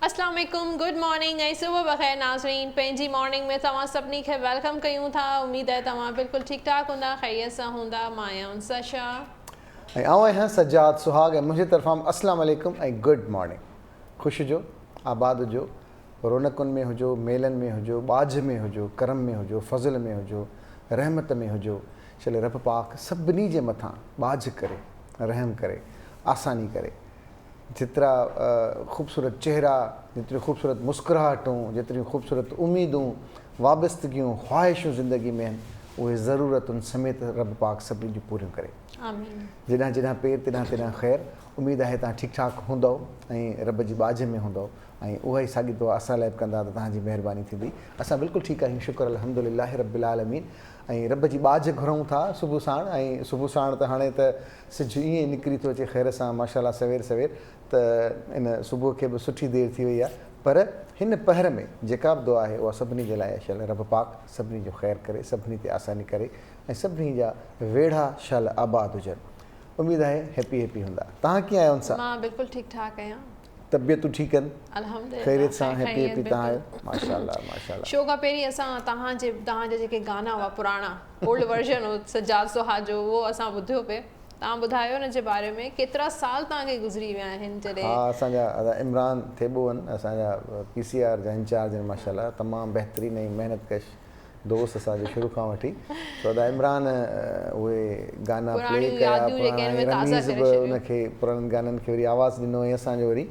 अस्सलाम वालेकुम, good morning ऐं सुबुह बख़ैर नाज़रीन। पंहिंजी मॉर्निंग में तव्हां सभिनी खे वेलकम कयूं था। उमेद आहे तव्हां बिल्कुलु ठीकु ठाक हूंदा, ख़ैरियत सां हूंदा। मां आहियां उनसा ऐं आउं आहियां सजाद सुहाग ऐं मुंहिंजी तरफ़ां अस्सलाम वालेकुम ऐं गुड मॉर्निंग। ख़ुशि हुजो, आबाद हुजो, रौनकुनि में हुजो, मेलनि में हुजो, ॿाझ में हुजो, करम में हुजो, फज़ल में हुजो, रहमत में हुजो। चले रब पाक सभिनी जे मथां ॿाझ करे, रहम करे, आसानी करे। जेतिरा ख़ूबसूरत चेहरा, जेतिरियूं ख़ूबसूरत मुस्कुराहटूं, जेतिरियूं ख़ूबसूरत उमेदूं, वाबस्तगियूं, ख़्वाहिशूं ज़िंदगी में आहिनि, उहे ज़रूरतुनि समेत रब पाक सभिनी जूं पूरियूं करे। जॾहिं जॾहिं पेर तॾहिं तॾहिं ख़ैरु। उमेद आहे तव्हां ठीकु ठाक हूंदव ऐं रब जी ॿाझ में हूंदव ऐं उहा ई साॻी दुआ असां लाइ बि कंदा त तव्हांजी महिरबानी थींदी। असां बिल्कुलु ठीकु आहियूं, शुक्र अल्हम्दुलिल्लाह रब्बिल आलमीन। ऐं रब जी ॿाझ घुरूं था सुबुह साण। ऐं सुबुह साण त हाणे त सिज ईअं निकिरी थो अचे ख़ैर सां, माशाल्लाह सवेर सवेर। त इन सुबुह खे बि सुठी देरि थी वई आहे, पर हिन पहर में जेका बि दुआ आहे उहा सभिनी जे लाइ शल रब पाक सभिनी जो ख़ैरु करे, सभिनी ते आसानी करे ऐं सभिनी जा वेढ़ा शल आबाद हुजनि। उमेद आहे हैप्पी हूंदा। तव्हां कीअं आहियो? उनसां मां बिल्कुलु ठीकु ठाक आहियां, तबियतूं ठीकु आहिनि, अल्हम्दुलिल्लाह ख़ैरियत सां हैप्पी तव्हां आहियो? माशाल्लाह। शो खां पहिरीं असां तव्हांजा जेके गाना हुआ पुराणा, ओल्ड वर्जन हो सजाद सुहाग जो, उहो असां ॿुधियो पिए। तव्हां ॿुधायो हुन जे बारे में, केतिरा साल तव्हांखे गुज़री विया आहिनि जॾहिं? हा, असांजा इमरान थेबो आहिनि, असांजा PCR जा इंचार्ज आहिनि माशाल्लाह, तमामु बहितरीनु ऐं महिनतकश दोस्त असांजो शुरू खां वठी। छो त इमरान उहे गाना प्ले कया, रमीज़ बि उनखे पुराणनि गाननि खे वरी आवाज़ु ॾिनो ऐं असांजो वरी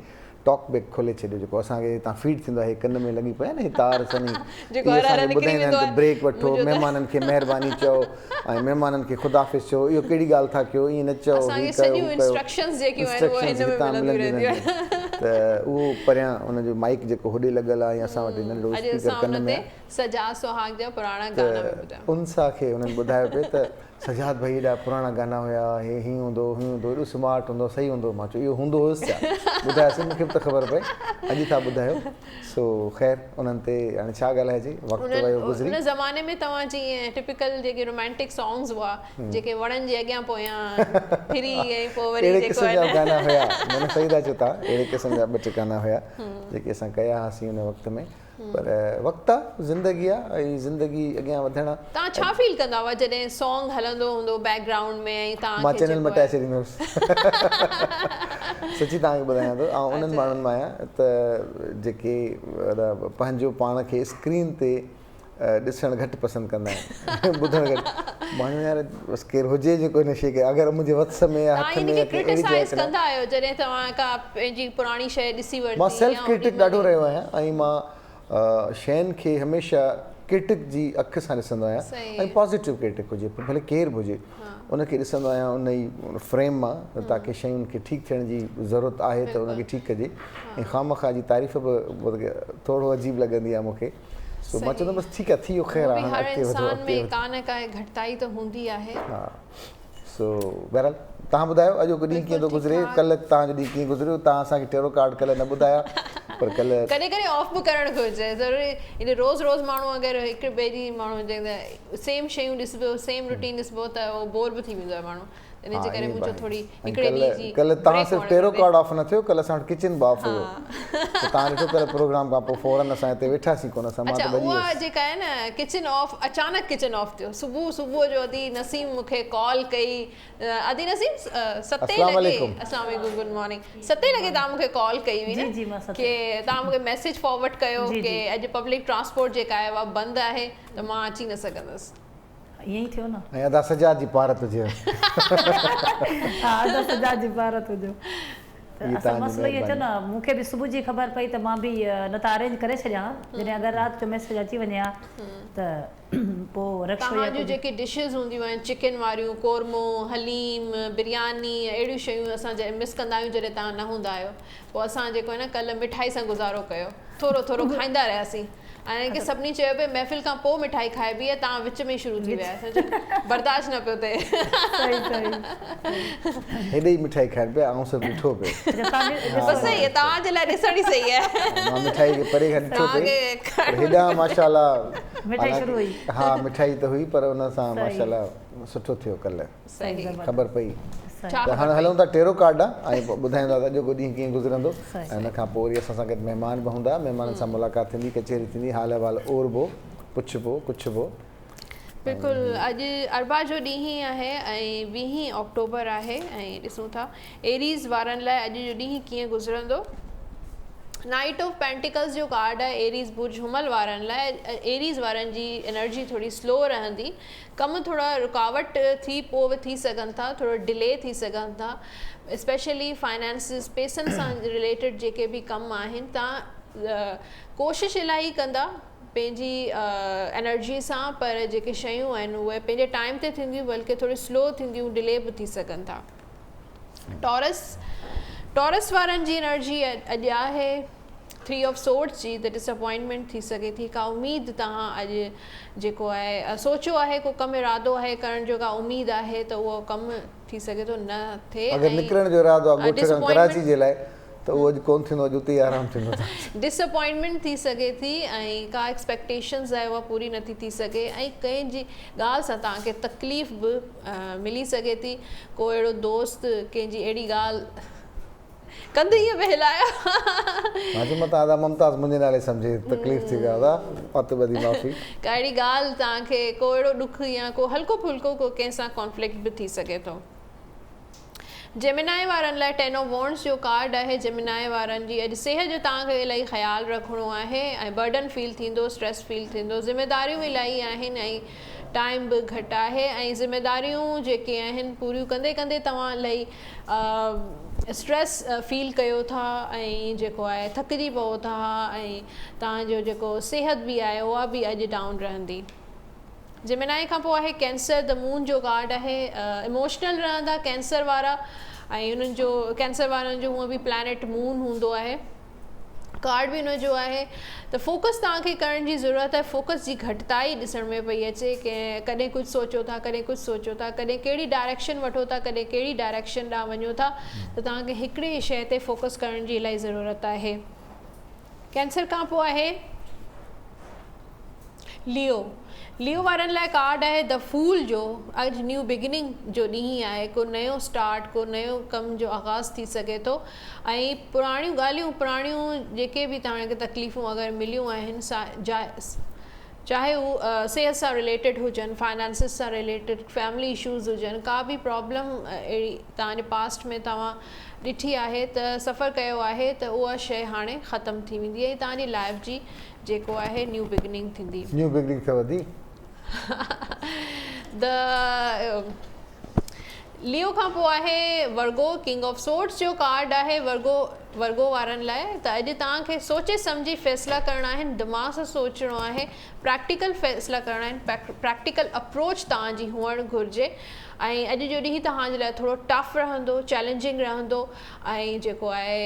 टॉक बैक खोले छॾियो, जेको असांखे हितां फीड थींदो आहे, कन में लॻी पिया न तार सनी, असांखे ॿुधाईंदा आहिनि त ब्रेक वठो, महिमाननि खे महिरबानी चओ ऐं महिमाननि खे ख़ुदाफ़िज़ चओ, इहो कहिड़ी ॻाल्हि था कयो, ईअं न चओ, त उहो परियां उनजो माइक जेको होॾे लॻल आहे ऐं असां वटि नंढो स्पीकर कन में सजाद सुहाग जा पुराणा गाना उनसां खे उन्हनि ॿुधायो पिए त सजाद भाई हेॾा पुराणा गाना हुया, हे हीअं हूंदो एॾो स्मार्ट हूंदो, सही हूंदो। मां चयो इहो हूंदो हुयुसि छा? ॿुधायोसीं, मूंखे बि त ख़बर पए, अॼु था ॿुधायो। सो ख़ैर उन्हनि ते हाणे छा ॻाल्हाइजे, वक़्तु वियो गुज़री। उन ज़माने में तव्हां जीअं टिपिकल जेके रोमांटिक सॉन्ग्स हुआ, जेके वणनि जे अॻियां पोयां फिरी ऐं पोइ वरी अहिड़े क़िस्म जा गाना हुया, माना सही था चओ तव्हां, अहिड़े क़िस्म जा ॿ टे गाना हुया जेके असां कया हुआसीं उन वक़्त में। पर वक़्तु आहे, ज़िंदगी आहे ऐं ज़िंदगी अॻियां वधण। तव्हां छा फील कंदा हुआ जॾहिं सॉन्ग हलंदो हूंदो बैकग्राउंड में ऐं तव्हां? मां चैनल मटाए छॾींदुसि, सची तव्हांखे ॿुधायां थो। ऐं उन्हनि माण्हुनि मां आहियां त जेके पंहिंजो पाण खे स्क्रीन ते ॾिसणु घटि पसंदि कंदा आहिनि, ॿुधणु घटि। मां यार बसि केरु हुजे जेको हिन शइ खे, अगरि मुंहिंजे वत्स में या हथ में कंदा आहियो जॾहिं तव्हां का पंहिंजी पुराणी शइ ॾिसी वठो? मां सेल्फ क्रिटिक ॾाढो रहियो आहियां ऐं मां शयुनि खे हमेशह क्रिटिक जी अखि सां ॾिसंदो आहियां ऐं पॉज़िटिव क्रिटिक हुजे, भले केरु बि हुजे, उनखे ॾिसंदो आहियां उन ई फ्रेम मां, ताकी शयुनि खे ठीकु थियण जी ज़रूरत आहे त उनखे ठीकु कजे। ऐं ख़ामख़ा जी तारीफ़ बि थोरो अजीब लॻंदी आहे मूंखे। सो मां चवंदो बसि ठीकु आहे, थी वियो ख़ैरु आहे, हर इंसान में का न का घटिताई त हूंदी आहे। हा, सो बहरहाल तव्हां ॿुधायो अॼु ॾींहुं कीअं थो गुज़रे, कल्ह तव्हांजो ॾींहुं कीअं गुज़रियो? तव्हां असांखे टेरो कार्ड कल्ह न ॿुधाया, पर कल्ह कॾहिं कॾहिं ऑफ बि करणु घुरिजे, ज़रूरी इन रोज़ माण्हू अगरि हिकु ॿिए जी माण्हू सेम शयूं ॾिसबो, सेम रूटीन ॾिसबो त उहो बोर बि थी वेंदो आहे माण्हू। इन जे करे मुंहिंजो थोरी हिकिड़े ॾींहं जी कल्ह तव्हां सिर्फ़ु टेरो कार्ड ऑफ न थियो, कल्ह असां वटि किचन बि ऑफ हुयो। तव्हां ॾिठो कल्ह प्रोग्राम खां पोइ फौरन असां हिते वेठासीं कोन, असां मां त भॼी उहा जेका आहे न किचन ऑफ, अचानक किचन ऑफ थियो। सुबुह जो अदी नसीम मूंखे कॉल कई, अदी नसीम 7 लॻे, अस्सलाम वालेकुम, गुड मॉर्निंग, 7 लॻे तव्हां मूंखे कॉल कई हुई न कि तव्हां मूंखे मैसेज फॉरवर्ड कयो कि अॼु पब्लिक ट्रांसपोर्ट जेका आहे उहा बंदि आहे त मां अची न सघंदसि। ईअं ई थियो न, ऐं अदा सजाद जी पारत हुजे। हा, अदा सजाद जी पारत हुजे। त असां मसइलो इहो थियो न, मूंखे बि सुबुह जी ख़बर पई त मां बि न त अरेंज करे छॾियां, जॾहिं अगरि राति जो मैसेज अची वञे हा त पोइ रखो। तव्हांजूं जेके डिशिस हूंदियूं आहिनि, चिकन वारियूं, कोरमो, हलीम, बिरयानी, अहिड़ियूं शयूं असां मिस कंदा आहियूं जॾहिं तव्हां न हूंदा आहियो। पोइ असां जेको आहे न कल्ह मिठाई सां गुज़ारो कयो, थोरो खाईंदा रहियासीं। हाणे की सभिनी चयो पिए महफ़िल खां पोइ मिठाई खाइबी आहे, तव्हां विच में शुरू थी विया, बर्दाश्त न पियो थिए। हेॾे ई मिठाई खाइण पिया, ऐं सभु ॾिठो पियो। बसि सही आहे, तव्हांजे लाइ ॾिसण ई सही आहे। मां मिठाई खे परे खां ॾिठो पियो, हेॾा माशाल्लाह मिठाई शुरू हुई। हा, मिठाई त हुई, पर उन सां माशाल्लाह सुठो थियो कल्ह, ख़बर पई। त हाणे हलूं था टेरो कार्ड ॾांहुं ऐं ॿुधाईंदा त अॼोको ॾींहुं कीअं गुज़रंदो ऐं हिन खां पोइ वरी असां सां गॾु महिमान बि हूंदा महिमाननि सां मुलाक़ात थींदी कचहरी थींदी हाल अहिवाल ओरबो पुछबो कुझबो बिल्कुलु अॼु अरबा जो ॾींहुं आहे ऐं 20 अक्टूबर आहे ऐं ॾिसूं था एरीज़ वारनि लाइ अॼु जो ॾींहुं कीअं गुज़रंदो नाइट ऑफ पेंटिकल्स जो कार्ड आहे एरीज़ बुर्ज हुमल वारनि लाइ एरीज़ वारनि जी एनर्जी थोड़ी स्लो रहंदी कम थोड़ा रुकावट थी पोइ बि थी सघनि था थोरो डिले थी सघनि था स्पेशली फाइनेंसिस पैसनि सां रिलेटेड जेके बि कम आहिनि तव्हां कोशिशि इलाही कंदा पंहिंजी एनर्जी सां पर जेके शयूं आहिनि उहे पंहिंजे टाइम ते थींदियूं बल्कि थोड़ी स्लो थींदियूं डिले बि थी सघनि था टॉरस वारनि जी एनर्जी अॼु आहे 3 ऑफ सोर्ड्स जी त डिसअपॉइंटमेंट थी सघे थी का उमेद तव्हां अॼु जेको आहे सोचियो आहे को कमु इरादो आहे करण जो का उमेद आहे त उहो कमु थी सघे थो न थिए अगरि निकिरण जो इरादो आहे ॻोठ कराची जे लाइ त उहो अॼु कोन थींदो अॼु उते ई आराम थींदो डिसअपॉइंटमेंट थी सघे थी ऐं का एक्सपेक्टेशंस आहे उहा पूरी नथी थी सघे ऐं कंहिंजी ॻाल्हि सां तव्हांखे तकलीफ़ बि मिली सघे थी को अहिड़ो दोस्त कंहिंजी अहिड़ी ॻाल्हि कंदे ईअं बहलाया मां चयो मुमताज़ मुंहिंजे नाले सम्झे तकलीफ़ थी विया हुआ पत ॿधी माफ़ी का अहिड़ी ॻाल्हि तव्हांखे को अहिड़ो ॾुख या को हल्को फुल्को को कंहिंसां कॉन्फ्लिक्ट बि थी सघे थो जेमिनाई वारनि लाइ 10 ऑफ वॉन्ड्स जो कार्ड आहे जेमिनाई वारनि जी अॼु सिहत जो तव्हांखे इलाही ख़्यालु रखिणो आहे ऐं बर्डन फील थींदो स्ट्रेस फील थींदो ज़िम्मेदारियूं इलाही आहिनि ऐं टाइम बि घटि आहे ऐं ज़िम्मेदारियूं जेके आहिनि पूरियूं कंदे कंदे तव्हां इलाही स्ट्रेस फील कयो था ऐं जेको आहे थकिजी पओ था ऐं तव्हांजो जेको सिहत बि आहे उहा बि अॼु डाउन रहंदी जेमिनाई खां पोइ आहे कैंसर द मून जो कार्ड आहे इमोशनल रहंदा कैंसर वारा ऐं उन्हनि जो कैंसर वारनि जो हूअं बि प्लैनेट मून हूंदो आहे कार्ड बि हुनजो आहे त फोकस तव्हांखे करण जी ज़रूरत आहे फोकस जी घटिताई ॾिसण में पई अचे की कॾहिं कुझु सोचो था कॾहिं कुझु सोचो था कॾहिं कहिड़ी डायरेक्शन वठो था कॾहिं कहिड़ी डायरेक्शन ॾांहुं वञो था त तव्हांखे हिकिड़ी शइ ते फोकस करण जी इलाही ज़रूरत आहे कैंसर खां पोइ आहे लियो वारनि लाइ कार्ड आहे द फूल जो अॼु न्यू बिगिनिंग जो ॾींहुं आहे को नयो स्टार्ट को नयो कम जो आगाज़ थी सघे थो ऐं पुराणियूं ॻाल्हियूं पुराणियूं जेके बि तव्हांखे तकलीफ़ूं अगरि मिलियूं आहिनि चाहे उहे सिहत सां रिलेटेड हुजनि फाइनेंसिस सां रिलेटेड फैमिली इशूज़ हुजनि का बि प्रॉब्लम अहिड़ी तव्हांजे पास्ट में तव्हां ॾिठी आहे त सफ़र कयो आहे त उहा शइ हाणे ख़तमु थी वेंदी ऐं तव्हांजी लाइफ जी जेको आहे न्यू बिगिनिंग थींदी न्यू बिगिनिंग अथव दी लियो खां पोइ आहे वर्गो किंग ऑफ सोर्ड्स जो कार्ड आहे वर्गो वारनि लाइ त अॼु तव्हांखे सोचे सम्झी फ़ैसिला करणा आहिनि दिमाग़ सां सोचणो आहे प्रैक्टिकल फ़ैसिला करणा आहिनि प्रैक्टिकल अप्रोच तव्हांजी हुअणु घुरिजे ऐं अॼु जो ॾींहुं तव्हांजे लाइ थोरो टफ रहंदो चैलेंजिंग रहंदो ऐं जेको आहे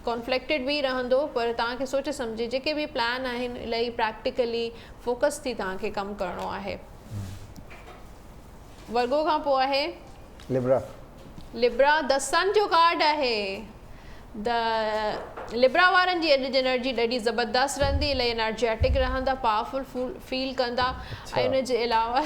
कॉन्फ्लिक्टेड बि रहंदो पर तव्हांखे सोचे सम्झे जेके बि प्लान आहिनि इलाही प्रैक्टिकली फोकस थी तव्हांखे कमु करिणो आहे वर्गो खां पोइ आहे लिब्रा द सन जो कार्ड आहे द लिब्रा वारनि जी अॼु जी एनर्जी ॾाढी ज़बरदस्त रहंदी इलाही एनर्जेटिक रहंदा पावरफुल फील कंदा ऐं उनजे अलावा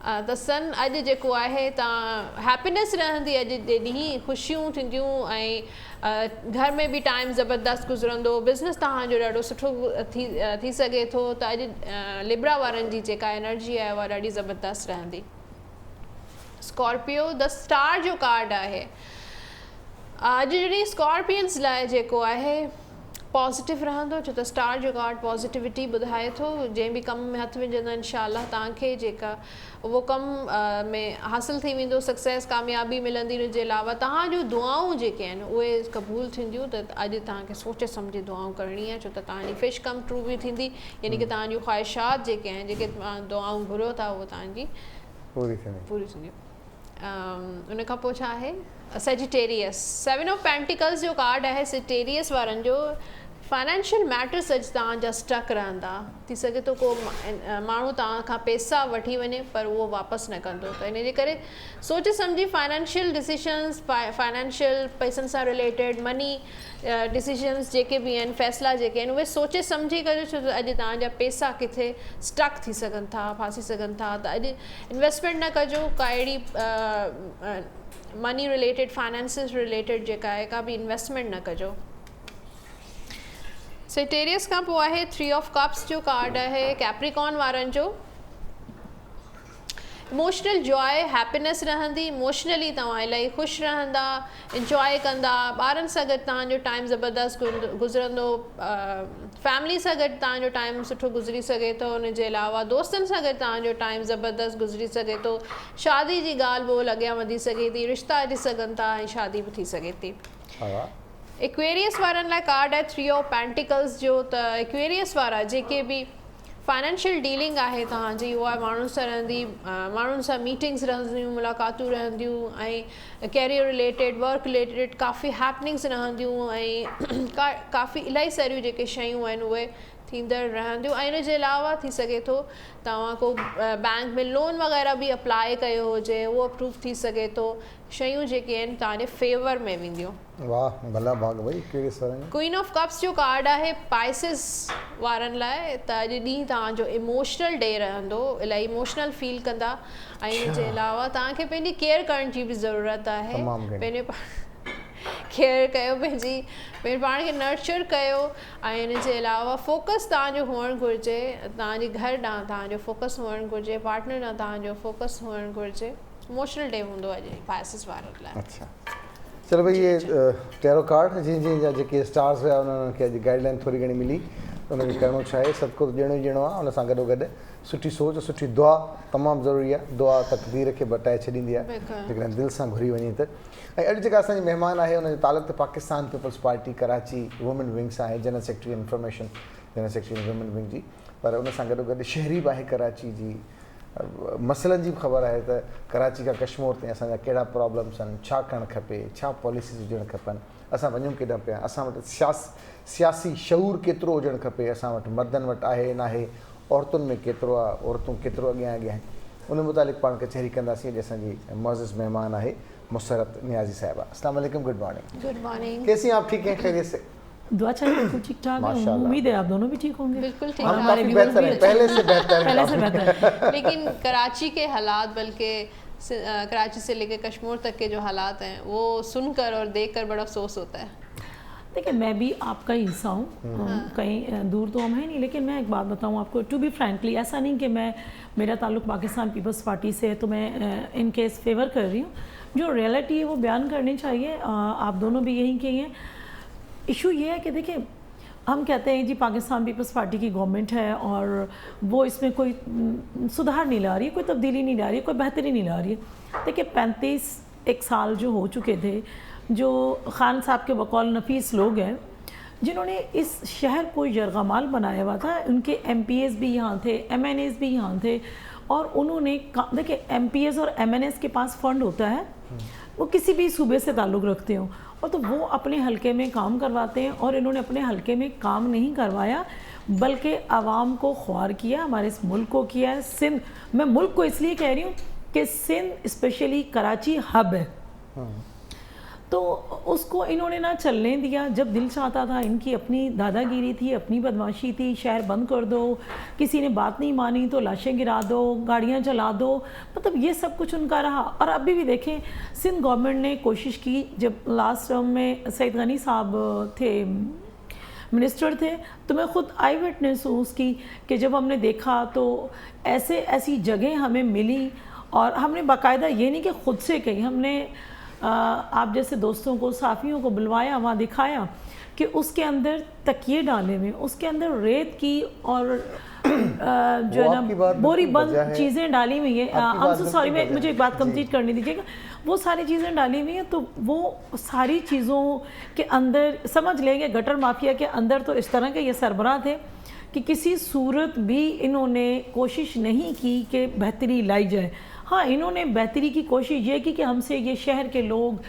त सन अॼु जेको आहे तव्हां हैप्पीनेस रहंदी अॼु जे ॾींहुं ख़ुशियूं थींदियूं ऐं घर में बि टाइम ज़बरदस्त गुज़रंदो बिज़नेस तव्हांजो ॾाढो सुठो थी सघे थो त अॼु लिब्रा वारनि जी जेका एनर्जी आहे उहा ॾाढी ज़बरदस्त रहंदी स्कॉर्पियो द स्टार जो कार्ड आहे अॼु जॾहिं स्कॉर्पियंस लाइ जेको आहे पॉज़िटिव रहंदो छो त स्टार जो कार्ड पॉज़िटिविटी ॿुधाए थो जंहिं बि कम में हथु विझंदा इंशाअल्लाह तव्हांखे जेका उहो कमु में हासिलु थी वेंदो सक्सेस कामयाबी मिलंदी हुनजे अलावा तव्हांजूं दुआऊं जेके आहिनि उहे क़बूल थींदियूं त अॼु तव्हांखे सोचे सम्झे दुआऊं करणी आहे छो त तव्हांजी फिश कम ट्रू बि थींदी यानी की तव्हांजूं ख़्वाहिशात जेके आहिनि जेके तव्हां दुआऊं घुरो था उहे तव्हांजी पूरी थींदियूं उन खां पोइ छा आहे सेजिटेरियस 7 ऑफ पेंटिकल्स जो कार्ड आहे सेजिटेरियस वारनि जो फाइनेंशियल मैटर्स अॼु तव्हांजा स्टक रहंदा, थी सघे थो को माण्हू तव्हां खां पैसा वठी वञे पर उहो वापसि न कंदो, त इन जे करे सोचे सम्झी फाइनेंशियल डिसीशंस, फाइनेंशियल पैसनि सां रिलेटेड मनी डिसीशंस जेके बि आहिनि, फ़ैसिला जेके आहिनि, उहे सोचे सम्झी कजो, छो त अॼु तव्हांजा पैसा किथे स्टक थी सघनि था, फासी सघनि था। त अॼु इन्वेस्टमेंट न कजो, का अहिड़ी मनी रिलेटेड, फाइनेंसिस रिलेटेड जेका आहे का बि इन्वेस्टमेंट न कजो। सेटेरियस खां पोइ आहे 3 ऑफ कप्स जो कार्ड आहे कैप्रिकॉन वारनि जो। इमोशनल जॉय, हैप्पीनेस रहंदी, इमोशनली तव्हां इलाही ख़ुशि रहंदा, इंजॉय कंदा, ॿारनि सां गॾु तव्हांजो टाइम ज़बरदस्त गुज़रंदो, फैमिली सां गॾु तव्हांजो टाइम सुठो गुज़री सघे थो, उन जे अलावा दोस्तनि सां गॾु तव्हांजो टाइम ज़बरदस्त गुज़री सघे थो, शादी जी ॻाल्हि ॿोल अॻियां वधी सघे थी, रिश्ता अची सघनि था ऐं शादी बि थी सघे थी। एक्वेरियस वारनि लाइ कार्ड आहे 3 ऑफ पेंटिकल्स जो। त एक्वेरियस वारा जेके बि फाइनेंशियल डीलिंग आहे तव्हांजी, उहा माण्हुनि सां रहंदी, माण्हुनि सां मीटिंग्स रहंदियूं, मुलाक़ातूं रहंदियूं, ऐं कैरियर रिलेटेड, वर्क रिलेटेड काफ़ी हैपनिंग्स रहंदियूं, ऐं काफ़ी इलाही सारियूं जेके शयूं आहिनि उहे थींदड़ रहंदियूं। ऐं इन जे अलावा थी सघे थो तव्हां को बैंक में लोन वग़ैरह बि अप्लाई कयो हुजे, उहो अप्रूव थी सघे थो, शयूं जेके आहिनि तव्हांजे फेवर में वेंदियूं। वाह भला भाग भाई। क्वीन ऑफ कप्स जो कार्ड आहे पाइसिस वारनि लाइ। त अॼु ॾींहुं तव्हांजो इमोशनल डे रहंदो, इलाही इमोशनल फील कंदा, ऐं इन जे अलावा तव्हांखे पंहिंजी केयर करण जी बि ज़रूरत आहे, पंहिंजे केयर कयो, पंहिंजे पाण खे नर्चर कयो, ऐं इन जे अलावा फोकस तव्हांजो हुअणु घुरिजे, तव्हांजे घर ॾांहुं तव्हांजो फोकस हुअणु घुरिजे, पार्टनर ॾांहुं तव्हांजो फोकस हुअणु घुरिजे। इमोशनल डे हूंदो अॼु पाइसिस वारनि लाइ। अच्छा चलो भाई, ये टैरो कार्ड जी जेके स्टार्स हुआ उन्हनि खे अॼु गाइडलाइन थोरी घणी मिली, उनखे करिणो छा आहे, सभु कुझु ॾियणो ई ॾियणो आहे, उन सां गॾोगॾु सुठी सोच, सुठी दुआ तमामु ज़रूरी आहे। दुआ तक़दीर खे बटाए छॾींदी आहे जेकॾहिं दिलि सां घुरी वञे त। ऐं अॼु जेका असांजी महिमान आहे उनजो तालुक़ु Pakistan peoples Party Karachi women wing सां आहे, general secretary information, general secretary women wing जी, पर उन सां गॾोगॾु शहरी बि आहे कराची जी, मसइलनि जी बि ख़बर आहे त कराची खां कश्मीर ताईं असांजा कहिड़ा प्रॉब्लम्स आहिनि, छा करणु खपे, छा पॉलिसीज़ हुजणु खपनि, असां वञूं केॾा पिया, असां वटि सियासी शऊर केतिरो हुजणु खपे, असां वटि मर्दनि वटि आहे न आहे, औरतुनि में केतिरो आहे, औरतूं केतिरो अॻियां आहिनि, उन मुतालिक़ पाण कचहरी कंदासीं। अॼु असांजी मुअज़्ज़िज़ महिमान आहे मुसरत नियाज़ी साहिबा। अस्सलाम वालेकुम, गुड मॉर्निंग। Good morning. कैसी हैं आप? ठीक हैं, खैरियत से? दुआ चाहिए, बिल्कुल ठीक ठाक है, उम्मीद है आप दोनों भी ठीक होंगे। बिल्कुल ठीक, हम काफी बेहतर हैं, पहले से बेहतर पहले से बेहतर। लेकिन कराची के हालात, बल्कि कराची से लेकर कश्मीर तक के जो हालात हैं वो सुनकर और देखकर बड़ा अफसोस होता है। देखिए मैं भी आपका ही हिस्सा हूँ, कहीं दूर तो हम हैं नहीं, लेकिन मैं एक बात बताऊँ आपको, टू बी फ्रैंकली, ऐसा नहीं कि मेरा ताल्लुक़ पाकिस्तान पीपल्स पार्टी से है तो मैं इन केस फेवर कर रही हूँ, जो रियलिटी है वो बयान करनी चाहिए। आप दोनों भी यही कही हैं। इशू ये है कि देखिए हम कहते हैं जी पाकिस्तान पीपल्स पार्टी की गवर्नमेंट है और वो इसमें कोई सुधार नहीं ला रही है, कोई तब्दीली नहीं ला रही है, कोई बेहतरी नहीं ला रही है। देखिए 35 साल जो हो चुके थे, जो खान साहब के बकौल नफीस लोग हैं जिन्होंने इस शहर को यरगमाल बनाया हुआ था, उनके MPs भी यहाँ थे, MNAs भी यहाँ थे, और उन्होंने देखिए MPs और MNAs के पास फंड होता है, वो किसी भी सूबे से ताल्लुक़ रखते हो, और तो वो अपने हलके में काम करवाते हैं, और इन्होंने अपने हलके में काम नहीं करवाया बल्कि आवाम को ख्वार किया, हमारे इस मुल्क को किया है। सिंध, मैं मुल्क को इसलिए कह रही हूँ कि सिंध स्पेशली कराची हब है, तो उसको इन्होंने ना चलने दिया। जब दिल चाहता था, इनकी अपनी दादागिरी थी, अपनी बदमाशी थी, शहर बंद कर दो, किसी ने बात नहीं मानी तो लाशें गिरा दो, गाड़ियां चला दो, मतलब ये सब कुछ उनका रहा। और अभी भी देखें, सिंध गवर्नमेंट ने कोशिश की, जब लास्ट टर्म में सईद गनी साहब थे, मिनिस्टर थे, तो मैं ख़ुद आई विटनेस हूँ उसकी, कि जब हमने देखा तो ऐसी जगह हमें मिली, और हमने बाकायदा ये नहीं कि ख़ुद से कही, हमने आप जैसे दोस्तों को, साफियों को बुलवाया, वहाँ दिखाया कि उसके अंदर तकिए डाले हुए, उसके अंदर रेत की और जो है ना बोरी बंद चीज़ें डाली हुई है। आई एम सो सॉरी, मुझे एक बात कंप्लीट करने दीजिएगा। वो सारी चीज़ें डाली हुई हैं, तो वो सारी चीज़ों के अंदर समझ लेंगे गटर माफिया के अंदर तो इस तरह के ये सरबराह थे कि किसी सूरत भी इन्होंने कोशिश नहीं की कि बेहतरी लाई जाए। हाँ, इन्होंने बेहतरी की कोशिश ये की कि हमसे ये शहर के लोग,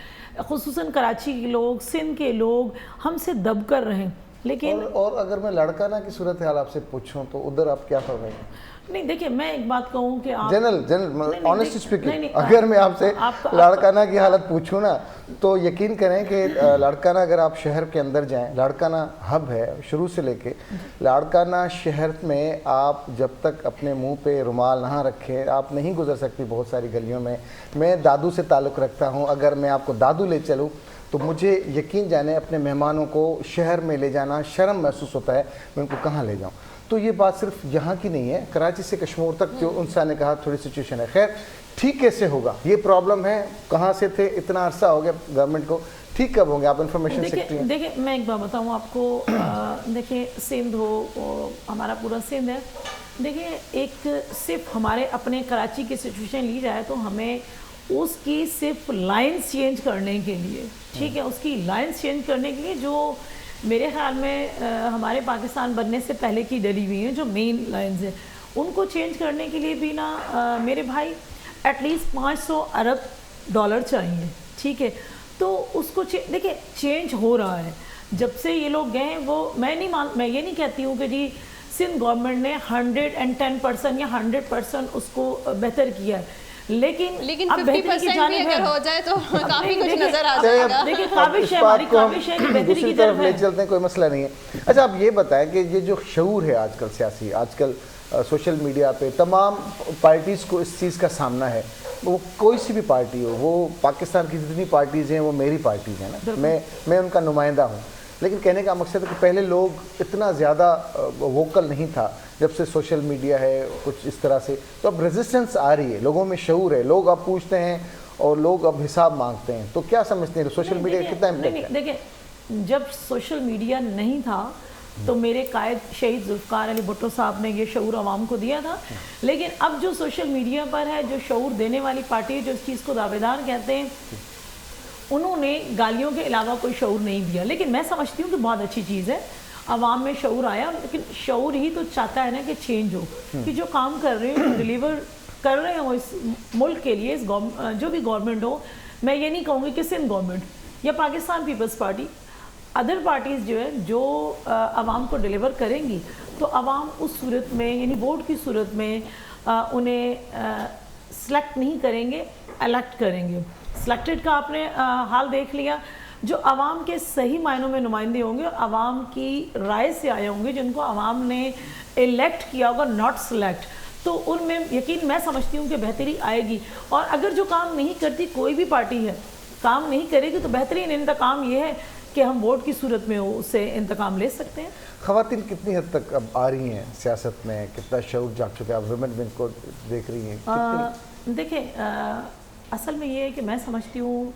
खुसूसन कराची के लोग, सिंध के लोग हमसे दब कर रहें, लेकिन और अगर मैं लड़काना की सूरत हाल आपसे पूछूं तो उधर आप क्या फरमाएंगे? नहीं देखिए, मैं एक बात कहूँ कि आप जनरल ऑनेस्ट स्पीकिंग, अगर मैं आपसे लाड़काना की हालत पूछूं ना, तो यकीन करें कि लाड़काना अगर आप शहर के अंदर जाएं, लाड़काना हब है शुरू से लेके। लाड़काना शहर में आप जब तक अपने मुंह पे रुमाल ना रखें आप नहीं गुजर सकती बहुत सारी गलियों में। मैं दादू से ताल्लुक़ रखता हूँ, अगर मैं आपको दादू ले चलूँ तो मुझे यकीन जाने अपने मेहमानों को शहर में ले जाना शर्म महसूस होता है, मैं उनको कहाँ ले जाऊँ। तो ये बात सिर्फ यहाँ की नहीं है, कराची से कश्मीर तक जो उनसा ने कहा थोड़ी सिचुएशन है। खैर ठीक कैसे होगा, ये प्रॉब्लम है, कहाँ से थे, इतना अरसा हो गया गवर्नमेंट को, ठीक कब होंगे? आप इन्फॉर्मेशन सेक्रेटरी हैं। देखिए मैं एक बात बताऊँ आपको, देखिए सिंध हो, हमारा पूरा सिंध है। देखिए एक सिर्फ हमारे अपने कराची की सिचुएशन ली जाए तो हमें उसकी सिर्फ लाइन्स चेंज करने के लिए, ठीक है, उसकी लाइन्स चेंज करने के लिए जो मेरे ख्याल में हमारे पाकिस्तान बनने से पहले की डली हुई हैं जो मेन लाइन्स हैं, उनको चेंज करने के लिए भी ना मेरे भाई एटलीस्ट 500 अरब डॉलर चाहिए, ठीक है। तो उसको देखिए चेंज हो रहा है जब से ये लोग गए। वो मैं ये नहीं कहती हूँ कि जी सिंध गवर्नमेंट ने 110% या 100% उसको बेहतर किया है, लेकिन 50% भी अगर हो जाए तो काफी कुछ नजर आ जाएगा। देखिए काबिश है, हमारी काबिश है कि बेहतरी की तरफ ले चलते हैं, कोई मसला नहीं है। अच्छा आप ये बताएं कि ये जो शऊर है आजकल सियासी, आजकल सोशल मीडिया पे तमाम पार्टीज़ को इस चीज़ का सामना है, वो कोई सी भी पार्टी हो, वो पाकिस्तान की जितनी पार्टीज़ हैं वो मेरी पार्टीज़ हैं ना, मैं उनका नुमाइंदा हूँ। लेकिन कहने का मकसद है कि पहले लोग इतना ज़्यादा वोकल नहीं था, जब से सोशल मीडिया है कुछ इस तरह से, तो अब रेजिस्टेंस आ रही है, लोगों में शऊर है, लोग अब पूछते हैं और लोग अब हिसाब मांगते हैं। तो क्या समझते हैं सोशल मीडिया का कितना इम्पैक्ट है? देखिए जब सोशल मीडिया नहीं था तो मेरे कायद शहीद जुल्फ़िकार अली भुट्टो साहब ने ये शऊर आवाम को दिया था, लेकिन अब जो सोशल मीडिया पर है, जो शऊर देने वाली पार्टी है, जो इस चीज़ को दावेदार कहते हैं, उन्होंने गालियों के अलावा कोई शऊर नहीं दिया। लेकिन मैं समझती हूँ कि बहुत अच्छी चीज़ है, आवाम में शऊर आया, लेकिन शऊर ही तो चाहता है ना कि चेंज हो, कि जो काम कर रहे हो डिलीवर कर रहे हो इस मुल्क के लिए, इस जो भी गवर्नमेंट हो। मैं ये नहीं कहूँगी कि सिंध गवर्नमेंट या Pakistan peoples Party, other parties जो है जो आवाम को डिलीवर करेंगी, तो आवाम उस सूरत में यानी वोट की सूरत में उन्हें सेलेक्ट नहीं करेंगे, इलेक्ट करेंगे। सेलेक्टेड का आपने हाल देख लिया, जो आवाम के सही मायनों में नुमाइंदे होंगे और आवाम की राय से आए होंगे, जिनको आवाम ने इलेक्ट किया होगा, नॉट सेलेक्ट, तो उनमें यकीन मैं समझती हूँ कि बेहतरी आएगी। और अगर जो काम नहीं करती कोई भी पार्टी है, काम नहीं करेगी, तो बेहतरीन इंतकाम ये है कि हम वोट की सूरत में उससे इंतकाम ले सकते हैं। ख़वातीन कितनी हद तक अब आ रही हैं सियासत में, कितना शऊर जाग चुका है, आप वुमेन विंग को देख रही हैं? देखिए असल में ये है कि मैं समझती हूँ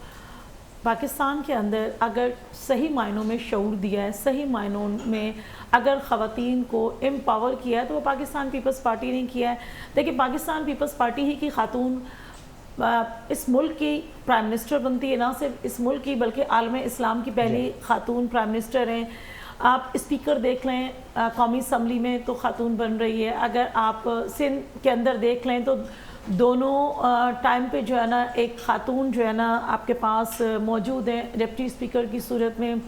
पाकिस्तान के अंदर अगर सही मायनों में शऊर दिया है, सही मायनों में अगर ख़वातीन को एम्पावर किया है, तो वो पाकिस्तान पीपल्स पार्टी ने किया है। देखिए पाकिस्तान पीपल्स पार्टी ही की खातून इस मुल्क की प्राइम मिनिस्टर बनती है, ना सिर्फ इस मुल्क की बल्कि आलम इस्लाम की पहली खातून प्राइम मिनिस्टर हैं। आप स्पीकर देख लें कौमी असम्बली में तो खातून बन रही है, अगर आप सिंध के अंदर देख लें तो दोनों टाइम पे जो है ना एक खातून जो है ना आपके पास मौजूद है डिप्टी स्पीकर की सूरत में।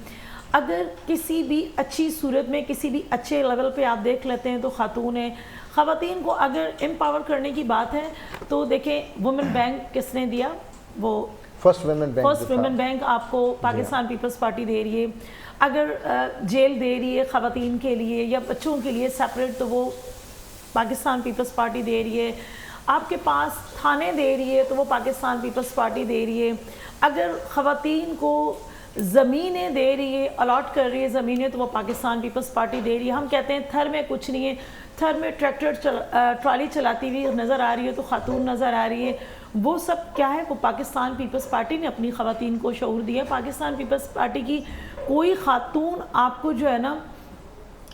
अगर किसी भी अच्छी सूरत में किसी भी अच्छे लेवल पे आप देख लेते हैं तो खातून है। ख़वातीन को अगर एम्पावर करने की बात है तो देखें वुमेन बैंक किसने दिया, वो फर्स्ट वुमेन बैंक आपको पाकिस्तान पीपल्स पार्टी दे रही है। अगर जेल दे रही है ख़वातीन के लिए या बच्चों के लिए सेपरेट तो वो पाकिस्तान पीपल्स पार्टी दे रही है। आपके पास थाने दे रही है तो वो पाकिस्तान पीपल्स पार्टी दे रही है। अगर ख़वातीन को ज़मीनें दे रही है, अलॉट कर रही है ज़मीनें, तो वो पाकिस्तान पीपल्स पार्टी दे रही है। हम कहते हैं थर में कुछ नहीं है, थर में ट्रैक्टर ट्रॉली चलाती हुई नज़र आ रही है तो खातून नज़र आ रही है, वो सब क्या है, वो पाकिस्तान पीपल्स पार्टी ने अपनी ख़वातीन को शऊर दिया। पाकिस्तान पीपल्स पार्टी की कोई खातून आपको जो है ना,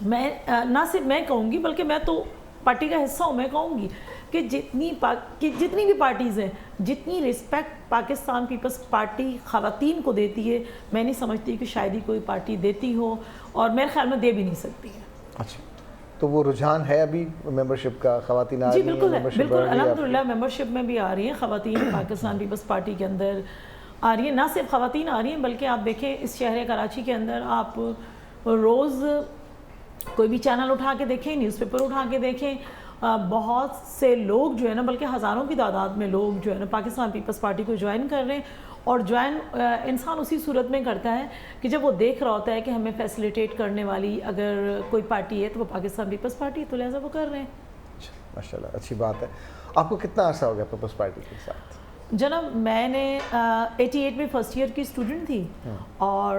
मैं ना सिर्फ मैं कहूँगी बल्कि मैं तो पार्टी का हिस्सा हूँ, मैं कहूँगी कि जितनी भी पार्टीज़ हैं, जितनी रिस्पेक्ट पाकिस्तान पीपल्स पार्टी ख़वातीन को देती है, मैं नहीं समझती कि शायद ही कोई पार्टी देती हो, और मेरे ख्याल में दे भी नहीं सकती है। अच्छा, तो वो रुझान है अभी मेंबरशिप का, ख़वातीन आ रही हैं? जी बिल्कुल है, बिल्कुल अल्हम्दुलिल्लाह मेंबरशिप में भी आ रही हैं ख़वातीन पाकिस्तान पीपल्स पार्टी के अंदर आ रही है। ना सिर्फ ख़वातीन आ रही हैं बल्कि आप देखें इस शहर कराची के अंदर आप रोज़ कोई भी चैनल उठा के देखें, न्यूज़पेपर उठा के देखें, बहुत से लोग जो है ना, बल्कि हज़ारों की तादाद में लोग जो है ना पाकिस्तान पीपल्स पार्टी को ज्वाइन कर रहे हैं। और ज्वाइन इंसान उसी सूरत में करता है कि जब वो देख रहा होता है कि हमें फैसिलिटेट करने वाली अगर कोई पार्टी है तो वो पाकिस्तान पीपल्स पार्टी, तो लिहाजा वो कर रहे हैं। माशाल्लाह, अच्छी बात है। आपको कितना अर्सा हो गया पीपल्स पार्टी के साथ? जनाब मैंने 88 में फर्स्ट ईयर की स्टूडेंट थी और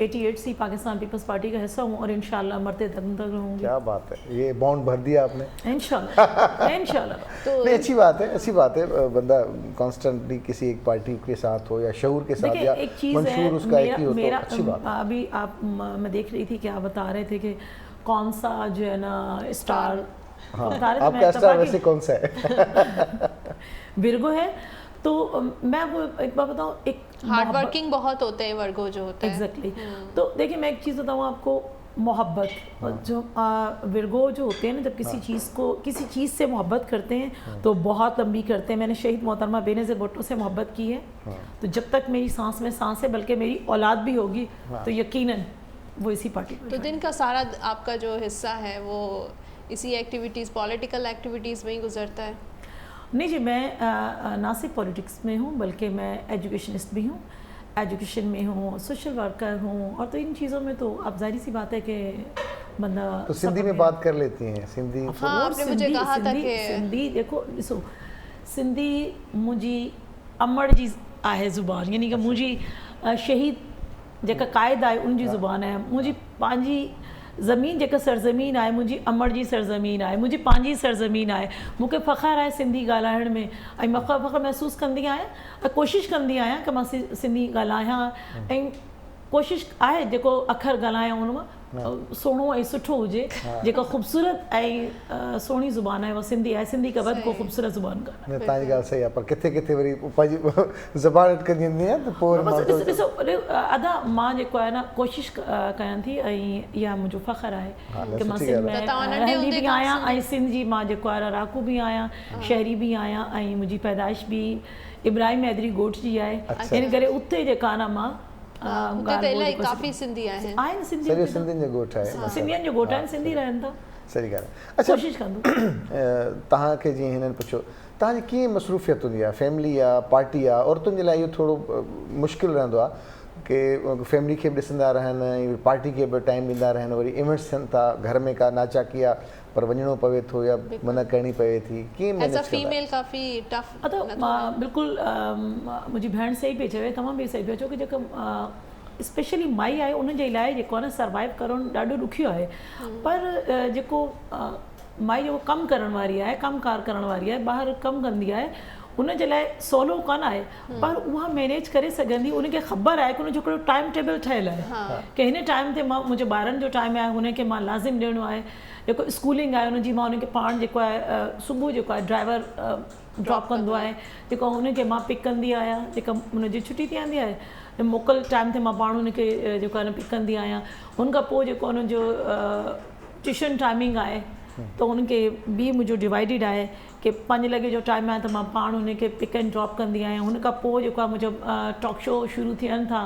88 से पाकिस्तान पीपल्स पार्टी का हिस्सा हूँ और इंशाल्लाह मरते तक रहूँगी। क्या बात है, ये बॉन्ड भर दिया आपने। इंशाल्लाह इंशाल्लाह। तो नहीं, अच्छी बात है, अच्छी बात है। बंदा कॉन्स्टेंटली किसी एक पार्टी के साथ हो या शऊर के साथ या एक चीज़ है, उसका एक ही हो मेरा तो अच्छी बात है। अभी आप मैं देख रही थी कि आप बता रहे थे कि कौन सा जो है ना स्टार, हाँ, आपका स्टार वैसे कौन सा है? विर्गो है। तो मैं वो एक बात बताऊँ, एक हार्ड वर्किंग बहुत होते हैं वर्गो जो होते हैं। एग्जैक्टली। तो देखिए मैं एक चीज़ बताऊँ आपको, मोहब्बत जो विर्गो जो होते हैं ना, जब किसी चीज़ को किसी चीज़ से मोहब्बत करते हैं तो बहुत लंबी करते हैं। मैंने शहीद मोहतरमा बेनज़ीर भुट्टो से मोहब्बत की है, तो जब तक मेरी सांस में सांस है, बल्कि मेरी औलाद भी होगी तो यकीनन वो इसी पार्टी में। तो दिन का सारा आपका जो हिस्सा है वो इसी एक्टिविटीज़, पॉलिटिकल एक्टिविटीज़ में ही गुजरता है? नहीं जी, मैं ना सिर्फ पॉलिटिक्स में हूँ बल्कि मैं एजुकेशनिस्ट भी हूँ, एजुकेशन में हूँ, सोशल वर्कर हूँ। और तो इन चीज़ों में तो अब जाहिर सी बात है कि बंदा तो सिंधी में बात कर लेती हैं। सिंधी, हाँ, आपने मुझे कहा था कि सिंधी देखो ॾिसो, सिंधी मुंहिंजी अमड़ जी आहे ज़ुबान, यानी कि मुंहिंजी शहीद जेका क़ाइद आहे उनजी ज़ुबान आहे। मुंहिंजी पंहिंजी ज़मीन जेका सरज़मीन आहे, मुंहिंजी अमड़ जी सरज़मीन आहे, मुंहिंजी पंहिंजी सरज़मीन आहे। मूंखे फ़ख़्रु आहे सिंधी ॻाल्हाइण में, ऐं मां फ़ख़्रु महसूसु कंदी आहियां ऐं कोशिशि कंदी आहियां कि मां सिंधी ॻाल्हायां, ऐं कोशिशि आहे जेको अखर ॻाल्हायां उन मां सुहिणो ऐं सुठो हुजे। जेका ख़ूबसूरत ऐं सुहिणी ज़ुबान आहे उहा सिंधी आहे। सिंधी का वधि को ख़ूबसूरत ज़ुबान कान्हे। तव्हांजी ॻाल्हि सही आहे, पर किथे किथे वरी पंहिंजी ज़बान अटकंदी वेंदी आहे त पोइ ॾिसो अदा मां जेको आहे न कोशिशि कयां थी, ऐं इहा मुंहिंजो फ़ख़्रु आहे कि मां सिंध में रहंदी बि आहियां ऐं सिंध जी मां जेको आहे रहाकू बि आहियां, शहरी बि आहियां, ऐं मुंहिंजी पैदाइश बि इब्राहिम हैदरी ॻोठ जी आहे। इन करे उते जेका आहे न मां काफ़ी सिंधी आहिनि, सिंधियुनि जो ॻोठ आहे, सिंधियुनि जो ॻोठ आहिनि, सिंधी रहनि था। सही ॻाल्हि आहे। अच्छा, कोशिशि कंदो तव्हांखे जीअं हिननि पुछो तव्हांजी कीअं मसरूफ़ियत हूंदी आहे, फैमिली आहे, पार्टी आहे? औरतुनि जे लाइ इहो थोरो मुश्किल रहंदो आहे कि फैमिली खे बि ॾिसंदा रहनि, पार्टी खे बि टाइम ॾींदा रहनि, वरी इवेंट्स थियनि था, घर में का नाचाकी आहे पर वञिणो पवे थो या मना करणी पवे थी, कीअं मैनेज कंदा? फीमेल काफ़ी टफ। बिल्कुलु मुंहिंजी भेण सही पई चवे, तमामु बि सही पियो छो कि जेका स्पेशली माई आहे उन जे लाइ जेको आहे न सर्वाइव करणु ॾाढो ॾुखियो आहे। पर जेको माई जेको कमु करण वारी आहे, कमकार करण वारी आहे, ॿाहिरि कमु कंदी आहे, उन जे लाइ सवलो कान आहे, पर उहा मैनेज करे सघंदी। उनखे ख़बर आहे कि उनजो हिकिड़ो टाइम टेबल ठहियलु आहे कि हिन टाइम ते मां मुंहिंजे ॿारनि जो टाइम आहे, हुनखे मां लाज़िम ॾियणो आहे। जेको स्कूलिंग आहे उनजी मां उनखे पाण जेको आहे सुबुह जेको आहे ड्राइवर ड्रॉप कंदो आहे, जेको हुनखे मां पिक कंदी आहियां, जेका हुनजी छुटी थी वेंदी आहे मोकल टाइम ते मां पाण हुनखे जेको आहे न पिक कंदी आहियां। हुन खां पोइ जेको हुनजो ट्यूशन टाइमिंग आहे त हुनखे बि मुंहिंजो डिवाइडिड आहे कि 5 लॻे जो टाइम आहे त मां पाण हुनखे पिक एंड ड्रॉप कंदी आहियां। हुन खां पोइ जेको आहे मुंहिंजो टॉक शो शुरू थियनि था,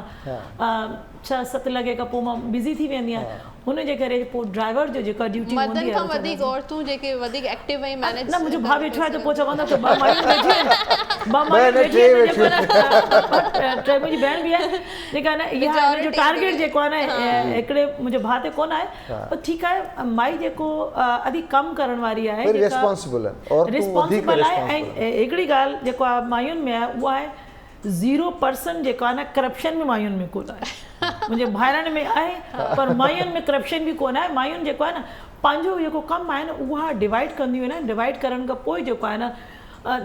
6-7 लॻे खां पोइ मां बिज़ी थी वेंदी आहियां। हुनजे करे पोइ ड्राइवर जो जेका ड्यूटी हूंदी आहे, मर्दनि खां वधीक औरतूं जेके वधीक एक्टिव ऐं मैनेज। न मुंहिंजो भाउ वेठो आहे त पोइ चवंदा त ॿ मायूं वेठी आहिनि, ॿ मायूं वेठी आहिनि, टे मुंहिंजी भेण बि आहे जेका न इहा जो टारगेट जेको आहे न हिकिड़े मुंहिंजे भाउ ते कोन आहे। पर ठीकु आहे, माई जेको अधिक कमु करण वारी आहे, रिस्पॉन्सिबल आहे। ऐं हिकिड़ी ॻाल्हि जेको आहे मायुनि में आहे उहा आहे 0% जेको आहे न करप्शन में मायुनि में कोन आहे। मुंहिंजे भाइरनि में आहे पर मायुनि में करप्शन बि कोन आहे। मायुनि जेको आहे न पंहिंजो जेको कमु आहे न उहा डिवाइड कंदियूं आहिनि। डिवाइड करण खां पोइ जेको आहे न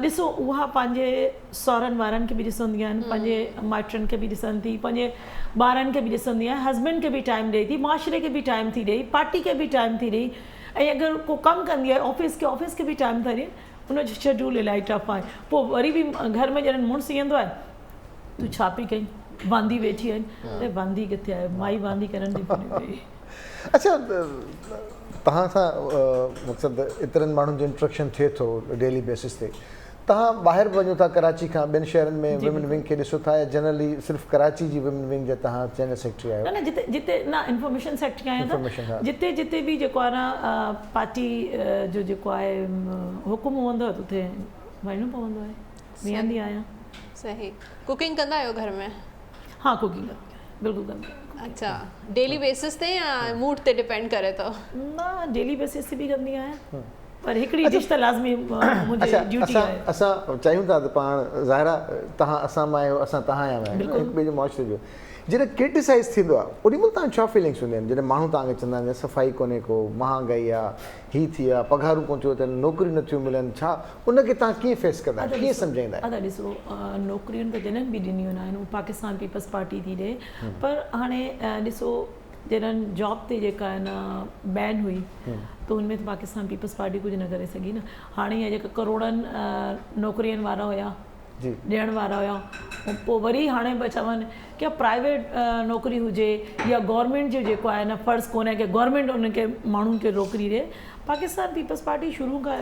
ॾिसो उहा पंहिंजे सहुरनि वारनि खे बि ॾिसंदियूं आहिनि, पंहिंजे माइटनि खे बि ॾिसनि थी, पंहिंजे ॿारनि खे बि ॾिसंदी आहे, हस्बैंड खे बि टाइम ॾिए थी, माशरे खे बि टाइम थी ॾेई, पार्टी खे बि टाइम थी ॾेई, ऐं अगरि को कमु कंदी आहे ऑफिस खे बि टाइम था ॾियनि। उनजो शेड्यूल इलाही टफ आहे। पोइ वरी बि घर में ॼण मुड़ुसु ईंदो आहे, तूं छा पई कहीं, वांदी वेठी आहिनि, वांदी किथे आहे, माई वांदी करण थी पई। अच्छा, तव्हां सां मक़सदु एतिरनि माण्हुनि जो इंट्रैक्शन थिए थो डेली बेसिस ते, तव्हां ॿाहिरि बि वञो था कराची खां ॿियनि शहरनि में विमेन विंग खे ॾिसो था या जनरली सिर्फ़ु कराची जी विमेन विंग जा तव्हां जनरल सेक्रेटरी आहियो? न जिते जिते न इंफॉर्मेशन सेक्रेटरी आहियां, जिते जिते बि जेको आहे न पार्टी जो जेको आहे हुकुम हूंदो आहे उते वञिणो पवंदो आहे, वेहंदी आहियां। सही। कुकिंग कंदा आहियो घर में? हाँ, कुकिंग बिल्कुलु कंदी आहियां। अच्छा, डेली बेसिस ते या मूड ते डिपेंड करे थो? न, डेली बेसिस ते बि कंदी आहियां, पर हिकिड़ी डिश त लाज़मी मुंहिंजी ड्यूटी आहे। असां चाहियूं था त पाण ज़ाहिरा तव्हां असां मां आहियो, असां तव्हां आया आहियूं, हिकु ॿिए जो मुआशिरे जो जॾहिं क्रिटिसाइज़ थींदो आहे ओॾी महिल तव्हां छा फीलिंग्स हूंदियूं आहिनि जॾहिं माण्हू तव्हांखे चवंदा आहिनि सफ़ाई कोन्हे को, महांगाई आहे, हीअ थी आहे, पघारूं कोन थियूं अथनि, नौकरियूं नथियूं मिलनि, छा उनखे तव्हां कीअं फेस कंदा आहियो, कीअं सम्झाईंदा आहियो? ॾिसो, नौकरियूं त जॾहिं बि ॾिनियूं आहिनि उहो पाकिस्तान पीपल्स पार्टी थी ॾे, पर हाणे ॾिसो जॾहिं जॉब ते जेका आहे न बैन हुई त उनमें त पाकिस्तान पीपल्स पार्टी कुझु न करे सघी न। हाणे इहा जेका करोड़नि नौकरियुनि वारा हुया, ॾियण वारा हुया, पोइ वरी हाणे बि चवनि की प्राइवेट नौकरी हुजे या गवर्नमेंट जो जेको आहे न फ़र्ज़ु कोन्हे की गवर्नमेंट उनखे माण्हुनि खे नौकरी ॾिए। पाकिस्तान पीपल्स पार्टी शुरू खां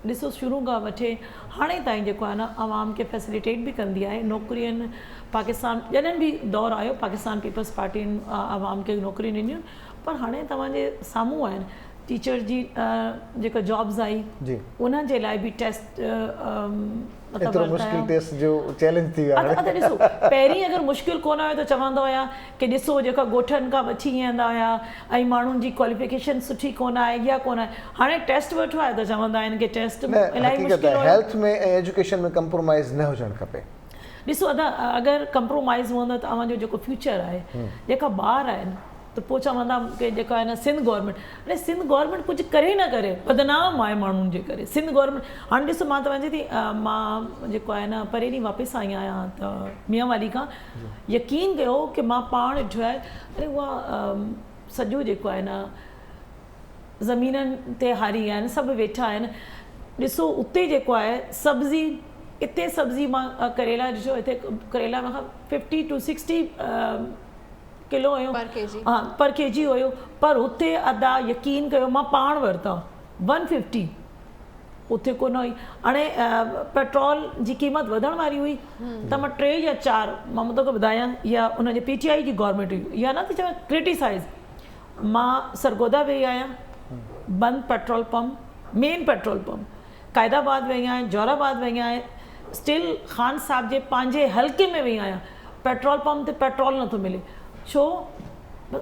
ॾिसो शुरू खां वठी हाणे ताईं जेको आहे न आवाम खे फैसिलिटेट बि कंदी आहे। नौकरियुनि पाकिस्तान जॾहिं बि दौरु आयो पाकिस्तान पीपल्स पार्टी आवाम खे नौकरियूं ॾिनियूं, पर हाणे तव्हांजे साम्हूं आहिनि टीचर जी जेका जॉब्स आई उन जे लाइ बि टेस्ट ॾिसो पहिरीं अगरि मुश्किल कोन हुयो त चवंदा हुया की ॾिसो जेका ॻोठनि खां वठी ईंदा हुया ऐं माण्हुनि जी क्वालिफिकेशन सुठी कोन आहे या कोन आहे, हाणे टेस्ट वठो आहे त चवंदा आहिनि की टेस्ट इलाही मुश्किल हेल्थ में ऐं एजुकेशन में कंप्रोमाइज़ न हुजणु खपे। ॾिसो अगरि कंप्रोमाइज़ हूंदो त तव्हांजो जेको फ्यूचर आहे, जेका ॿार आहिनि त पोइ चवंदा की जेका आहे न सिंध गवर्नमेंट, अरे सिंध गवर्नमेंट कुझु करे न करे, बदनाम आहे माण्हुनि जे करे सिंध गवर्नमेंट। हाणे ॾिसो मां तव्हांजे थी मां जेको आहे न परे ॾींहुं वापसि आई आहियां त मियां वाली खां, यकीन कयो की मां पाण ॾिठो आहे, अरे उहा सॼो जेको आहे न ज़मीननि ते हारी आहिनि, सभु वेठा आहिनि। ॾिसो उते जेको आहे सब्ज़ी, हिते सब्ज़ी मां करेला ॾिसो, हिते करेला खां 50 to 60 किलो हुयो पर केजी हुयो, पर हुते अदा यकीन कयो मां पाण वरिता 150, उते कोन हुई। हाणे पेट्रोल जी क़ीमत वधण वारी हुई त मां 3 या 4 मां तोखे ॿुधायां, या उनजे PTI जी गवर्नमेंट हुई या न थी चवां क्रिटिसाइज़, मां सरगोदा वेई आहियां, बंदि petrol pump, main petrol pump, Quaidabad वेई आहियां, जौराबाद वेई आहियां, स्टिल ख़ान साहब जे पंहिंजे हल्के में वेई आहियां, पेट्रोल पंप ते पेट्रोल नथो मिले। छो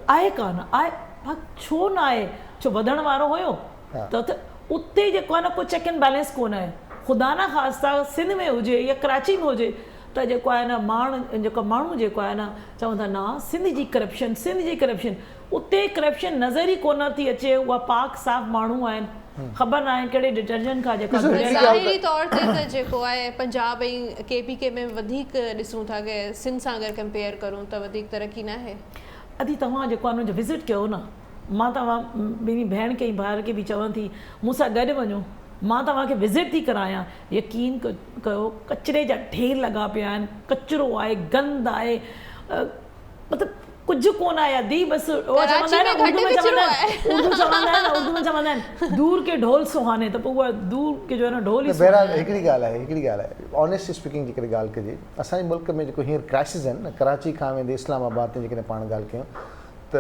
आहे कान आहे, छो न आहे, छो वधण वारो हुयो त उते जेको आहे न कोई चेक एंड बैलेंस कोन आहे। ख़ुदा न ख़ास्ता सिंध में हुजे या कराची में हुजे त जेको आहे न माण्हू जेको आहे न चवंदा न सिंध जी करप्शन, सिंध जी करप्शन, उते करप्शन नज़र ई कोन थी अचे। उहा पाक साफ़ माण्हू आहिनि, ख़बर न आहे कहिड़े डिटर्जेंट खां जेका ज़ाहिरी तौर ते त जेको आहे पंजाब ऐं KPK में वधीक ॾिसूं था की सिंध सां अगरि कंपेयर करूं त वधीक तरक़ी न आहे। अदी तव्हां जेको आहे हुनजो विज़िट कयो न, मां तव्हां ॿिनी भेण खे भाउर खे बि चवां थी मूंसां गॾु वञो, मां तव्हांखे विज़िट थी करायां, यकीन कयो कचिरे जा ढेर लॻा पिया आहिनि, कचिरो आहे, गंद आहे, मतिलबु कुझु कोन आहे अदी, बसि उर्दू में चवंदा आहिनि दूर के ढोल सुहाने, त पोइ उहा दूर के जो आहे न ढोल ई। बहरहाल हिकिड़ी ॻाल्हि आहे ऑनेस्ट स्पीकिंग जी करे ॻाल्हि कजे, असांजे मुल्क में जेको हींअर क्राइसिस आहिनि न, कराची खां वेंदे इस्लामाबाद ते जेकॾहिं पाण ॻाल्हि कयूं त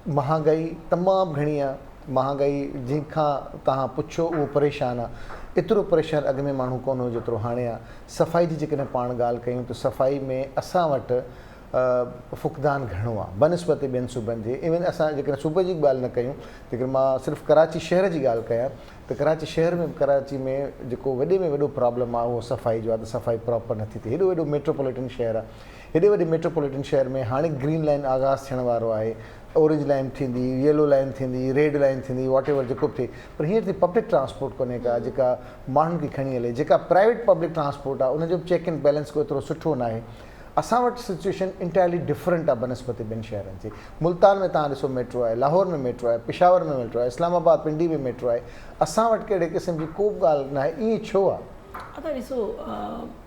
महांगाई तमामु घणी आहे। महांगाई जंहिंखां तव्हां पुछो उहो परेशान आहे, एतिरो परेशान अॻु में माण्हू कोन हो जेतिरो हाणे आहे। सफ़ाई जी जेकॾहिं पाण ॻाल्हि कयूं त सफ़ाई में असां वटि फ़ुक़दान घणो आहे बनस्बत ॿियनि सूबनि जे। इवन असां जेकॾहिं सूबे जी ॻाल्हि न कयूं, जेकॾहिं मां सिर्फ़ु कराची शहर जी ॻाल्हि कयां त कराची शहर में कराची में जेको वॾे में वॾो प्रॉब्लम आहे उहो सफ़ाई जो आहे, त सफ़ाई प्रॉपर नथी थिए। हेॾो वॾो मेट्रोपॉलिटन शहर आहे, हेॾे वॾे मेट्रोपॉलिटन शहर में हाणे ग्रीन लाइन आगाज़ थियण वारो आहे, ऑरेंज लाइन थींदी, येलो लाइन थींदी, रेड लाइन थींदी, वॉट एवर जेको बि थिए, पर हींअर थी पब्लिक ट्रांसपोर्ट कोन्हे का जेका माण्हुनि खे खणी हले। जेका प्राइवेट पब्लिक ट्रांसपोर्ट आहे उनजो चेक एंड बैलेंस को एतिरो सुठो न आहे। असां वटि सिचुएशन इंटायरली डिफरेंट आहे बनस्बत ॿियनि शहरनि जी। मुल्तान में तव्हां ॾिसो मेट्रो आहे, लाहौर में मेट्रो आहे, पेशावर में मेट्रो आहे, इस्लामाबाद पिंडी में मेट्रो आहे। असां वटि कहिड़े क़िस्म जी को बि ॻाल्हि न आहे। ईअं छो आहे? अदा ॾिसो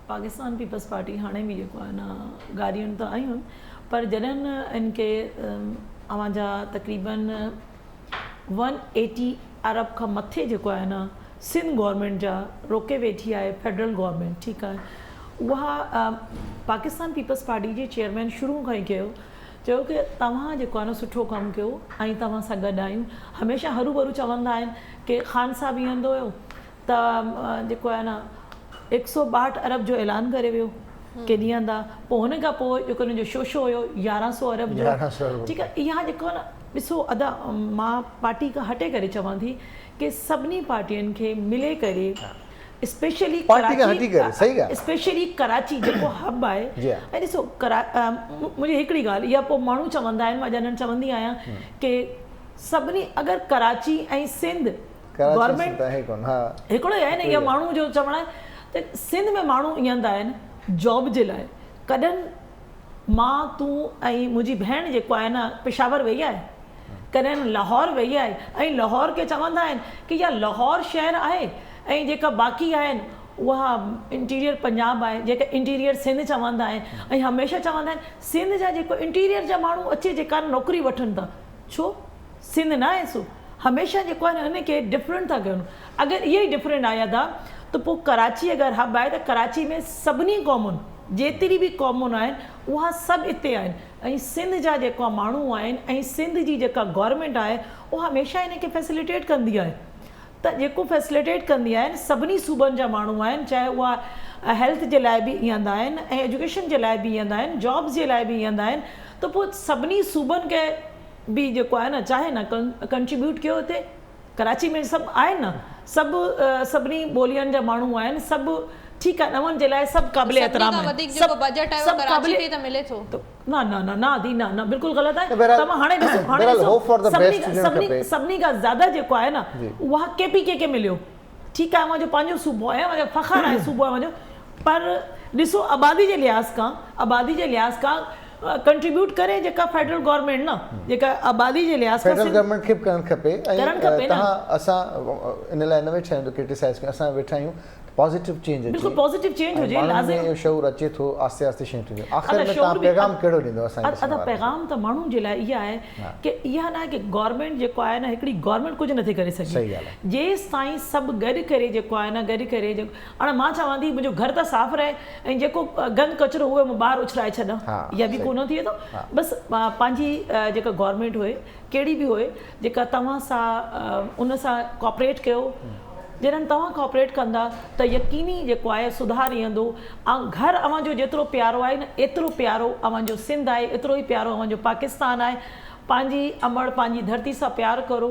पाकिस्तान पीपल्स पार्टी हाणे बि जेको आहे न गाॾियुनि त आयूं, पर जॾहिं इनखे अवां जा तक़रीबन 180 अरब खां मथे जेको आहे न सिंध गवर्नमेंट जा रोके वेठी आहे फेडरल गवर्नमेंट, ठीकु आहे, उहा पाकिस्तान पीपल्स पार्टी जे चेयरमैन शुरू खां ई चयो कि तव्हां जेको आहे न सुठो कमु कयो ऐं तव्हां सां गॾु आहियूं। हमेशह हरू भरू चवंदा आहिनि कि ख़ान साहब ईंदो हुयो त जेको आहे न 162 अरब जो ऐलान करे वियो के ॾींहंदा, पोइ हुन खां पोइ जेको हुनजो शोशो हुयो 1100 अरब जो, ठीकु आहे। इहा जेको आहे न ॾिसो अदा मां पार्टी खां हटे करे चवां थी कि सभिनी पार्टियुनि खे मिले करे स्पेशली कराची जेको हब आहे, ऐं ॾिसो मुंहिंजी हिकिड़ी ॻाल्हि इहा, पोइ माण्हू चवंदा आहिनि, मां ॼणनि चवंदी आहियां कि सभिनी अगरि कराची ऐं सिंध गवर्नमेंट हिकिड़ो ई आहे न, इहा माण्हू जो चवणु आहे त सिंध में माण्हू ईंदा आहिनि जॉब जे लाइ, कॾहिं मां तूं ऐं मुंहिंजी भेण जेको आहे न पेशावर वई आहे, कॾहिं लाहौर वई आहे, ऐं लाहौर खे चवंदा आहिनि कि इहा लाहौर शहर आहे ऐं जेका बाक़ी आहिनि उहा इंटीरियर पंजाब आहे, जेका इंटीरियर सिंध चवंदा आहिनि, ऐं हमेशह चवंदा आहिनि सिंध जा जेको इंटीरियर जा माण्हू अचे जेका नौकिरी वठनि था, छो सिंध न आहे सो हमेशह जेको आहे न हिनखे डिफरेंट था कनि। अगरि इहे ई डिफरेंट आया था त पोइ कराची अगरि हब आहे त कराची में सभिनी क़ौमुनि जेतिरी बि क़ौमुनि आहिनि उहा सभु हिते आहिनि, ऐं सिंध जा जेका माण्हू आहिनि ऐं सिंध जी जेका गवर्नमेंट आहे उहा हमेशह हिनखे फैसिलिटेट कंदी आहे। त जेको फैसिलिटेट कंदी आहिनि सभिनी सूबनि जा माण्हू आहिनि, चाहे उहा हेल्थ जे लाइ बि ईंदा आहिनि ऐं एजुकेशन जे लाइ बि ईंदा आहिनि, जॉब्स जे लाइ बि ईंदा आहिनि, त पोइ सभिनी सूबनि खे बि जेको आहे न चाहे न कंट्रीब्यूट कयो। हिते कराची में सभु आहिनि न, सभिनी ॿोलियुनि जा माण्हू आहिनि, सभु ठीकु आहे, नवनि जे लाइ सभु क़ाबिल एहतराम आहिनि, न बिल्कुलु ग़लति आहे। तव्हां हाणे ॾिसो सभिनी खां ज़्यादा जेको आहे न उहा KPK खे मिलियो, ठीकु आहे, मुंहिंजो पंहिंजो सूबो आहे, मुंहिंजो फ़ख़्रु आहे सूबो आहे मुंहिंजो, पर ॾिसो आबादी जे लिहाज़ खां कंट्रीब्यूट करे जेका फेडरल गवर्नमेंट न, जेका आबादी जे लिहाज़ फेडरल गवर्नमेंट खे करणु खपे। तव्हां असां इन लाइ न वेठा आहियूं क्रिटिसाइज़ कयूं, असां वेठा आहियूं पॉजिटिव चेंज बिल्कुलु पॉजिटिव चेंज हुजे, लाज़िम शऊर अचे थो, आस्ते आस्ते शयूं थींदियूं। आख़िर में तव्हां पैगाम कहिड़ो ॾींदो असांखे? पैगाम त माण्हुनि जे लाइ इहा आहे कि इहा न आहे कि गवर्नमेंट जेको आहे न हिकिड़ी गवर्नमेंट कुझु नथी करे सघे, जेसि ताईं सभु गॾु करे जेको आहे न गॾु करे हाणे मां चवां थी मुंहिंजो घर त साफ़ु रहे ऐं जेको गंद कचिरो उहे मां ॿाहिरि उछलाए छॾां, इहा बि कोन थिए थो। बसि पंहिंजी जेका गवर्नमेंट हुए कहिड़ी बि हुए जेका तव्हां सां उन सां कोऑपरेट कयो, जॾहिं तव्हां कोऑपरेट कंदा त यकीनी जेको आहे सुधार ईंदो। ऐं घर अव्हांजो जेतिरो प्यारो आहे न एतिरो प्यारो अव्हांजो सिंध आहे, एतिरो ई प्यारो अव्हांजो पाकिस्तान आहे। पंहिंजी अमड़ पंहिंजी धरती सां प्यार करो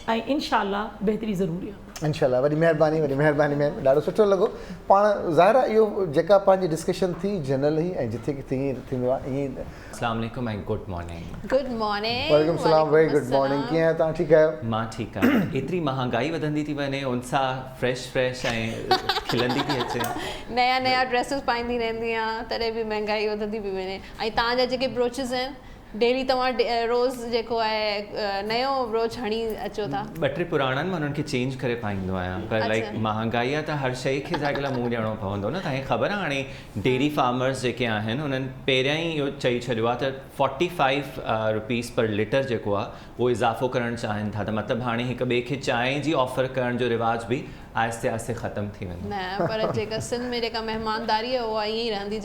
ऐं इंशाअल्लाह बहितरी ज़रूरी आहे। इंशाअल्लाह वॾी महिरबानी मैम, ॾाढो सुठो लॻो। पाण ज़ाहिर आहे इहो जेका पंहिंजी डिस्कशन थी जनरल ई ऐं जिथे किथे ईअं थींदो आहे ईअं। अस्सलाम वालेकुम ऐं गुड मॉर्निंग। वालेकुम सलाम, वेरी गुड मॉर्निंग। कीअं आहियो तव्हां? ठीकु आहियो? मां ठीकु आहियां। एतिरी महांगाई वधंदी थी वञे, उन सां फ्रेश ऐं खिलंदी थी अचे, नया ड्रेसिस पाईंदी रहंदी आहियां, तॾहिं बि महांगाई वधंदी थी वञे। ऐं तव्हांजा जेके ब्रोचिस आहिनि डेली तव्हां रोज़ जेको आहे नयो ब्रोच हणी अचो था। 2-3 पुराणनि मां उन्हनि खे चेंज करे पाईंदो आहियां, पर लाइक महांगाई आहे त हर शइ खे असांखे मुंहुं ॾियणो पवंदो न। तव्हांखे ख़बर आहे हाणे डेयरी फार्मर्स जेके आहिनि उन्हनि पहिरियां ई इहो चई छॾियो आहे त 45 रुपीस पर लीटर जेको आहे उहो इज़ाफ़ो करणु चाहिनि था, त मतिलबु हाणे हिक ॿिए खे चांहि जी ऑफर करण जो रिवाज बि आहिस्ते आहिस्ते ख़तम थी वेंदो। न पर जेका सिंध में जेका मेहमानदारी आहे उहा ईअं ई रहंदी,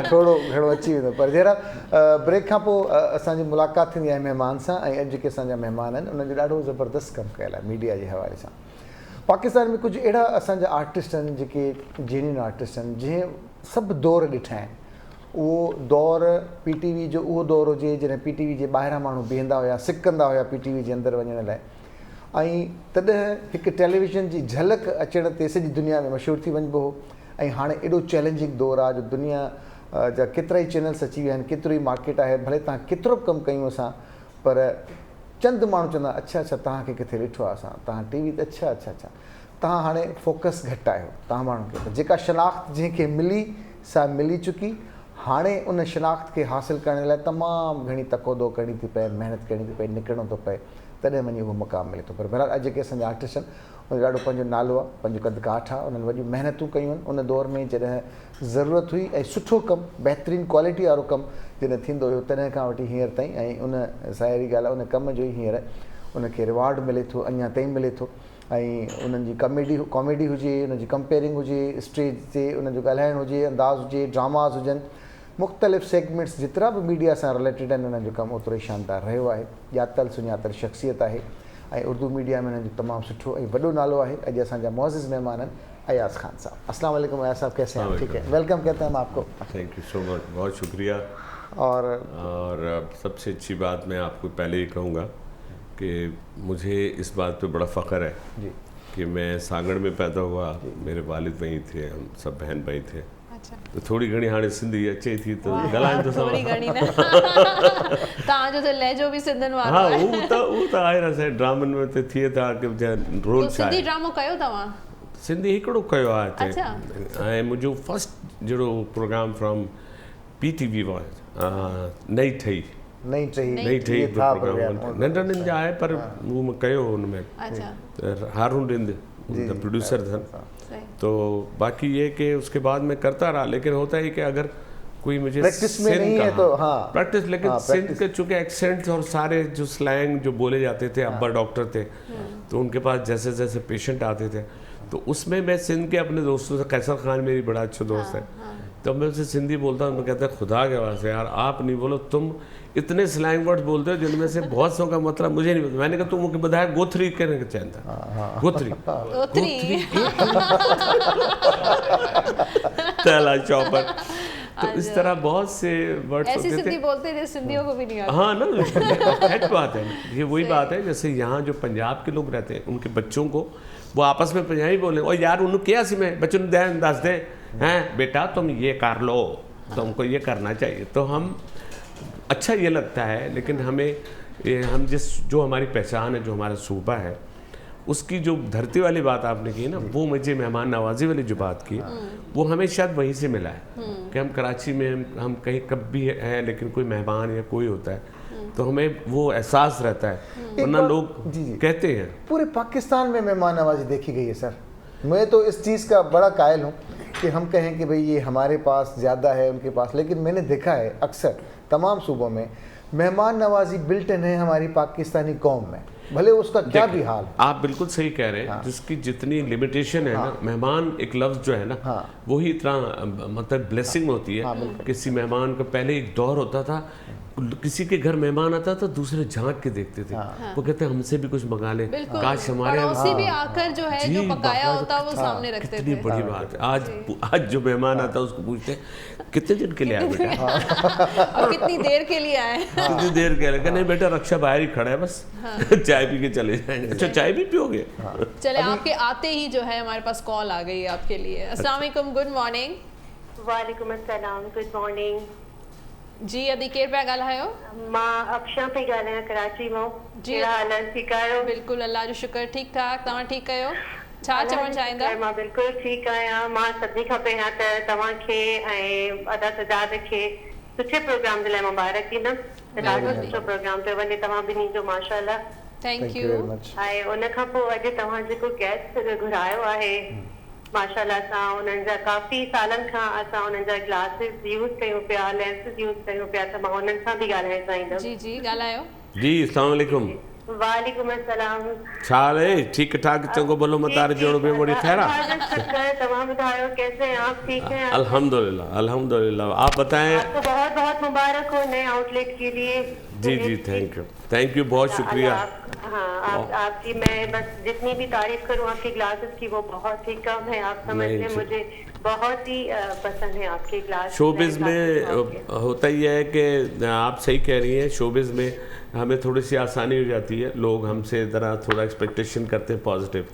थोरो घणो अची वेंदो। पर जहिड़ा ब्रेक खां पोइ असांजी मुलाक़ात थींदी आहे महिमान सां, ऐं अॼु जेके असांजा महिमान आहिनि उन्हनि जो ॾाढो ज़बरदस्त कमु कयल आहे मीडिया जे हवाले सां। पाकिस्तान में कुझु अहिड़ा असांजा आर्टिस्ट आहिनि जेके जेन्युइन आर्टिस्ट आहिनि, जंहिं सभु दौर ॾिठा आहिनि। उहो दौर PTV जो उहो दौर हुजे जॾहिं PTV जे ॿाहिरां माण्हू बीहंदा हुया, सिकंदा हुया PTV जे अंदरि वञण लाइ, ऐं तॾहिं हिकु टेलीविज़न जी झलक अचण ते सॼी दुनिया में मशहूरु थी वञिबो हो। ऐं हाणे एॾो चैलेंजिंग दौरु आहे जो दुनिया जा केतिरा ई चैनल्स अची विया आहिनि, केतिरो ई मार्केट आहे। भले तव्हां केतिरो बि कमु कयूं असां, पर चंद माण्हू चवंदा अच्छा तव्हांखे किथे ॾिठो आहे असां, तव्हां TV ते अच्छा तव्हां हाणे फोकस घटि आहियो। तव्हां माण्हुनि खे जेका शनाख़्त जंहिंखे मिली सा मिली चुकी, हाणे उन शनाख़्त खे हासिलु करण लाइ तमामु घणी तक़ोदो करणी थी पए, महिनत करणी थी पए, निकिरणो थो पए, तॾहिं वञी उहो मुक़ाम मिले थो। पर बहरहाल अॼु जेके असांजा आर्टिस्ट आहिनि उनजो ॾाढो पंहिंजो नालो आहे, पंहिंजो कद काठ आहे, उन्हनि वॾियूं महिनतूं कयूं आहिनि उन दौर में जॾहिं ज़रूरत हुई, ऐं सुठो कमु बहितरीनु क्वालिटी वारो कमु जॾहिं थींदो हुयो तॾहिं खां वठी हींअर ताईं। ऐं उन ज़ाहिरी ॻाल्हि आहे उन कम जो ई हींअर उनखे रिवार्ड मिले थो, अञा ताईं मिले थो। ऐं उन्हनि जी कॉमेडी हुजे, उनजी कंपेयरिंग हुजे, स्टेज ते उन्हनि जो ॻाल्हाइणु हुजे, अंदाज़ हुजे, ड्रामास हुजनि, मुख़्तलिफ़ सेगमेंट्स जेतिरा बि मीडिया सां रिलेटेड आहिनि उन्हनि जो कमु ओतिरो ई शानदार रहियो आहे। ॼातल सुञातल शख़्सियत आहे ऐं उर्दू मीडिया में उन्हनि जो तमामु सुठो ऐं वॾो नालो आहे। अॼु असांजा मुअज़्ज़िज़ महिमान आहिनि अयाज़ ख़ान साहब। अस्सलाम वालेकुम अयाज़ साहब, कैसे हैं? ठीक है, वेलकम कहते हैं हम आपको। थैंक यू सो मच, बहुत शुक्रिया। और सबसे अच्छी बात मैं आपको पहले ही कहूँगा कि मुझे इस बात पे बड़ा फ़ख्र है जी कि मैं सागड़ में पैदा हुआ, मेरे वालिद वहीं थे, हम सब बहन भाई थे। अच्छा, तो थोड़ी घणी हाणे सिंधी अचे थी तो ॻाल्हाइण तो थोड़ी घणी न तव्हांजो त लहजो बि सिंधनि वारो हाँ आहे। उहो त आहे न, असांजे ड्रामनि में त थिए था कि रोल तो सिंधी ड्रामो कयो तव्हां? सिंधी हिकिड़ो कयो आहे हिते। अच्छा। ऐं मुंहिंजो फस्ट जहिड़ो प्रोग्राम फ्रॉम PTV नई ठही नहीं चाहिए नहीं ठही प्रोग्राम नंढनि जा आहे पर उहो मां कयो हुनमें। अच्छा, हारून रिंद प्रोड्यूसर था। सही। तो बाकी ये कि उसके बाद मैं करता रहा, लेकिन होता है कि अगर कोई मुझे प्रैक्टिस में नहीं है तो हाँ प्रैक्टिस, लेकिन सिंध के चूँकि एक्सेंट्स और सारे जो स्लैंग जो बोले जाते थे, अब्बा डॉक्टर थे तो उनके पास जैसे जैसे पेशेंट आते थे तो उसमें मैं सिंध के अपने दोस्तों से, कैसर खान मेरी बड़ा अच्छा दोस्त है, तो मैं उससे सिंधी बोलता हूँ, मैं कहता है खुदा के वास्ते यार आप नहीं बोलो, तुम इतने स्लैंग वर्ड्स बोलते हो जिनमें से बहुत सौ का मतलब मुझे नहीं पता। मैंने कहा तुम मुझे बताया गोथरी कहने का चैन था, गोथरी तैला चौपर, तो इस तरह बहुत से वर्ड्स ऐसी होते सिंधी थे। बोलते थे सिंधियों को भी नहीं आता। हाँ ना, सच बात है, ये वही बात है। जैसे यहाँ जो पंजाब के लोग रहते हैं उनके बच्चों को वो आपस में पंजाबी बोले, और यार उन्होंने क्या सी में बच्चों ने दस दे हैं बेटा तुम ये कर लो, तुमको ये करना चाहिए। तो हम अच्छा ये लगता है, लेकिन हमें हम जो हमारी पहचान है, जो हमारा सूबा है, उसकी जो धरती वाली बात आपने की ना, वो मुझे मेहमान नवाजी वाली जो बात की वो हमें शायद वहीं से मिला है कि हम कराची में हम कहीं कब भी हैं, लेकिन कोई मेहमान या कोई होता है तो हमें वो एहसास रहता है, वरना लोग कहते हैं। पूरे पाकिस्तान में मेहमान नवाजी देखी गई है सर। मैं तो इस चीज़ का बड़ा कायल हूँ कि हम कहें कि भाई ये हमारे पास ज़्यादा है उनके पास, लेकिन मैंने देखा है अक्सर तमाम सूबों में मेहमान नवाजी बिल्ट इन है हमारी पाकिस्तानी कौम में, भले उसका क्या भी हाल। आप बिल्कुल सही कह रहे हैं, जिसकी जितनी लिमिटेशन है ना, मेहमान एक लफ्ज़ जो है ना वही इतना मतलब ब्लेसिंग होती है। किसी मेहमान का पहले एक दौर होता था, किसी के घर मेहमान आता था दूसरे झांक के देखते थे, वो कहते हैं हमसे भी कुछ मंगा ले, काश हमारे पड़ोसी भी आकर जो है जो पकाया होता वो सामने रखते थे। कितनी बड़ी बात है। आज जो मेहमान आता है उसको पूछते हैं कितने दिन के लिए आए बेटा, और कितनी देर के लिए आए, कितनी देर के लिए, नहीं बेटा रक्षा बाहर ही खड़ा है बस चाय पी के चले जाएंगे। अच्छा चाय भी पियोगे? चले आपके आते ही जो है हमारे पास कॉल आ गई है आपके लिए। अस्सलाम वालेकुम, गुड मॉर्निंग। वालेकुम अस्सलाम, गुड मॉर्निंग जी। अदी केर पिया ॻाल्हायो? मां अक्षा पई ॻाल्हायां कराची मां। जी। कहिड़ा हाल आहिनि? ठीकु आहियो? बिल्कुलु अल्लाह जो शुक्र, ठीकु ठाक। तव्हां ठीकु आहियो? छा चवणु चाहींदा? मां बिल्कुलु ठीकु आहियां। मां सभिनी खां पहिरियां त तव्हांखे ऐं अदा सजाद खे सुठे प्रोग्राम जे लाइ मुबारक ॾींदमि। ॾाढो सुठो प्रोग्राम पियो वञे तव्हां ॿिन्ही जो, माशाअल्लाह। Thank U. ऐं उन खां पोइ अॼु तव्हां जेको गेस्ट घुरायो आहे, माशाअल्लाह असां उन्हनि जा काफ़ी सालनि खां असां उन्हनि जा ग्लासिस यूज़ कयूं पिया, लेंसिस यूज़ कयूं पिया, त मां उन्हनि सां बि ॻाल्हाइणु चाहींदमि। जी जी ॻाल्हायो। जी अस्सलाम वालेकुम। वालेकुम अस्सलाम। छा हाल है? ठीक ठाक, चंगो भलो मतार जोड़ में बड़ी खैरा। तमाम बताओ कैसे हैं आप? ठीक हैं? अल्हम्दुलिल्लाह अल्हम्दुलिल्लाह। आप बताएं। आपको बहुत बहुत मुबारक हो नए आउटलेट के लिए। जी जी थैंक यू बहुत शुक्रिया। हाँ आपकी मैं बस जितनी भी तारीफ करूँ आपकी ग्लासेस की वो बहुत ही कम है। आप समझ लें, मुझे बहुत ही पसंद है आपके ग्लास। शोबिज़ में होता ही है कि आप सही कह रही हैं, शोबिज़ में हमें थोड़ी सी आसानी हो जाती है, लोग हमसे ज़रा थोड़ा एक्सपेक्टेशन करते हैं पॉजिटिव।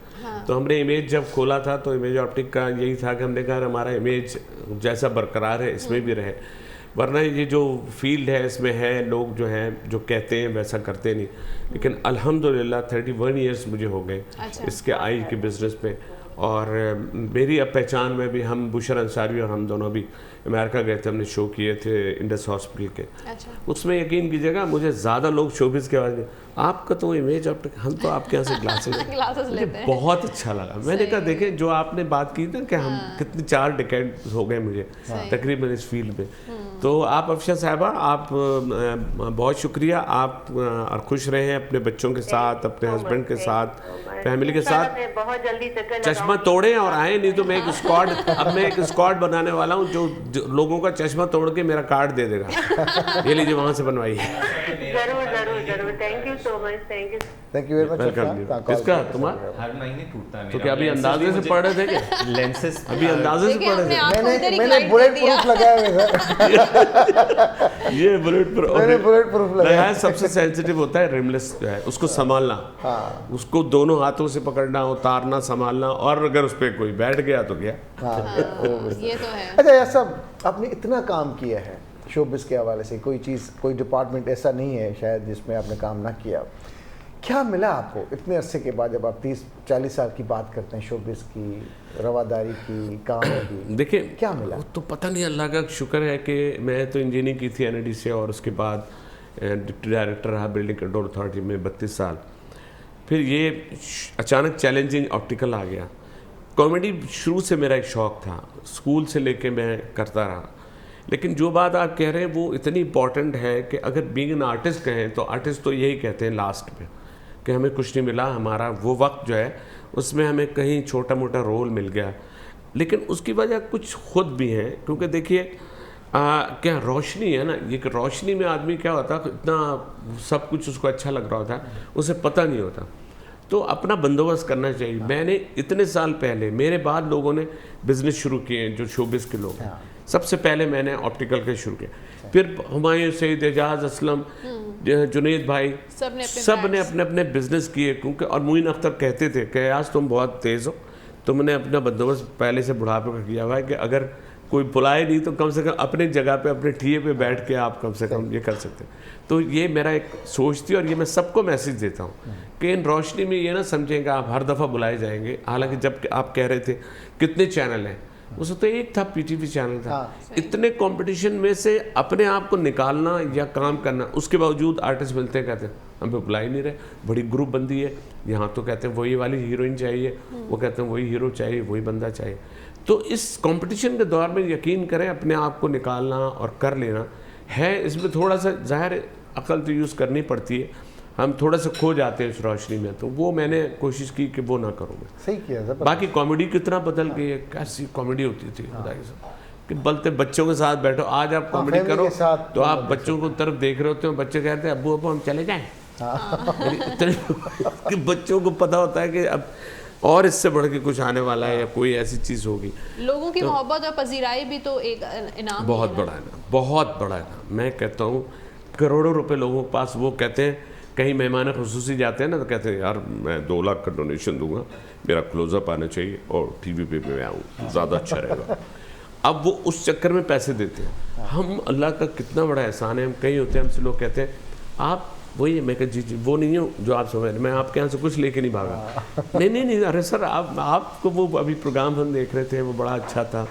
तो हमने इमेज जब खोला था तो इमेज ऑप्टिक का यही था कि हमने कहा हमारा इमेज जैसा बरकरार है इसमें भी रहे, वरना ये जो फील्ड है इसमें है लोग जो हैं जो कहते हैं वैसा करते नहीं। लेकिन अल्हम्दुलिल्लाह 31 ईयर्स मुझे हो गए इसके आई के बिज़नेस में, और मेरी अब पहचान में भी हम बुशर अंसारी और हम दोनों भी अमेरिका गए थे, हमने शो किए थे इंडस हॉस्पिटल के। उसमें यकीन कीजिएगा मुझे ज़्यादा लोग शोबिज़ के आवाज़ में आपका तो इमेज ऑप्टिक, हम तो आपके यहाँ से ग्लासेस लेते हैं। बहुत अच्छा लगा। मैंने कहा देखें जो आपने बात की ना कि हम कितने 4 डिकेड हो गए मुझे तकरीबन इस फील्ड में। तो आप अफशा साहिबा आप बहुत शुक्रिया, आप और खुश रहें अपने बच्चों के साथ, अपने हस्बैंड के साथ, फैमिली के साथ मैं बहुत जल्दी चक्कर चश्मा तोड़े और आए, नहीं तो मैं एक स्क्वाड बनाने वाला हूँ जो लोगों का चश्मा तोड़ के मेरा कार्ड दे देगा। ये लीजिए वहाँ से बनवाइए। जरूर जरूर जरूर, thank you so much, thank you very much. किसका? तुम्हारा? हर महीने टूटता है तो क्या अभी अंदाजे से पढ़ रहे थे क्या? लेंसेज अभी अंदाजे से पढ़ रहे थे? मैंने बुलेट प्रूफ लगाया हुआ है। ये बुलेट प्रूफ लगाया है। सबसे सेंसिटिव होता है रिमलेस जो है, उसको संभालना। हाँ। उसको दोनों हाथों से पकड़ना, उतारना, संभालना, और अगर उस पर कोई बैठ गया तो गया। ये तो है। अच्छा, ऐसा आपने इतना काम किया है शोबिस के हवाले से, कोई चीज़, कोई डिपार्टमेंट ऐसा नहीं है शायद जिसमें आपने काम ना किया। क्या मिला आपको इतने अरसे के बाद, जब आप 30-40 साल की बात करते हैं शोबिस की, रवादारी की, काम की? देखिए क्या मिला? तो पता नहीं, अल्लाह का शुक्र है कि मैं तो इंजीनियरिंग की थी NID से, और उसके बाद डिप्टी डायरेक्टर रहा बिल्डिंग कंट्रोल अथॉरिटी में 32 साल। फिर ये अचानक चैलेंजिंग ऑप्टिकल आ गया। कॉमेडी शुरू से मेरा एक शौक़ था, स्कूल से लेके मैं करता रहा। लेकिन जो बात आप कह रहे हैं वो इतनी इंपॉर्टेंट है कि अगर बीइंग एन आर्टिस्ट कहें तो आर्टिस्ट तो यही कहते हैं लास्ट में कि हमें कुछ नहीं मिला, हमारा वो वक्त जो है उसमें हमें कहीं छोटा मोटा रोल मिल गया। लेकिन उसकी वजह कुछ खुद भी है, क्योंकि देखिए क्या रोशनी है ना, ये रोशनी में आदमी क्या होता है, इतना सब कुछ उसको अच्छा लग रहा होता है, उसे पता नहीं होता। तो अपना बंदोबस्त करना चाहिए। मैंने इतने साल पहले, मेरे बाद लोगों ने बिज़नेस शुरू किए जो शोबिस के लोग हैं, सबसे पहले मैंने ऑप्टिकल के शुरू किया। फिर हुमायूं सईद, एजाज असलम, जुनैद भाई, सब ने अपने अपने बिजनेस किए। क्योंकि और मोइन अख्तर कहते थे कि आज तुम बहुत तेज़ हो, तुमने अपना बंदोबस्त पहले से बुढ़ापे का किया हुआ है कि अगर कोई बुलाए नहीं तो कम से कम अपनी जगह पे, अपने ठिए पे बैठ के आप कम से कम ये कर सकते हैं। तो ये मेरा एक सोच थी, और ये मैं सबको मैसेज देता हूँ कि इन रोशनी में ये ना समझें कि आप हर दफ़ा बुलाए जाएंगे। हालांकि जब आप कह रहे थे कितने चैनल हैं, उसमें तो एक था PTV चैनल था। इतने कंपटीशन में से अपने आप को निकालना या काम करना, उसके बावजूद आर्टिस्ट मिलते हैं, कहते हैं हमें बुला ही नहीं रहे, बड़ी ग्रुप बंदी है। यहाँ तो कहते हैं वही वाली हीरोइन चाहिए, वो कहते हैं वही हीरो चाहिए, वही बंदा चाहिए। तो इस कंपटीशन के दौर में यकीन करें, अपने आप को निकालना और कर लेना है, इसमें थोड़ा सा ज़ाहिर अकल तो यूज़ करनी पड़ती है। हम थोड़ा सा खो जाते हैं इस रोशनी में, तो वो मैंने कोशिश की कि वो ना करूँ। सही किया। बाकी कॉमेडी कितना बदल गई है, कैसी कॉमेडी होती थी खुदाई से, कि बलते बच्चों के साथ बैठो, आज आप कॉमेडी करो तो आप बच्चों को तरफ देख रहे होते हो, बच्चे कहते हैं अब्बू हम चले जाएं। इतने कि बच्चों को पता होता है कि अब और इससे बढ़ के कुछ आने वाला है या कोई ऐसी चीज़ होगी। लोगों की मोहब्बत और पजीराई भी तो एक इनाम बहुत बड़ा है ना, बहुत बड़ा है ना। मैं कहता हूँ करोड़ों रुपए लोगों के पास, वो कहते हैं कहीं मेहमान खुसूसी जाते हैं ना, तो कहते हैं यार मैं 2 लाख का डोनेशन दूंगा, मेरा क्लोजअप आना चाहिए और TV पे मैं आऊँ, ज़्यादा अच्छा रहेगा। अब वो उस चक्कर में पैसे देते हैं। हम अल्लाह का कितना बड़ा एहसान है, हम कहीं होते हैं, हमसे लोग कहते हैं आप वही है। मैं कह जी वो नहीं हूँ जो आप समझ, मैं आपके यहाँ से कुछ लेके नहीं भागा। नहीं, अरे सर आपको वो अभी प्रोग्राम हम देख रहे थे, वो बड़ा अच्छा था,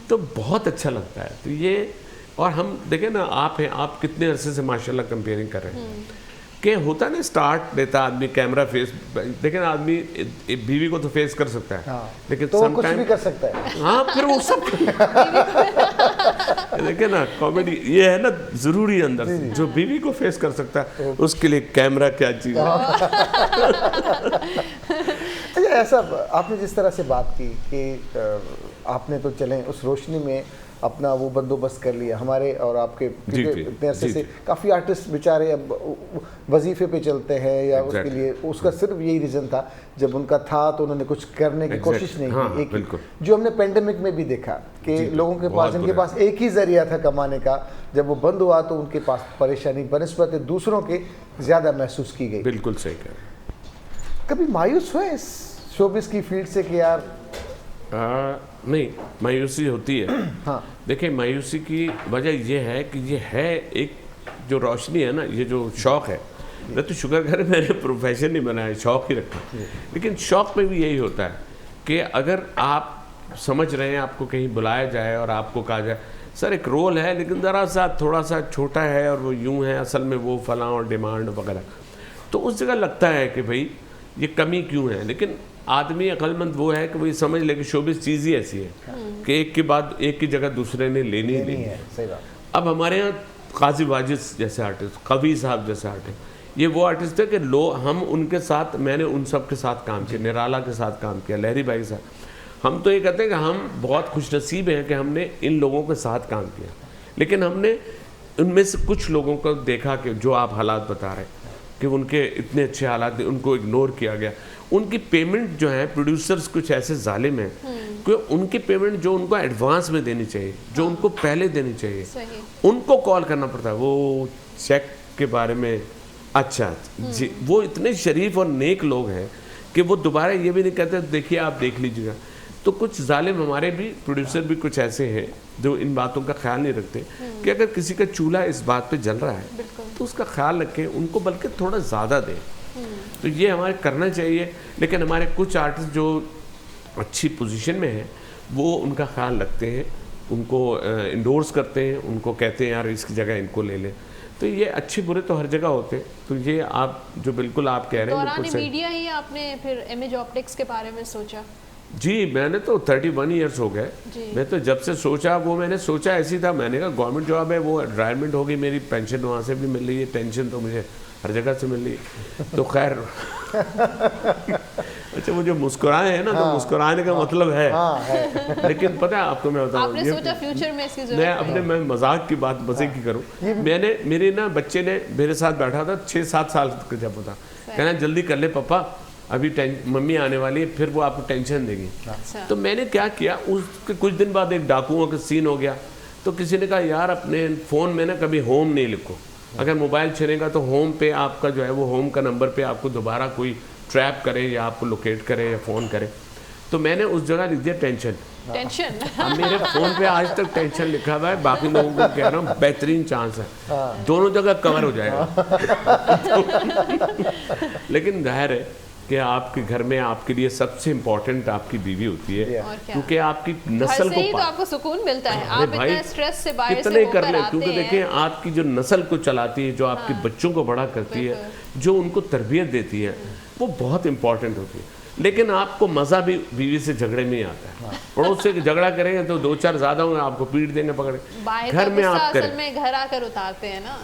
तो बहुत अच्छा लगता है। तो ये, और हम देखें ना, आप हैं, आप कितने अरसे से माशाल्लाह कंपेयरिंग कर रहे हैं कि होता ना, स्टार्ट लेता आदमी कैमरा फेस, लेकिन आदमी बीवी को तो फेस कर सकता है, लेकिन तो कुछ भी कर सकता है। हाँ, फिर वो सब देखिए ना, कॉमेडी ये है ना ज़रूरी अंदर से, जो बीवी को फेस कर सकता है उसके लिए कैमरा क्या चीज़ है। अच्छा, ऐसा आपने जिस तरह से बात की कि आपने तो चलें उस रोशनी में अपना वो बंदोबस्त कर लिया, हमारे और आपके इतने अरसे से काफ़ी आर्टिस्ट बेचारे अब वजीफे पे चलते हैं या उसके लिए, उसका सिर्फ यही रीज़न था जब उनका था तो उन्होंने कुछ करने की कोशिश नहीं की। एक जो हमने पेंडेमिक में भी देखा कि लोगों के पास, इनके पास एक ही जरिया था कमाने का, जब वो बंद हुआ तो उनके पास परेशानी बनस्पत दूसरों के ज़्यादा महसूस की गई। बिल्कुल सही कह। कभी मायूस हुए इस शोबिस की फील्ड से कि यार नहीं, मायूसी होती है। हाँ, देखिए मायूसी की वजह ये है कि ये है एक जो रोशनी है ना, ये जो शौक़ है, मैं तो शुक्र करे मैंने प्रोफेशन नहीं बनाया, शौक़ ही रखा। लेकिन शौक़ में भी यही होता है कि अगर आप समझ रहे हैं आपको कहीं बुलाया जाए और आपको कहा जाए सर एक रोल है लेकिन ज़रा सा थोड़ा सा छोटा है और वो यूँ है, असल में वो फलां और डिमांड वगैरह, तो उस जगह लगता है कि भाई ये कमी क्यों है। लेकिन आदमी अक्लमंद वो है कि वो ये समझ ले कि शोबिस चीज़ ही ऐसी है कि एक के बाद एक की जगह दूसरे ने लेनी ही नहीं है। सही बात। अब हमारे यहाँ काजी वाजिद जैसे आर्टिस्ट, कवि साहब जैसे आर्टिस्ट, ये वो आर्टिस्ट है कि हम उनके साथ, मैंने उन सब के साथ काम किया, निराला के साथ काम किया, लहरी भाई के साथ। हम तो ये कहते हैं कि हम बहुत खुशनसीब हैं कि हमने इन लोगों के साथ काम किया, लेकिन हमने उनमें से कुछ लोगों को देखा कि जो आप हालात बता रहे हैं कि उनके इतने अच्छे हालात, उनको इग्नोर किया गया। उनकी पेमेंट जो है, प्रोड्यूसर्स कुछ ऐसे जालिम हैं कि उनकी पेमेंट जो उनको एडवांस में देनी चाहिए, जो उनको पहले देनी चाहिए, उनको कॉल करना पड़ता है वो चेक के बारे में। अच्छा जी, वो इतने शरीफ और नेक लोग हैं कि वो दोबारा ये भी नहीं कहते देखिए आप देख लीजिएगा। तो कुछ जालिम हमारे भी प्रोड्यूसर भी कुछ ऐसे हैं जो इन बातों का ख्याल नहीं रखते कि अगर किसी का चूल्हा इस बात पे जल रहा है तो उसका ख्याल रखें, उनको बल्कि थोड़ा ज़्यादा दें। तो ये हमारे करना चाहिए। लेकिन हमारे कुछ आर्टिस्ट जो अच्छी पोजीशन में हैं वो उनका ख्याल रखते हैं, उनको इंडोर्स करते हैं, उनको कहते हैं यार इसकी जगह इनको ले लें। तो ये अच्छे बुरे तो हर जगह होते हैं। तो ये आप जो बिल्कुल आप कह रहे हैं दौरान मीडिया ही आपने फिर इमेज ऑप्टिक्स के बारे में सोचा? जी, मैंने तो 31 ईयर्स हो गए। मैं तो जब से सोचा, वो मैंने सोचा ऐसी था, मैंने कहा गवर्नमेंट जॉब है, वो रिटायरमेंट होगी मेरी, पेंशन वहाँ से भी मिल रही है, टेंशन तो मुझे हर जगह से मिल रही है। तो खैर अच्छा, वो जो मुस्कुराए हैं ना, तो मुस्कुराने का मतलब है। लेकिन पता है आपको, मैं बताऊँ, आपने सोचा फ्यूचर में इसकी मैं अपने मैं मजाक की बात मजे की करूँ, मैंने मेरे ना बच्चे ने मेरे साथ बैठा था 6-7 साल का जब होता, कहना जल्दी कर ले पापा, अभी मम्मी आने वाली है, फिर वो आपको टेंशन देगी। तो मैंने क्या किया, उसके कुछ दिन बाद एक डाकुओं का सीन हो गया। तो किसी ने कहा यार अपने फ़ोन में ना कभी होम नहीं लिखो, अगर मोबाइल छीनेगा तो होम पे आपका जो है वो होम का नंबर पे आपको दोबारा कोई ट्रैप करे या आपको लोकेट करे या फ़ोन करे। तो मैंने उस जगह लिख दिया टेंशन। अब मेरे फ़ोन पे आज तक टेंशन लिखा हुआ है, बाकी लोगों को कह रहा हूँ बेहतरीन चांस है, दोनों जगह कवर हो जाएगा। लेकिन जाहिर है कि आपके घर में आपके लिए सबसे इम्पोर्टेंट आपकी बीवी होती है, क्योंकि आपकी नस्ल को तो आपको सुकून मिलता है, आप इतना स्ट्रेस से बाहर कितने कर ले, क्योंकि देखिए आपकी जो नस्ल को चलाती है, जो आपके बच्चों को बड़ा करती है, जो उनको तरबियत देती है, वो बहुत इंपॉर्टेंट होती है। लेकिन आपको मज़ा भी बीवी से झगड़े में ही आता है। पड़ोस से झगड़ा करेंगे तो 2-4 ज़्यादा होंगे, आपको पीट देंगे पकड़े। घर में आप करें, घर आकर उतारते हैं ना,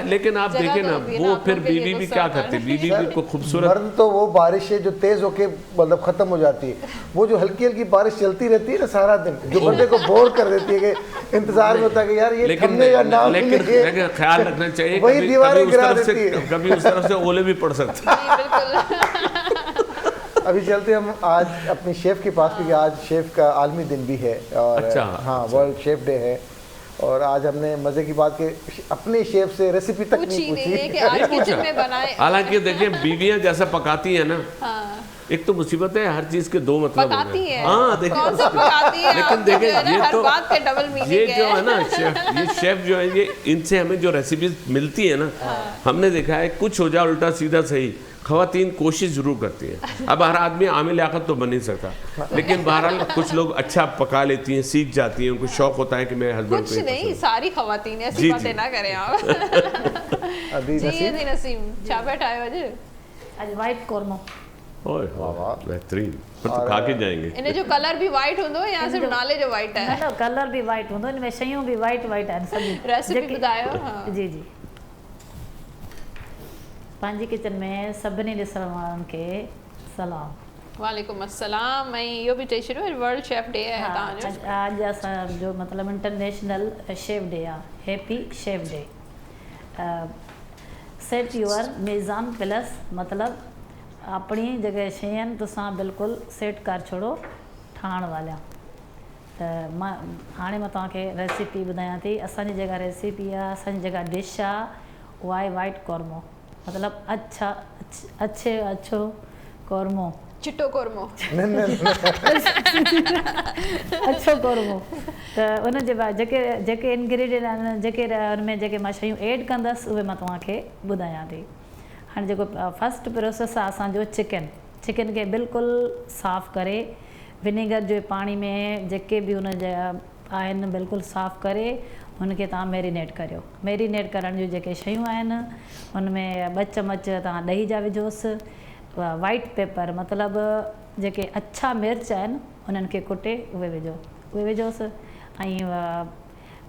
लेकिन आप देखें ना, वो फिर बीवी भी क्या करती है, बीवी भी को खूबसूरत। मर्द तो वो बारिशें जो तेज होके मतलब खत्म हो जाती है, वो जो हल्की हल्की बारिश चलती रहती है ना सारा दिन, जो बंदे को बोर कर देती है कि इंतजार में होता है कि यार ये थमने का नाम नहीं है। लेकिन ख्याल रखना चाहिए, वही दीवारें गिरा देती है, कभी उस तरफ से ओले भी पड़ सकते हैं। अभी चलते हम आज अपने शेफ के पास, क्योंकि आज शेफ का आलमी दिन भी है और अच्छा, वर्ल्ड शेफ डे है। और आज हमने मजे की बात के अपने शेफ से रेसिपी तक नहीं पूछी कि आज किचन में बनाए। हालांकि देखिए बीवियां जैसा पकाती है ना, एक तो मुसीबत है, हर चीज के दो मतलब पकाती है। हाँ देखिए, लेकिन देखिए ये जो है ना ये शेफ जो है, ये इनसे हमें जो रेसिपीज मिलती है ना, हमने देखा है कुछ हो जाए उल्टा सीधा सही, ख़वातीन कोशिश ज़रूर करती हैं। अब हर आदमी आमिल लियाकत तो बन नहीं सकता, लेकिन बहरहाल कुछ लोग अच्छा पका लेती हैं, सीख जाती हैं, उनको शौक होता है कि मेरे हस्बैंड कुछ नहीं, सारी ख़वातीन ऐसी बातें ना करें आप। अभी नसीम छा बैठा है आज वाइट कोरमा। ओए वाह, बेहतरीन, पर तो खा के जाएंगे। इन्हें जो कलर भी वाइट होंदो या सिर्फ नाले जो वाइट है? ना कलर भी वाइट होंदो, इनमें शयूं भी वाइट आहिनि सभी। रेसिपी ॿुधायो। हां जी जी, पंहिंजी किचन में सभिनी ॾिसण वारनि खे सलाम। वालेकुम अस्सलाम। ऐं इहो बि चई छॾियो वर्ल्ड शेफ डे आहे तव्हांजो। अॼु असांजो मतिलबु इंटरनेशनल शेफ डे आहे, happy chef day. Set your mise en place, मतिलबु अपनी जॻह शयुनि तुसां बिल्कुलु सेट कर छोड़ो ठाहिण वाला। त मां हाणे मां तव्हांखे रेसिपी ॿुधायां थी। असांजी जेका रेसिपी आहे, असांजी जेका डिश आहे, उहा आहे वाइट कौरमो, मतिलबु अच्छो कौरमो, चिट्टो कौरमो, अच्छो कौरमो। त उन जे बाद जेके इंग्रेडिएंट आहिनि, जेके उनमें जेके मां शयूं ऐड कंदसि, उहे मां तव्हांखे ॿुधायां थी। हाणे जेको फस्ट प्रोसेस आहे असांजो चिकन खे बिल्कुलु साफ़ु करे विनेगर जो पाणी में जेके बि हुन जा आहिनि बिल्कुलु साफ़ु करे हुनखे तव्हां मैरिनेट करियो। मैरिनेट करण जूं जेके शयूं आहिनि हुनमें 2 चम्मच तव्हां ॾही जा विझोसि, वाइट पेपर मतिलबु जेके अछा मिर्च आहिनि उन्हनि खे कुटे उहे विझोसि, ऐं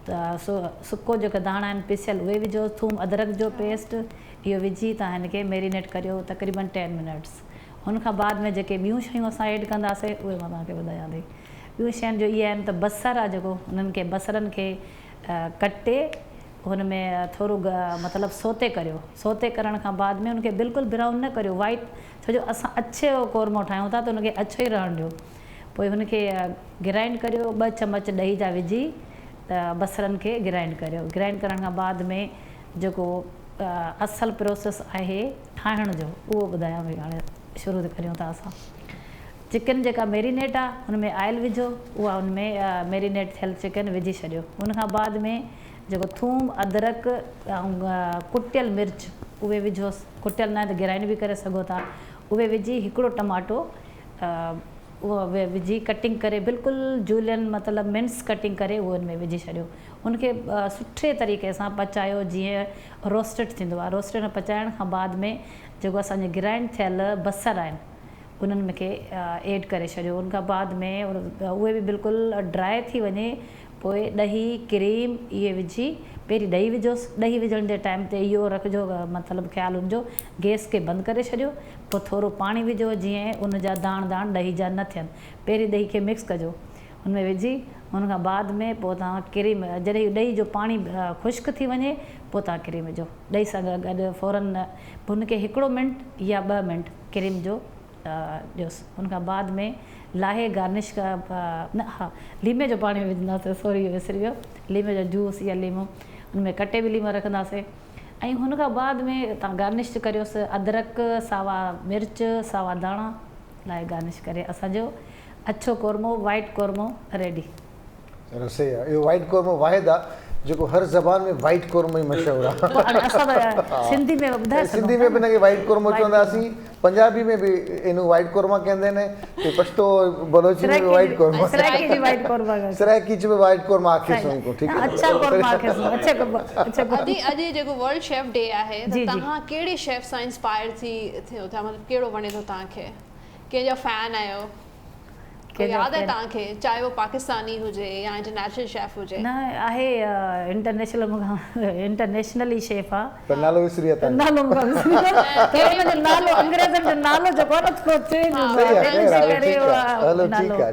सुको जेके धाणा आहिनि पिसियल उहे विझो, थूम अदरक जो पेस्ट इहो विझी तव्हां हिन खे मैरिनेट करियो तक़रीबन 10 मिनट्स। हुन खां बाद में जेके ॿियूं शयूं असां ऐड कंदासीं उहे मां तव्हांखे ॿुधायां थी। ॿियूं शयुनि जो इहे आहिनि त बसर आहे जेको, हुननि खे बसरनि खे कटे हुन में थोरो मतिलबु सोते करियो। सोते करण खां बाद में हुनखे बिल्कुलु ब्राउन न करियो, वाइट, छो जो असां अछो कोरमो ठाहियूं था त हुनखे अछो ई रहण ॾियो। पोइ हुनखे ग्राइंड करियो, 2 चम्मच ॾही जा विझी त बसरनि खे ग्राइंड करियो। ग्राइंड करण खां बाद में जेको असल प्रोसेस आहे ठाहिण जो उहो ॿुधायां भई। हाणे शुरू करियूं था असां। चिकन जेका मैरिनेट आहे हुन में ऑयल विझो, उहा हुन में मैरिनेट थियल चिकन विझी छॾियो। हुन खां बाद में जेको थूम अदरक ऐं कुटियल मिर्च उहे विझोसि, कुटियल न त ग्राइंड बि करे सघो था। उहे विझी हिकिड़ो टमाटो उहो विझी कटिंग करे बिल्कुलु जूलियन मतिलबु मिन्स कटिंग करे उहो हुन में विझी छॾियो। उनखे सुठे तरीक़े सां पचायो जीअं रोस्टेड थींदो आहे। रोस्टेड पचाइण खां बाद में जेको असांजे ग्राइंड थियल बसर आहिनि उन्हनि में खे ऐड करे छॾियो। उन खां बाद में उहे बि बिल्कुलु ड्राई थी वञे, पोइ ॾही क्रीम इहे विझी पहिरीं ॾही विझोसि। ॾही विझण जे टाइम ते इहो रखिजो मतिलबु ख़्यालु हुनजो गैस खे बंदि करे छॾियो। पोइ थोरो पाणी विझो जीअं उन जा दाण ॾही जा न थियनि। पहिरीं ॾही खे मिक्स कजो हुन में विझी, हुन खां बाद में पोइ तव्हां क्रीम, जॾहिं ॾही जो पाणी ख़ुश्क थी वञे पोइ तव्हां क्रीम विझो। ॾही सां गॾु फ़ौरन न, हुनखे 1 मिंट या 2 मिंट क्रीम जो ॾियोसि। हुन खां बाद में लाहे गार्निश न, हा लीमे जो पाणी विझंदासीं, सॉरी विसरी वियो, लीमे जो जूस या लीमो हुन में कटे बि लीमो रखंदासीं। ऐं हुन खां बाद में तव्हां गार्निश करियोसि अदरक, सावा मिर्च, सावा धाणा लाहे गार्निश करे असांजो अछो कोरमो, वाइट कोरमो रेडी। चलो सही आहे। इहो वाइट कोरमो वाहिद आहे जेको हर ज़बान में वाइट कोरमो ई मशहूरु आहे। असां सिंधी में ॿुधाए सिंधी में बि हिनखे वाइट कोरमो चवंदासीं, पंजाबी में बि इन वाइट कोरमा कहंदा आहिनि, पश्तो बलोची में वाइट कोरमा, सराइकी जी वाइट कोरमा, सराइकी में वाइट कोरमा आखे सुन को। ठीक है, अच्छा कोरमा आखे सुन। अच्छा अॼु जेको वर्ल्ड शेफ डे आहे त तव्हां कहिड़े शेफ सां इंस्पायर थियो था, मतिलबु कहिड़ो वणे थो तव्हांखे, कंहिंजा फैन आहियो, कोई यादि आहे तव्हांखे, चाहे वो पाकिस्तानी हुजे या इंटरनेशनल शेफ हुजे? न आहे इंटरनेशनली शेफ आहे, पर नालो विसरी विया। नालो विसरी वियो, नालो अंग्रेज़नि जो नालो जेको आहे न थोरो चेंज हूंदो आहे।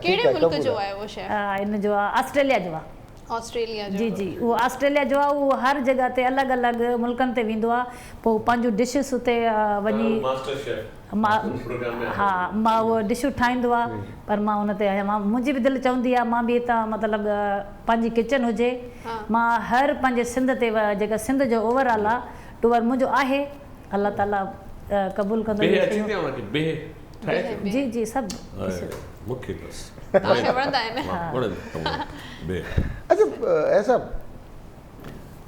कहिड़े मुल्क जो आहे वो शेफ? इन जो आहे ऑस्ट्रेलिया जो आहे। ऑस्ट्रेलिया जो? जी जी, उहो ऑस्ट्रेलिया जो आहे। उहो हर जॻह ते अलॻि अलॻि मुल्कनि ते वेंदो आहे, पोइ पंहिंजूं डिशिस हुते वञी, हा मां उहो डिशूं ठाहींदो आहे। पर मां हुन ते आहियां, मुंहिंजी बि दिलि चवंदी आहे मां बि हितां मतिलबु पंहिंजी किचन हुजे। मां हर पंहिंजे सिंध ते जेका सिंध जो ओवरऑल आहे टूर मुंहिंजो आहे, अलाह ताला क़बूल कंदो। जी जी सभु अच्छा, ऐसा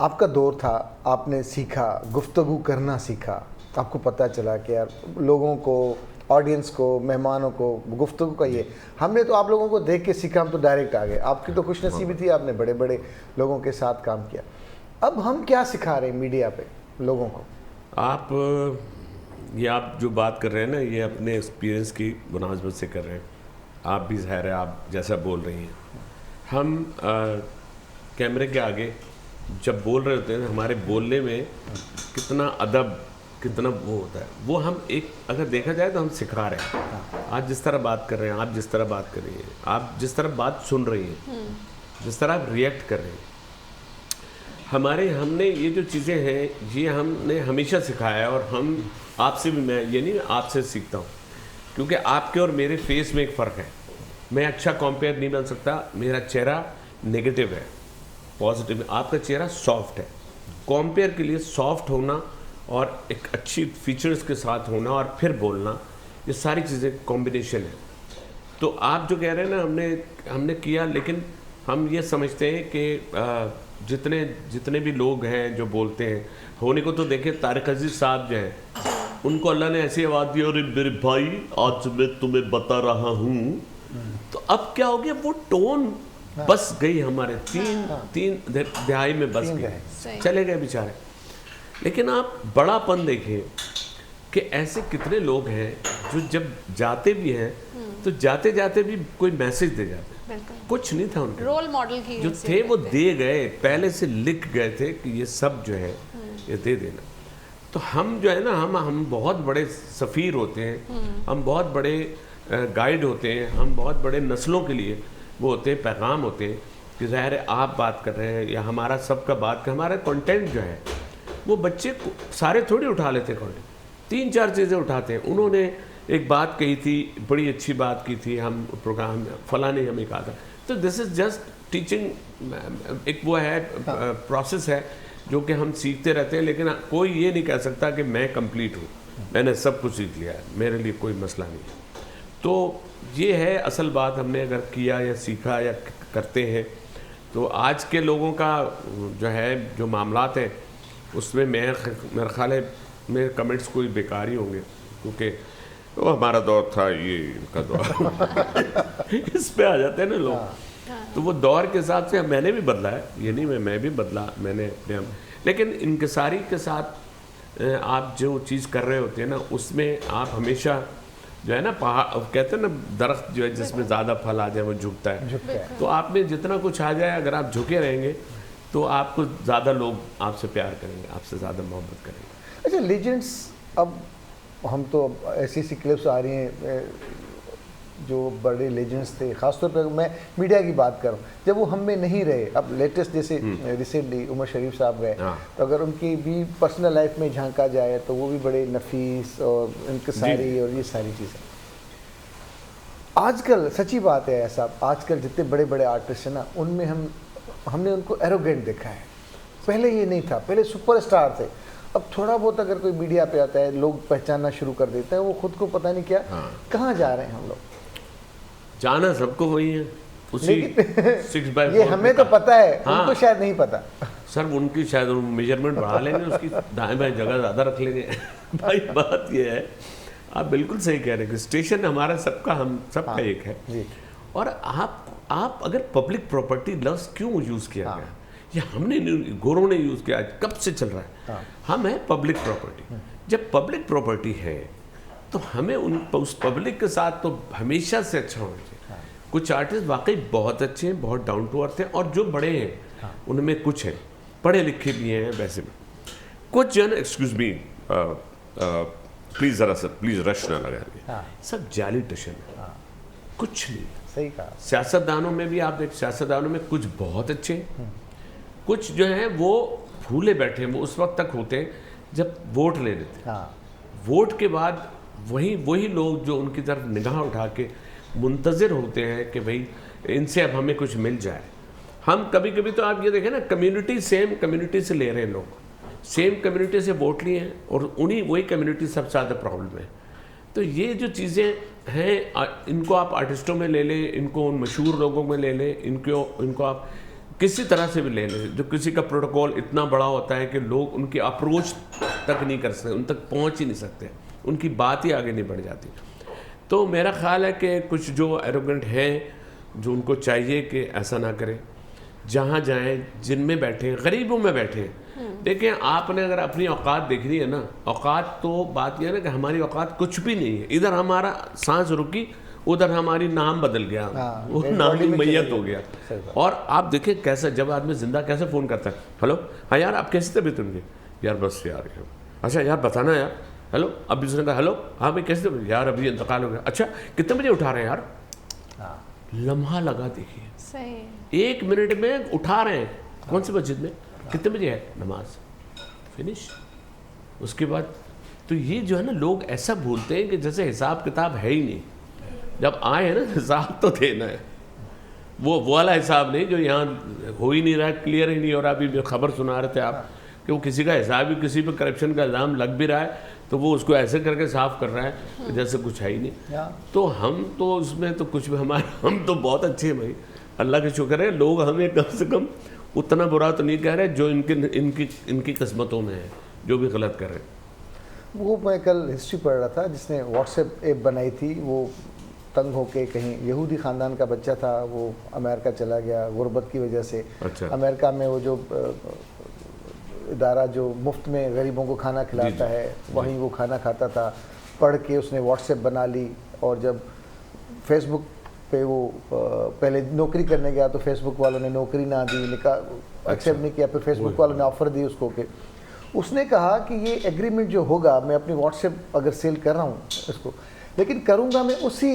आपका दौर था, आपने सीखा, गुफ्तगू करना सीखा, आपको पता चला कि यार लोगों को, ऑडियंस को, मेहमानों को गुफ्तगू का ये, हमने तो आप लोगों को देख के सीखा, हम तो डायरेक्ट आ गए। आपकी तो खुशनसीबी थी, आपने बड़े बड़े लोगों के साथ काम किया। अब हम क्या सिखा रहे हैं मीडिया पे लोगों को? आप जो बात कर रहे हैं ना, ये अपने एक्सपीरियंस की मुनासबत से कर रहे हैं। आप भी ज़ाहिर है आप जैसा बोल रही हैं। हम कैमरे के आगे जब बोल रहे होते हैं, हमारे बोलने में कितना अदब, कितना वो होता है, वो हम एक अगर देखा जाए तो हम सिखा रहे हैं। आज जिस तरह बात कर रहे हैं, आप जिस तरह बात कर रही हैं, आप जिस तरह बात सुन रही हैं, जिस तरह आप रिएक्ट कर रहे हैं, हमने ये जो चीज़ें हैं ये हमने हमेशा सिखाया है। और हम आपसे भी, मैं ये नहीं आपसे सीखता हूँ, क्योंकि आपके और मेरे फेस में एक फ़र्क है। मैं अच्छा कंपेयर नहीं बन सकता, मेरा चेहरा नेगेटिव है, पॉजिटिव है, आपका चेहरा सॉफ्ट है। कंपेयर के लिए सॉफ्ट होना और एक अच्छी फीचर्स के साथ होना और फिर बोलना, ये सारी चीज़ें कॉम्बिनेशन है। तो आप जो कह रहे हैं ना, हमने किया, लेकिन हम ये समझते हैं कि जितने भी लोग हैं जो बोलते हैं, होने को तो देखें तारिक अजीज साहब जो हैं, उनको अल्लाह ने ऐसी आवाज़ दी, और मेरे भाई आज मैं तुम्हें बता रहा हूँ, तो अब क्या हो गया, वो टोन बस गई हमारे, तीन दिहाई में बस गई, चले गए बेचारे। लेकिन आप बड़ापन देखिए कि ऐसे कितने लोग हैं जो जब जाते भी हैं तो जाते जाते भी कोई मैसेज दे जाते, कुछ नहीं था उनके, रोल मॉडल की जो थे वो दे गए, पहले से लिख गए थे कि ये सब जो है ये दे देना। तो हम जो है ना, हम बहुत बड़े सफ़ीर होते हैं, हम बहुत बड़े गाइड होते हैं, हम बहुत बड़े नस्लों के लिए वो होते हैं, पैगाम होते हैं कि ज़ाहिर है आप बात कर रहे हैं या हमारा सबका बात कर, हमारा कंटेंट जो है वो बच्चे सारे थोड़ी उठा लेते कंटेंट, 3-4 चीज़ें उठाते हैं। उन्होंने एक बात कही थी, बड़ी अच्छी बात की थी, हम प्रोग्राम में फला ने हमें कहा था, तो दिस इज़ जस्ट टीचिंग, एक वो है प्रोसेस है जो कि हम सीखते रहते हैं। लेकिन कोई ये नहीं कह सकता कि मैं कंप्लीट हूँ, मैंने सब कुछ सीख लिया है, मेरे लिए कोई मसला नहीं है। तो ये है असल बात, हमने अगर किया या सीखा या करते हैं तो आज के लोगों का जो है जो मामलात हैं उसमें मेरा ख्याल है मेरे कमेंट्स कोई बेकार ही होंगे, क्योंकि वो हमारा दौर था, ये इनका दौर इस पे आ जाते हैं ना लोग। तो वो दौर के हिसाब से मैंने भी बदला है, ये नहीं मैं भी बदला, मैंने अपने, लेकिन इनकिसारी के साथ आप जो चीज़ कर रहे होते हैं ना, उसमें आप हमेशा जो है ना, पहाड़ कहते हैं ना, दरख्त जो है जिसमें ज़्यादा फल आ जाए वो झुकता है। तो आप में जितना कुछ आ जाए, अगर आप झुके रहेंगे तो आपको ज़्यादा लोग आपसे प्यार करेंगे, आपसे ज़्यादा मोहब्बत करेंगे। अच्छा, लीजेंड्स, अब हम तो ऐसी क्लिप्स आ रही हैं जो बड़े लेजेंड्स थे, ख़ासतौर पर मैं मीडिया की बात करूं, जब वो हम में नहीं रहे, अब लेटेस्ट जैसे रिसेंटली उमर शरीफ साहब गए, तो अगर उनकी भी पर्सनल लाइफ में झांका जाए तो वो भी बड़े नफीस और इनकिसारी और ये सारी चीज़ें। आजकल सच्ची बात है ऐसा, आजकल जितने बड़े बड़े आर्टिस्ट हैं ना, उनमें हमने उनको एरोगेंट देखा है। पहले ये नहीं था, पहले सुपरस्टार थे, अब थोड़ा बहुत अगर कोई मीडिया पे आता है लोग पहचानना शुरू कर देते हैं, वो खुद को पता नहीं क्या कहाँ जा रहे हैं। हम लोग जाना सबको वही है, उसी 6x4 ये हमें तो पता है, उनको शायद नहीं पता। सर उनकी शायद मेजरमेंट बढ़ा लेंगे, उसकी दाएं बाएं जगह ज़्यादा रख लेंगे। भाई बात ये है, आप बिल्कुल सही कह रहे हैं कि स्टेशन हमारा सबका, हम सबका एक है। और आप अगर पब्लिक प्रॉपर्टी लफ्ज़ क्यों यूज़ किया गया, ये हमने गोरों ने यूज़ किया, कब से चल रहा है। हम है पब्लिक प्रॉपर्टी, जब पब्लिक प्रॉपर्टी है तो हमें उस पब्लिक के साथ तो हमेशा से अच्छा होना चाहिए। कुछ आर्टिस्ट वाकई बहुत अच्छे हैं, बहुत डाउन टू अर्थ हैं, और जो बड़े हैं उनमें कुछ हैं पढ़े लिखे भी हैं, वैसे में कुछ जन, एक्सक्यूज मी प्लीज़, ज़रा सर प्लीज़ रश ना लगा, सब जाली टशन है, कुछ नहीं। सही कहा। सियासतदानों में भी आप देख, सियासतदानों में कुछ बहुत अच्छे, कुछ जो हैं वो भूले बैठे हैं, वो उस वक्त तक होते हैं जब वोट ले लेते हैं। वोट के बाद वही लोग जो उनकी तरफ निगाह उठा के मुंतज़िर होते हैं कि भाई इनसे अब हमें कुछ मिल जाए। हम कभी कभी तो आप ये देखें ना, कम्युनिटी सेम कम्युनिटी से ले रहे हैं लोग, सेम कम्युनिटी से वोट लिए हैं, और वही कम्युनिटी सबसे ज़्यादा प्रॉब्लम है। तो ये जो चीज़ें हैं, इनको आप आर्टिस्टों में ले लें, इनको उन मशहूर लोगों में ले लें, इनको आप किसी तरह से भी ले लें, जो किसी का प्रोटोकॉल इतना बड़ा होता है कि लोग उनकी अप्रोच तक नहीं कर सकते, उन तक पहुंच ही नहीं सकते, उनकी बात ही आगे नहीं बढ़ जाती। तो मेरा ख्याल है कि कुछ जो एरोगेंट हैं, जो उनको चाहिए कि ऐसा ना करें, जहाँ जाएं, जिनमें बैठे, गरीबों में बैठे। देखें, आपने अगर अपनी औकात देखनी है ना, औकात तो बात यह है ना कि हमारी औकात कुछ भी नहीं है। इधर हमारा सांस रुकी, उधर हमारी नाम बदल गया, वो नाम ही मैयत हो गया। और आप देखें कैसा, जब आदमी जिंदा कैसे फ़ोन करता है, हेलो हाँ यार आप कैसी तबीयत उनकी, यार बस यार, अच्छा यार बताना यार, हेलो, अब दूसरे का हेलो, हाँ भाई कैसे तबीयत, यार अभी इंतकाल हो गया, अच्छा कितने बजे उठा रहे हैं यार, लम्हा लगा देखिए, सही 1 मिनट में उठा रहे हैं, कौन सी मस्जिद में, कितने बजे है नमाज, फिनिश। उसके बाद तो ये जो है ना, लोग ऐसा भूलते हैं कि जैसे हिसाब किताब है ही नहीं। जब आए हैं ना, हिसाब तो देना है, वो वाला हिसाब नहीं जो यहाँ हो ही नहीं रहा है, क्लियर ही नहीं हो रहा। अभी खबर सुना रहे थे आप कि वो किसी का हिसाब ही, किसी पे करप्शन का इल्ज़ाम लग भी रहा है तो वो उसको ऐसे करके साफ कर रहा है जैसे कुछ है ही नहीं। तो हम तो उसमें तो कुछ भी, हम तो बहुत अच्छे हैं भाई, अल्लाह का शुक्र है। लोग हमें कम से कम उतना बुरा तो नहीं कह रहे जो इनकी किस्मतों में है, जो भी गलत कर रहे हैं। वो मैं कल हिस्ट्री पढ़ रहा था, जिसने व्हाट्सएप ऐप बनाई थी, वो तंग होके, कहीं यहूदी ख़ानदान का बच्चा था, वो अमेरिका चला गया गुर्बत की वजह से। अच्छा। अमेरिका में वो जो इदारा जो मुफ्त में गरीबों को खाना खिलाता है, वहीं वो खाना खाता था। पढ़ के उसने व्हाट्सएप बना ली, और जब फेसबुक पे वो पहले नौकरी करने गया तो फेसबुक वालों ने नौकरी ना दी, एक्सेप्ट नहीं किया, फिर फेसबुक वालों ने ऑफ़र दी उसको कि उसने कहा कि ये एग्रीमेंट जो होगा, मैं अपनी व्हाट्सएप अगर सेल कर रहा हूँ इसको, लेकिन करूँगा मैं उसी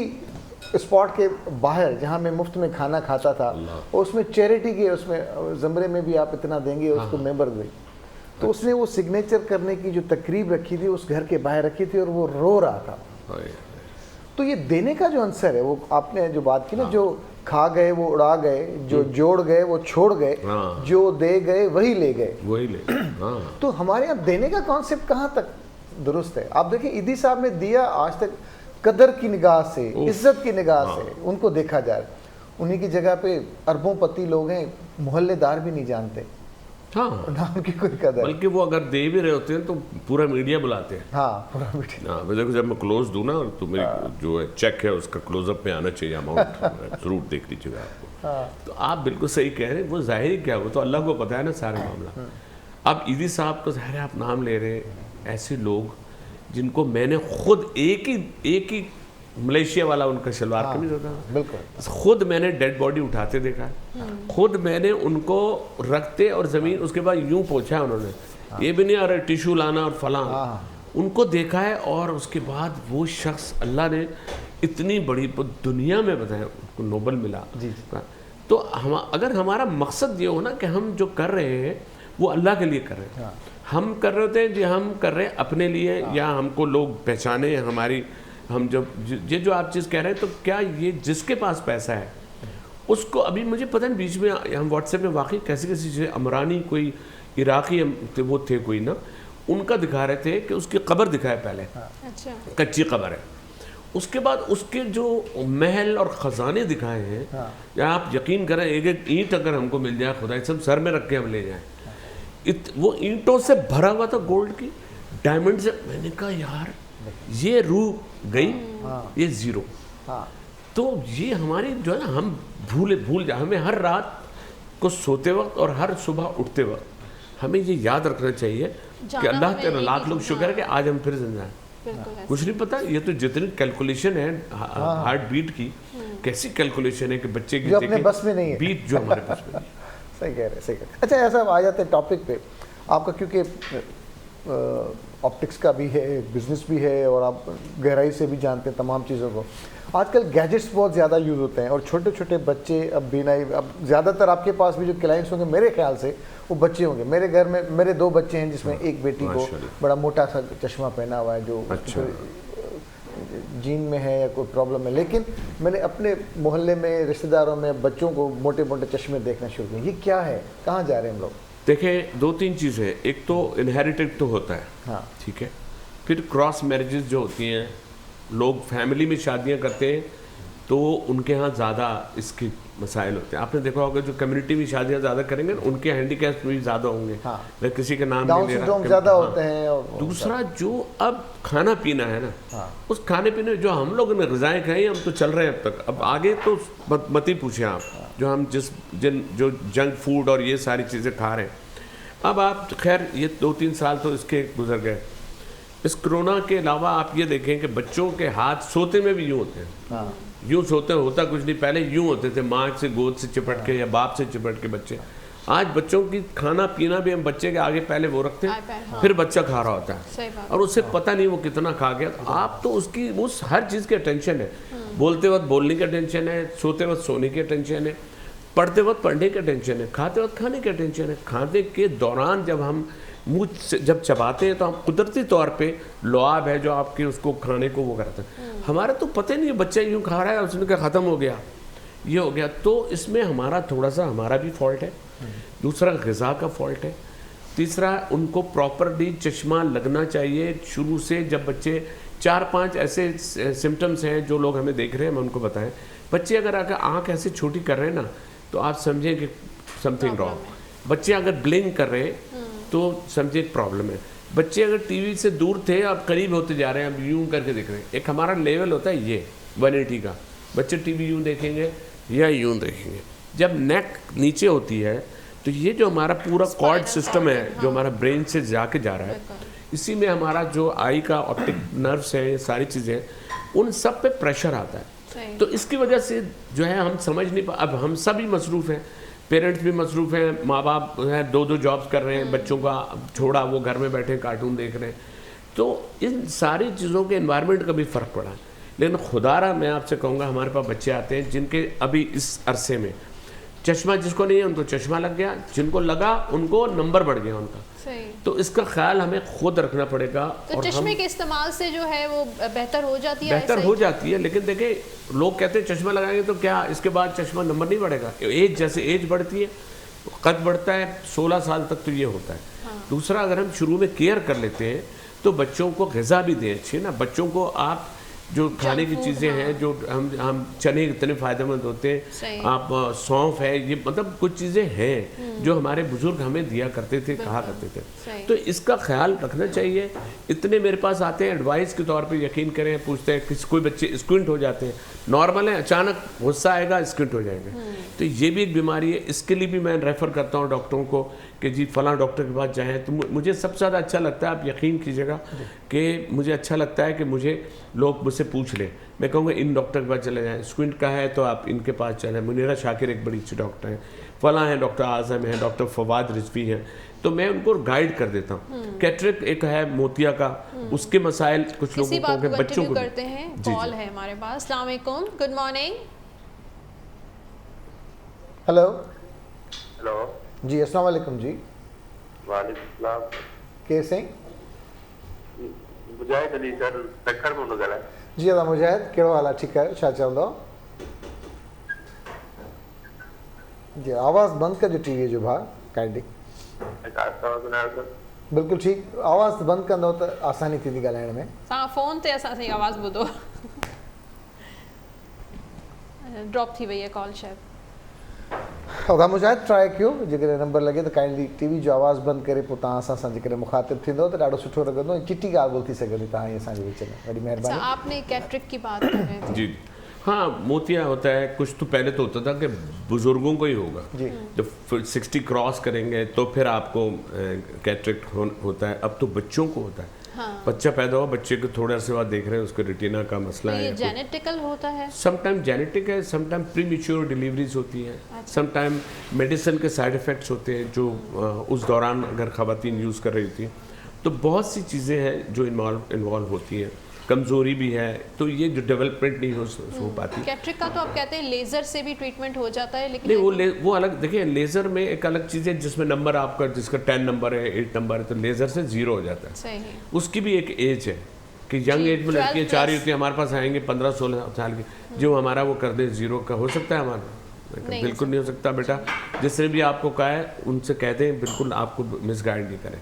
स्पॉट के बाहर जहाँ मैं मुफ्त में खाना खाता था, और उसमें चैरिटी के उसमें ज़मरे में भी आप इतना देंगे उसको मेंबर दें। तो उसने वो सिग्नेचर करने की जो तकरीब रखी थी उस घर के बाहर रखी थी और वो रो रहा था। तो ये देने का जो आंसर है, वो आपने जो बात की ना, जो खा गए वो उड़ा गए, जो जोड़ गए वो छोड़ गए, जो दे गए वही ले गए। तो हमारे यहाँ देने का कॉन्सेप्ट कहाँ तक दुरुस्त है? आप देखिए ईदी साहब ने दिया, आज तक कदर की निगाह से, इज्जत की निगाह से उनको देखा जाए। उन्हीं की जगह पे अरबों पति लोग हैं, मोहल्लेदार भी नहीं जानते नाम की कोई कदर, बल्कि वो अगर दे भी रहे होते हैं तो पूरा मीडिया बुलाते हैं। पूरा मीडिया। देखो जब मैं क्लोज दूँ ना तो मेरी जो है चेक है उसका क्लोजअप पे आना चाहिए अमाउंट, जरूर देख लीजिएगा आपको। तो आप बिल्कुल सही कह रहे हैं, वो जाहिर क्या, वो तो अल्लाह को पता है ना सारा मामला। अब ईदी साहब तो ज़ाहिर आप नाम ले रहे हैं, ऐसे लोग जिनको मैंने खुद एक ही मलेशिया वाला उनका शलवार कमीज होता है, बिल्कुल खुद मैंने डेड बॉडी उठाते देखा है, खुद मैंने उनको रखते और ज़मीन उसके बाद यूं पोंछा है उन्होंने, ये भी नहीं आ रहा टिशू लाना और फलां, उनको देखा है। और उसके बाद वो शख्स, अल्लाह ने इतनी बड़ी दुनिया में बताया उनको नोबल मिला। तो हम अगर हमारा मकसद ये हो ना कि हम जो कर रहे हैं वो अल्लाह के लिए कर रहे हैं, हम कर रहे होते हैं जी, हम कर रहे हैं अपने लिए या हमको लोग पहचाने हमारी, हम जब ये जो आप चीज़ कह रहे हैं, तो क्या ये जिसके पास पैसा है उसको, अभी मुझे पता नहीं बीच में हम व्हाट्सएप में वाकई कैसी चीज़ें, अमरानी कोई इराकी वो थे कोई ना, उनका दिखा रहे थे कि उसकी कब्र दिखाए पहले, अच्छा कच्ची कब्र है, उसके बाद उसके जो महल और ख़जाने दिखाए हैं, या आप यकीन करें एक एक ईंट अगर हमको मिल जाए, खुदा सब सर में रख के हम ले जाएं, वो ईंटों से भरा हुआ था गोल्ड की, डायमंड से। मैंने कहा यार ये रूह गई, ये जीरो। तो ये हमारी जो है ना, हम भूल जाए, हमें हर रात को सोते वक्त और हर सुबह उठते वक्त हमें ये याद रखना चाहिए कि अल्लाह तेरा लाख लोग शुक्र है कि आज हम फिर जिंदा हैं। कुछ नहीं पता, ये तो जितनी कैलकुलेशन है हार्ट बीट की, कैसी कैलकुलेशन है कि बच्चे की अपने बस में नहीं है, बीट जो हमारे बस में नहीं। सही कह रहे हैं, सही कह रहे हैं। अच्छा, ऐसा आ जाते हैं टॉपिक पे आपका, क्योंकि ऑप्टिक्स का भी है, बिजनेस भी है, और आप गहराई से भी जानते हैं तमाम चीज़ों को। आजकल गैजेट्स बहुत ज़्यादा यूज़ होते हैं, और छोटे छोटे बच्चे अब बिना, अब ज़्यादातर आपके पास भी जो क्लाइंट्स होंगे मेरे ख्याल से वो बच्चे होंगे। मेरे घर में मेरे 2 बच्चे हैं, जिसमें एक बेटी को बड़ा मोटा सा चश्मा पहना हुआ है, जो जीन में है या कोई प्रॉब्लम है, लेकिन मैंने अपने मोहल्ले में रिश्तेदारों में बच्चों को मोटे मोटे चश्मे देखना शुरू किया। ये क्या है, कहाँ जा रहे हैं हम लोग? देखें 2-3 चीज़ें हैं, एक तो इनहेरिटेड तो होता है, ठीक है, फिर क्रॉस मैरिजेस जो होती हैं, लोग फैमिली में शादियां करते हैं तो उनके यहाँ ज़्यादा इसके मसाइल होते हैं। आपने देखा होगा जो कम्युनिटी में शादियां ज़्यादा करेंगे उनके हैंडीकैप भी ज़्यादा होंगे, मैं किसी का नाम नहीं ले रहा, ज़्यादा होते हैं। और दूसरा जो अब खाना पीना है ना, उस खाने पीने जो हम लोगों ने ग़िज़ाएँ खाई, हम तो चल रहे हैं अब तक, अब आगे तो मत ही पूछें आप, जो हम जो जंक फूड और ये सारी चीज़ें खा रहे हैं। अब आप खैर ये 2-3 साल तो इसके गुजर गए, इस कोरोना के अलावा आप ये देखें कि बच्चों के हाथ सोते में भी यूँ होते हैं, यूँ सोते होता कुछ नहीं, पहले यूँ होते थे, माँ से गोद से चिपट के या बाप से चिपट के बच्चे। आज बच्चों की खाना पीना भी हम बच्चे के आगे पहले वो रखते हैं, फिर बच्चा खा रहा होता है, और उससे पता नहीं वो कितना खा गया। आप तो उसकी उस हर चीज़ की टेंशन है, बोलते वक्त बोलने का टेंशन है, सोते वक्त सोने की टेंशन है, पढ़ते वक्त पढ़ने का टेंशन है, खाते वक्त खाने का टेंशन है। खाने के दौरान जब हम मुँह से जब चबाते हैं तो हम कुदरती तौर पे लुआब है जो आपके उसको खाने को वो करते हैं। हमारा तो पता ही नहीं, बच्चा यूँ खा रहा है, उसने कहा ख़त्म हो गया, ये हो गया। तो इसमें हमारा थोड़ा सा हमारा भी फॉल्ट है, दूसरा ग़िज़ा का फॉल्ट है, तीसरा उनको प्रॉपरली चश्मा लगना चाहिए शुरू से। जब बच्चे 4-5 ऐसे सिम्टम्स हैं जो लोग हमें देख रहे हैं, हम उनको बताएं। बच्चे अगर आँख ऐसे छोटी कर रहे हैं ना, तो आप समझें कि समथिंग रॉन्ग। बच्चे अगर ब्लिंक कर रहे हैं तो समझे प्रॉब्लम है। बच्चे अगर टीवी से दूर थे, अब करीब होते जा रहे हैं, अब यूं करके देख रहे हैं। एक हमारा लेवल होता है ये 180 का, बच्चे टीवी यूं देखेंगे या यूं देखेंगे। जब नेक नीचे होती है तो ये जो हमारा पूरा कॉर्ड सिस्टम है, जो हमारा ब्रेन से जाके जा रहा है, इसी में हमारा जो आई का ऑप्टिक नर्व्स है, ये सारी चीज़ें, उन सब पे प्रेशर आता है। तो इसकी वजह से जो है हम समझ नहीं अब हम सभी मसरूफ़ हैं, पेरेंट्स भी मसरूफ़ हैं, माँ बाप हैं 2-2 जॉब्स कर रहे हैं, बच्चों का छोड़ा वो घर में बैठे कार्टून देख रहे हैं, तो इन सारी चीज़ों के एनवायरनमेंट का भी फ़र्क पड़ा है। लेकिन खुदारा मैं आपसे कहूँगा हमारे पास बच्चे आते हैं जिनके अभी इस अरसे में चश्मा, जिसको नहीं है उनको चश्मा लग गया, जिनको लगा उनको नंबर बढ़ गया उनका। तो इसका ख्याल हमें खुद रखना पड़ेगा। तो और चश्मे के इस्तेमाल से जो है वो बेहतर हो जाती है? बेहतर हो जाती है, लेकिन देखिए लोग कहते हैं चश्मा लगाएंगे तो क्या इसके बाद चश्मा नंबर नहीं बढ़ेगा? एज जैसे एज बढ़ती है, कद बढ़ता है, 16 साल तक तो ये होता है। दूसरा, अगर हम शुरू में केयर कर लेते हैं तो बच्चों को ग़िज़ा भी दें अच्छी ना। बच्चों को आप जो खाने की चीज़ें हैं, जो हम चने इतने फ़ायदेमंद होते हैं, आप सौंफ है, ये मतलब कुछ चीज़ें हैं जो हमारे बुजुर्ग हमें दिया करते थे, कहा करते थे, तो इसका ख्याल रखना चाहिए। इतने मेरे पास आते हैं एडवाइस के तौर पे, यकीन करें, पूछते हैं किसी कोई बच्चे स्क्विंट हो जाते हैं, नॉर्मल है, अचानक गुस्सा आएगा स्क्विंट हो जाएंगे, तो ये भी एक बीमारी है। इसके लिए भी मैं रेफ़र करता हूँ डॉक्टरों को कि जी फ़लाँ डॉक्टर के पास जाएँ। तो मुझे सबसे ज़्यादा अच्छा लगता है, आप यकीन कीजिएगा कि मुझे अच्छा लगता है कि मुझे लोग मुझसे पूछ लें, मैं कहूँगा इन डॉक्टर के पास चले जाएँ, स्क्विंट का है तो आप इनके पास चलें, मुनीरा शाकिर एक बड़ी अच्छी डॉक्टर हैं, फ़लाँ हैं, डॉक्टर आज़म हैं, डॉक्टर फवाद रिजवी हैं, तो मैं उनको गाइड कर देता हूँ। कैटरेक्ट एक है मोतिया का, उसके मसाइल कुछ लोगों को, बच्चों को करते हैं। कॉल है हमारे पास। अस्सलाम वालेकुम, गुड मॉर्निंग। हेलो हेलो जी, अस्सलाम वालेकुम जी। वालेकुम सलाम। कैसे? मुजाहिद अली सर, तखर में नज़र है जी। दादा मुजाहिद, कहिड़ो हाल आहे? ठीकु आहे, छा चवंदो? जी, आवाज़ बंद कजो टीवी जो भाउ, काइंडली। बिल्कुलु ठीकु, आवाज़ बंदि कंदो त आसानी थींदी ॻाल्हाइण में। तव्हां फ़ोन ते असां जी आवाज़ ॿुधो। ड्रॉप थी वई आहे कॉल शायद। दादा मुजाहिद, ट्राई कयो, जेकॾहिं नंबर लॻे त काइंडली टीवी जो आवाज़ बंदि करे पोइ तव्हां असां सां जेकॾहिं मुखातिब थींदो त ॾाढो सुठो लॻंदो, ऐं चिटी ॻाल्हि ॿोल थी सघंदी तव्हां असांजे विच में। वॾी महिरबानी। आपने कैटरेक्ट की बात कर रहे थे। जी हाँ, मोतिया होता है, कुछ तो पहले तो होता था कि बुजुर्गों को ही होगा, जब 60 क्रॉस करेंगे तो फिर आपको कैटरेक्ट होता है। अब तो बच्चों को होता है। बच्चा पैदा हुआ, बच्चे को थोड़ा से बाद देख रहे हैं उसके रेटिना का मसला है। ये जेनेटिकल होता है? समटाइम जेनेटिक है, समटाइम प्रीमेच्योर डिलीवरीज होती हैं, समटाइम मेडिसिन के साइड इफ़ेक्ट्स होते हैं जो उस दौरान अगर ख़वातीन यूज़ कर रही थी, तो बहुत सी चीज़ें हैं जो इन्वॉल्व होती हैं। कमज़ोरी भी है, तो ये जो डेवलपमेंट नहीं हो पाती। कैटरेक्ट का तो आप कहते हैं लेज़र से भी ट्रीटमेंट हो जाता है, लेकिन नहीं, वो अलग। देखिए, लेज़र में एक अलग चीज़ है जिसमें नंबर आपका, जिसका 10 नंबर है, 8 नंबर है, तो लेज़र से 0 हो जाता है। सही। उसकी भी एक एज है कि यंग एज में लड़कियाँ 4 होती हैं, हमारे पास आएंगे 15-16 साल की, जो हमारा वो कर दे 0 का, हो सकता है हमारा? बिल्कुल नहीं हो सकता बेटा। जिसने भी आपको कहा है उनसे कह दें, बिल्कुल आपको मिसगाइड नहीं करें।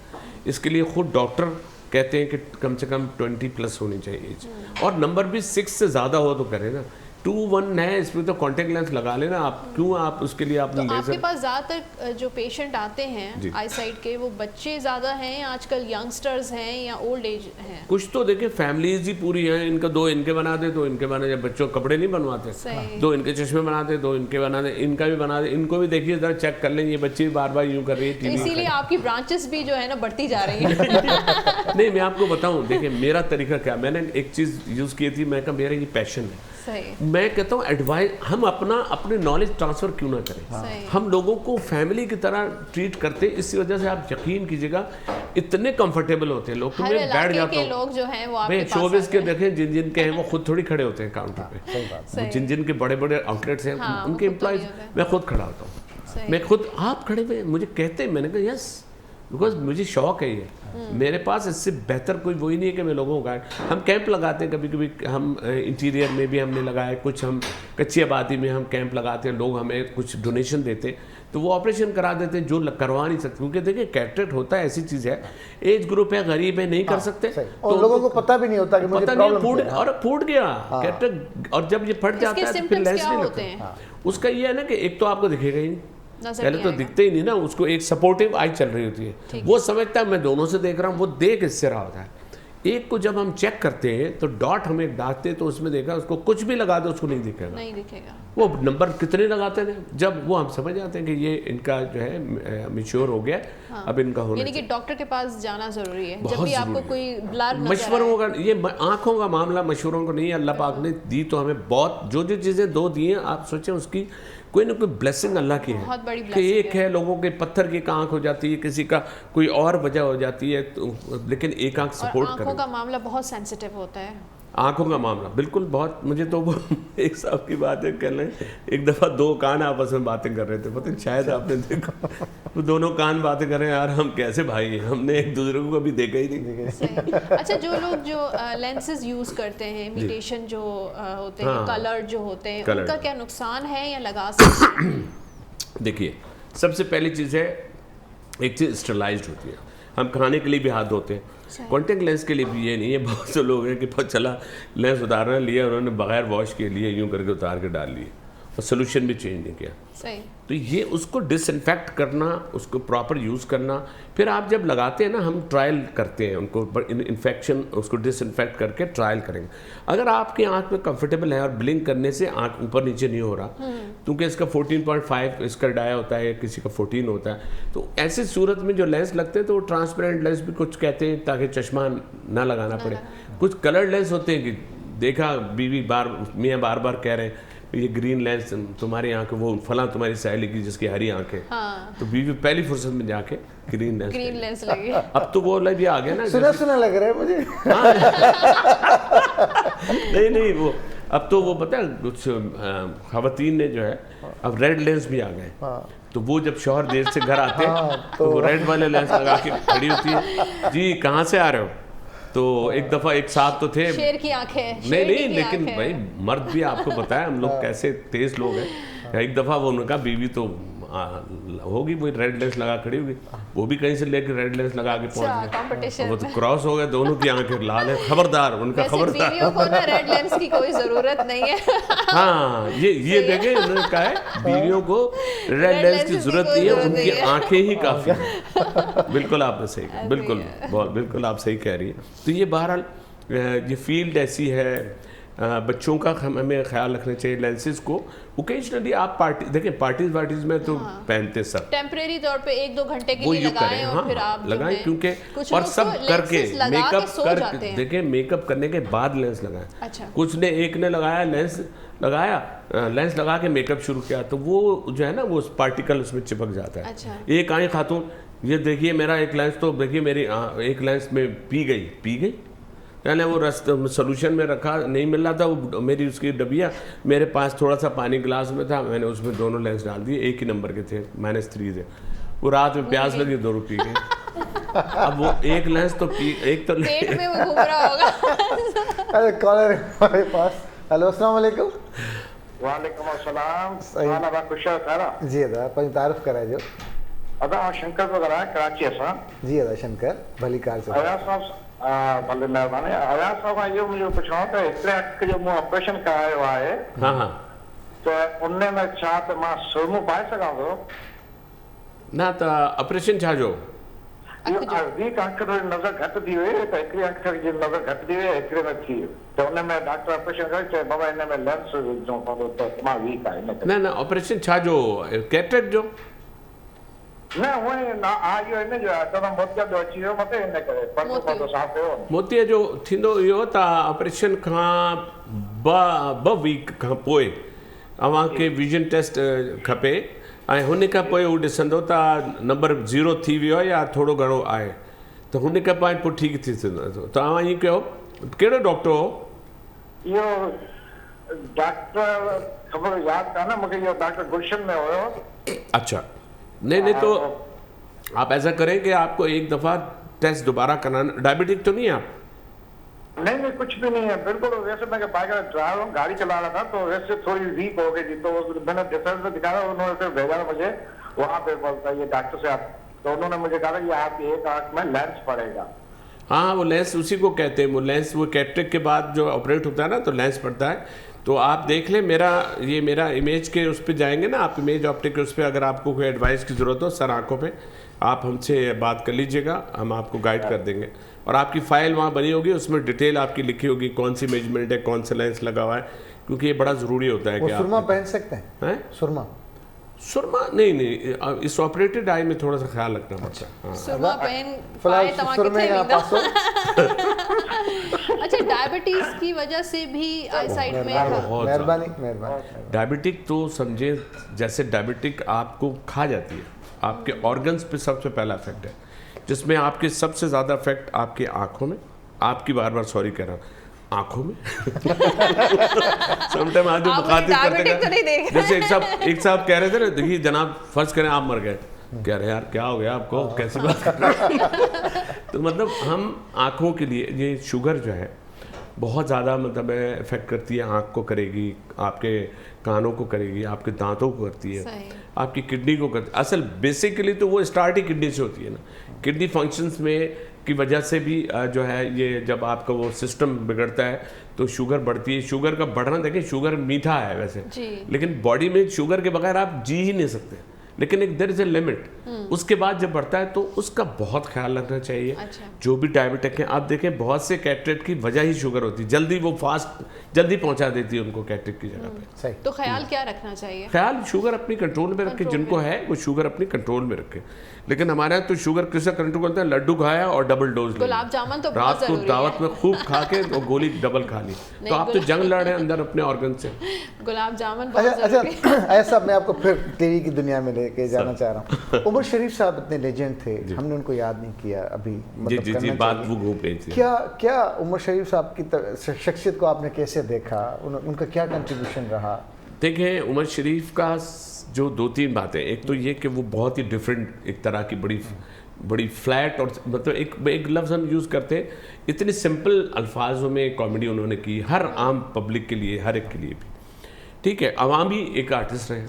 इसके लिए खुद डॉक्टर कहते हैं कि कम से कम 20+ होनी चाहिए एज, और नंबर भी 6 से ज़्यादा हो तो करें ना। 2-1 है, इसमें तो कॉन्टेक्ट लेंस लगा लेना आप, क्यों आप उसके लिए आपने तो लेज़र। आपके पास ज़्यादातर जो पेशेंट आते हैं आई साइड के, वो बच्चे ज़्यादा हैं आजकल, यंगस्टर्स हैं या ओल्ड एज हैं? कुछ तो देखिए फैमिलीज ही पूरी हैं, इनका 2 इनके बना दे, 2 इनके बना दे। बच्चों कपड़े नहीं बनवाते, 2 इनके चश्मे बना दे, 2 इनके बना दे, इनका भी बना दे, इनको भी देखिए ज़रा चेक कर लें, ये बच्चे बार बार यूँ कर रही है। इसीलिए आपकी ब्रांचेस भी जो है ना बढ़ती जा रही है। नहीं, मैं आपको बताऊँ, देखिए मेरा तरीका क्या, मैंने एक चीज़ यूज़ की थी, मैं कहा मेरा ये पैशन है। मैं कहता हूँ एडवाइस, हम अपने नॉलेज ट्रांसफ़र क्यों ना करें। हम लोगों को फैमिली की तरह ट्रीट करते, इसी वजह से आप यकीन कीजिएगा इतने कंफर्टेबल होते हैं लोग, तो मैं बैठ जाता हूँ। लोग जो हैं वो आपके पास शोबिज़ के देखें, जिन के हैं वो खुद थोड़ी खड़े होते हैं काउंटर पे, जिन के बड़े बड़े आउटलेट्स हैं उनके एम्प्लॉयज़, मैं खुद खड़ा होता हूँ। मैं खुद, आप खड़े हुए मुझे कहते हैं, मैंने कहा यस, बिकॉज मुझे शौक है ये। मेरे पास इससे बेहतर कोई वही नहीं है कि मैं लोगों को हम कैंप लगाते हैं, कभी कभी हम इंटीरियर में भी हमने लगाए, कुछ हम कच्ची आबादी में हम कैंप लगाते हैं, लोग हमें कुछ डोनेशन देते हैं, तो वो ऑपरेशन करा देते हैं जो करवा नहीं सकते, क्योंकि देखिए कैटरेक्ट होता है ऐसी चीज़ है, एज ग्रुप है, गरीब है, नहीं कर सकते, और लोगों को पता भी नहीं होता कि मुझे प्रॉब्लम है, और फूट गया कैटरेक्ट, और जब ये फट जाता है तो फिर लेंस नहीं लगता। उसका ये है ना कि एक तो आपको दिखेगा ही नहीं, पहले तो दिखते ही नहीं ना, उसको एक सपोर्टिव आई चल रही होती है, वो समझता है मैं दोनों से देख रहा हूँ, वो देख इससे रहा होता है। एक को जब हम चेक करते हैं तो डॉट हमें डालते तो उसमें देखा उसको कुछ भी लगा दो उसको नहीं दिखेगा वो नंबर कितने लगाते थे जब वो हम समझ जाते हैं कि ये इनका जो है मैच्योर हो गया। हाँ। अब इनका होना यानी कि डॉक्टर के पास जाना जरूरी है जब भी आपको कोई ब्लर मशवरों का ये आंखों का मामला मशवरों को नहीं अल्लाह पाक ने दी तो हमें बहुत जो चीज़ें दो दी हैं आप सोचें उसकी कोई ना कोई ब्लेसिंग अल्लाह की है कि एक है लोगों के पत्थर की आंख हो जाती है किसी का कोई और वजह हो जाती है तो, लेकिन एक आंख सपोर्ट करे। आंखों का मामला बहुत सेंसिटिव होता है आंखों का मामला बिल्कुल बहुत मुझे तो वो एक साहब की बात है कह लें एक दफ़ा दो कान आपस में बातें कर रहे थे पता नहीं शायद आपने देखा वो दोनों कान बातें कर रहे हैं यार हम कैसे भाई हैं हमने एक दूसरे को कभी देखा ही नहीं। अच्छा जो लोग जो लेंसेज यूज करते हैं इमिटेशन जो होते हैं कलर जो होते हैं उनका क्या नुकसान है या लगा सकते हैं? देखिए सबसे पहली चीज़ है एक चीज़ स्टरलाइज्ड होती है हम खाने के लिए भी हाथ धोते हैं कॉन्टेक्ट लेंस के लिए भी ये नहीं है बहुत से लोग हैं कि चला लेंस उतारना लिया उन्होंने बगैर वॉश के लिए यूं करके उतार के डाल लिए और सोल्यूशन भी चेंज नहीं किया। सही। तो ये उसको डिसइंफेक्ट करना उसको प्रॉपर यूज़ करना फिर आप जब लगाते हैं ना हम ट्रायल करते हैं उनको इन्फेक्शन उसको डिसइंफेक्ट करके ट्रायल करेंगे। अगर आपकी आंख में कंफर्टेबल है और ब्लिंक करने से आंख ऊपर नीचे नहीं हो रहा क्योंकि इसका 14.5 इसका डाया होता है किसी का 14 होता है तो ऐसी सूरत में जो लेंस लगते हैं तो वो ट्रांसपेरेंट लेंस भी कुछ कहते हैं ताकि चश्मा ना लगाना पड़े। कुछ कलर लेंस होते हैं कि देखा बीवी मियाँ बार बार कह रहे हैं ये ग्रीन लेंस तुम्हारी आंख वो फला तुम्हारी सहेली की जिसकी हरी आंख है। हाँ। तो बीवी पहली फुर्सत में जाके ग्रीन लेंस लगी। अब तो वो भी आ गया ना सुना लग रहा है मुझे। हाँ। नहीं वो अब तो वो पता है कुछ खवातीन ने जो है अब रेड लेंस भी आ गए। हाँ। तो वो जब शौहर देर से घर आते हैं तो वो रेड वाले लेंस लगा के खड़ी होती है जी कहाँ से आ रहे हो तो एक दफ़ा एक साथ तो थे शेर की आंखें नहीं लेकिन भाई मर्द भी आपको पता है हम लोग कैसे तेज लोग हैं। एक दफ़ा वो उनका बीवी तो होगी वो रेड लेंस लगा खड़ी होगी वो भी कहीं से लेकर रेड लेंस लगा के पहुंच गए वो तो क्रॉस हो गया दोनों की आंखें लाल है खबरदार उनका खबरदार बीवियों को ना रेड लेंस की कोई जरूरत नहीं है। हाँ ये देखें उन्होंने कहा है बीवियों को रेड लेंस की जरूरत नहीं है उनकी आंखें ही काफी है। बिल्कुल आपने सही बिल्कुल आप सही कह रही है। तो ये बहरहाल ये फील्ड ऐसी है बच्चों का हमें ख्याल रखना चाहिए लेंसेज को ओकेजनली आप पार्टीज में तो पहनते सब टेम्परेरी तौर पे 1-2 घंटे के लिए लगाएं और फिर आप लगाएं क्योंकि और सब करके मेकअप कर देखें मेकअप करने के बाद लेंस लगाएं। अच्छा। कुछ ने एक ने लगाया लेंस लगा के मेकअप शुरू किया तो वो जो है ना वो पार्टिकल उसमें चिपक जाता है। अच्छा। एक आई खातून ये देखिए मेरा एक लेंस तो देखिए मेरी एक लेंस में पी गई मैंने वो रास्ते सोल्यूशन में रखा नहीं मिल रहा था वो मेरी उसकी डबिया मेरे पास थोड़ा सा पानी गिलास में था मैंने उसमें दोनों लेंस डाल दिए एक ही नंबर के थे -3 थे वो रात में प्यास लगी 2 पी गए। अब वो एक लेंस तो एक तो पेट में वो घूम रहा होगा। अरे कॉलर हमारे पास। हेलो अस्सलाम वालेकुम। वालेकुम अस्सलाम साला खुश सारा जी अदा पंहिंजी तारीफ़ कराए जो अदा शंकर तो करा कराची असां जी अदा शंकर भली कार से आया साहब भले महिरबानी आया साहब यो मुझे पूछो तो हिकिड़े अख जो मु ऑपरेशन करायो आहे हाँ तो उनने में छा तो मां सुरमो पाए सकां थो ना तो ऑपरेशन छा जो यो अर्धी अख जो नज़र घट थी हुई तो हिकिड़ी अख जी नज़र घट थी हुई हिकिड़े में थी तो उन में डॉक्टर ऑपरेशन करे चए बाबा इन में लेंस जो पवंदो तो मां वीक आहे ना ऑपरेशन छा जो कैटरेक्ट जो न वो ना आयो इन जो तमाम मोतिया जो अची वियो मथे इन करे पर तो साफ़ कयो मोतीअ जो थींदो इहो त ऑपरेशन खां ॿ वीक खां पोइ अव्हांखे विजन टेस्ट खपे ऐं हुन खां पोइ उहो ॾिसंदो त नंबर 0 थी वियो आहे या थोरो घणो आहे त हुन खां पोइ ठीकु थी सघंदो त तव्हां ईअं कयो कहिड़ो डॉक्टर हो इहो डॉक्टर ख़बर यादि कान्हे मूंखे इहो डॉक्टर गुलशन में हुयो। अच्छा नहीं तो आप ऐसा करें कि आपको एक दफ़ा टेस्ट दोबारा कराना डायबिटिक तो नहीं है आप नहीं कुछ भी नहीं है बिल्कुल वैसे मैं बाइक ड्राइवर हूँ गाड़ी चला रहा था तो वैसे थोड़ी वीक हो गई थी तो मैंने डिफरेंस में दिखाया उन्होंने फिर भेजा मुझे वहाँ पे बोलता ये डॉक्टर से आप तो उन्होंने मुझे कहा ये आपकी एक आंख में लेंस पड़ेगा। हाँ वो लेंस उसी को कहते हैं वो लेंस वो कैटरेक्ट के बाद जो ऑपरेट होता है ना तो लेंस पड़ता है। तो आप देख लें मेरा इमेज के उस पर जाएंगे ना आप इमेज ऑप्टिक के उस पर अगर आपको कोई एडवाइस की ज़रूरत हो सर आँखों पे आप हमसे बात कर लीजिएगा, हम आपको गाइड कर देंगे। और आपकी फ़ाइल वहाँ बनी होगी, उसमें डिटेल आपकी लिखी होगी, कौन सी मेजरमेंट है, कौन सा लेंस लगा हुआ है, क्योंकि ये बड़ा ज़रूरी होता है। कि सुरमा पहन सकते हैं? सुरमा नहीं, इस ऑपरेटेड आई में थोड़ा सा ख्याल रखना पड़ता है। सुरमा पहन फिलहाल सुरमे का पासो। अच्छा, डायबिटीज की वजह से भी आई साइट में मेहरबानी। डायबिटिक तो समझे जैसे डायबिटिक आपको खा जाती है, आपके ऑर्गन्स पे सबसे पहला इफेक्ट है, जिसमें आपके सबसे ज़्यादा इफेक्ट आपके आँखों में, आपकी बार सॉरी कह रहा हूँ, आँखों में समटाइम आज जो मुखातिब करते जैसे एक साहब कह रहे थे ना, देखिए जनाब फर्ज करें आप मर गए, कह रहे यार क्या हो गया आपको, कैसी बात कर रहे हैं। तो मतलब हम आँखों के लिए ये शुगर जो है बहुत ज़्यादा मतलब इफेक्ट करती है, आँख को करेगी, आपके कानों को करेगी, आपके दांतों को करती है, आपकी किडनी को करती है। असल बेसिकली तो वो स्टार्ट ही किडनी से होती है ना, किडनी फंक्शंस में की वजह से भी जो है ये जब आपका वो सिस्टम बिगड़ता है तो शुगर बढ़ती है। शुगर का बढ़ना, देखिए शुगर मीठा है वैसे, लेकिन बॉडी में शुगर के बगैर आप जी ही नहीं सकते, लेकिन एक देयर इज ए लिमिट, उसके बाद जब बढ़ता है तो उसका बहुत ख्याल रखना चाहिए। अच्छा। जो भी डायबिटिक है, आप देखें बहुत से कैटरेक्ट की वजह ही शुगर होती है, जल्दी वो फास्ट जल्दी पहुंचा देती है उनको कैटरेक्ट की जगह पे। सही। तो ख्याल क्या रखना चाहिए? ख्याल शुगर अपनी कंट्रोल में रखे, जिनको है वो शुगर अपनी कंट्रोल में रखे। लेकिन हमारे यहाँ तो शुगर किसका कंट्रोल करते हैं, लड्डू खाया और डबल डोज गुलाब जामुन तो रात को दावत में खूब खा के और गोली डबल खा ली, तो आप तो जंग लड़ रहे हैं अंदर अपने ऑर्गन से। गुलाब जामुन अच्छा, ऐसा मैं आपको फिर टीवी की दुनिया में लेके जाना चाह रहा हूँ। उमर शरीफ साहब इतने लेजेंड थे, हमने उनको याद नहीं किया अभी, मतलब जी बात वो गो पे थी। क्या उमर शरीफ साहब की शख्सियत को आपने कैसे देखा, उनका क्या कंट्रीब्यूशन रहा? देखिए उमर शरीफ का जो 2-3 बातें, एक तो ये कि वो बहुत ही डिफरेंट एक तरह की बड़ी फ्लैट और मतलब एक लफ्ज़ हम यूज़ करते हैं, इतने सिंपल अल्फाजों में कॉमेडी उन्होंने की हर आम पब्लिक के लिए, हर एक के लिए भी। ठीक है, अवाम भी एक आर्टिस्ट रहे,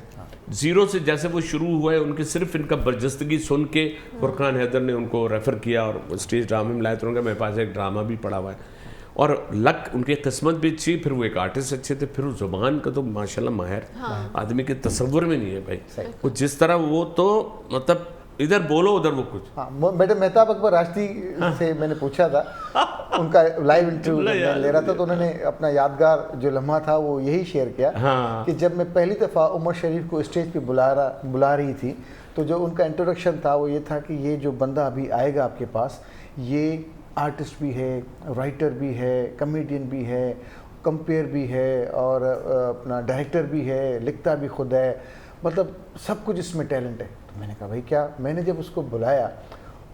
ज़ीरो से जैसे वो शुरू हुआ है, उनके सिर्फ इनका बर्जस्तगी सुन के फुरकान हैदर ने उनको रेफ़र किया और स्टेज ड्रामे में लाए, तो उनका मेरे पास एक ड्रामा भी पड़ा हुआ है। और लक उनकी किस्मत भी अच्छी, फिर वो एक आर्टिस्ट अच्छे थे, फिर उस ज़ुबान का तो माशाल्लाह माहिर, आदमी के तसव्वुर में नहीं है भाई वो जिस तरह वो तो मतलब इधर बोलो उधर वो कुछ। हाँ, मैडम मेहताब अकबर राष्ट्री से मैंने पूछा था, उनका लाइव इंटरव्यू ले रहा था, तो उन्होंने अपना यादगार जो लम्हा था वो यही शेयर किया कि जब मैं पहली दफ़ा उमर शरीफ को स्टेज पे बुला रही थी, तो जो उनका इंट्रोडक्शन था वो ये था कि ये जो बंदा अभी आएगा आपके पास, ये आर्टिस्ट भी है, राइटर भी है, कॉमेडियन भी है, कंपेयर भी है और अपना डायरेक्टर भी है, लिखता भी खुद है, मतलब सब कुछ इसमें टैलेंट है। तो मैंने कहा भाई क्या, मैंने जब उसको बुलाया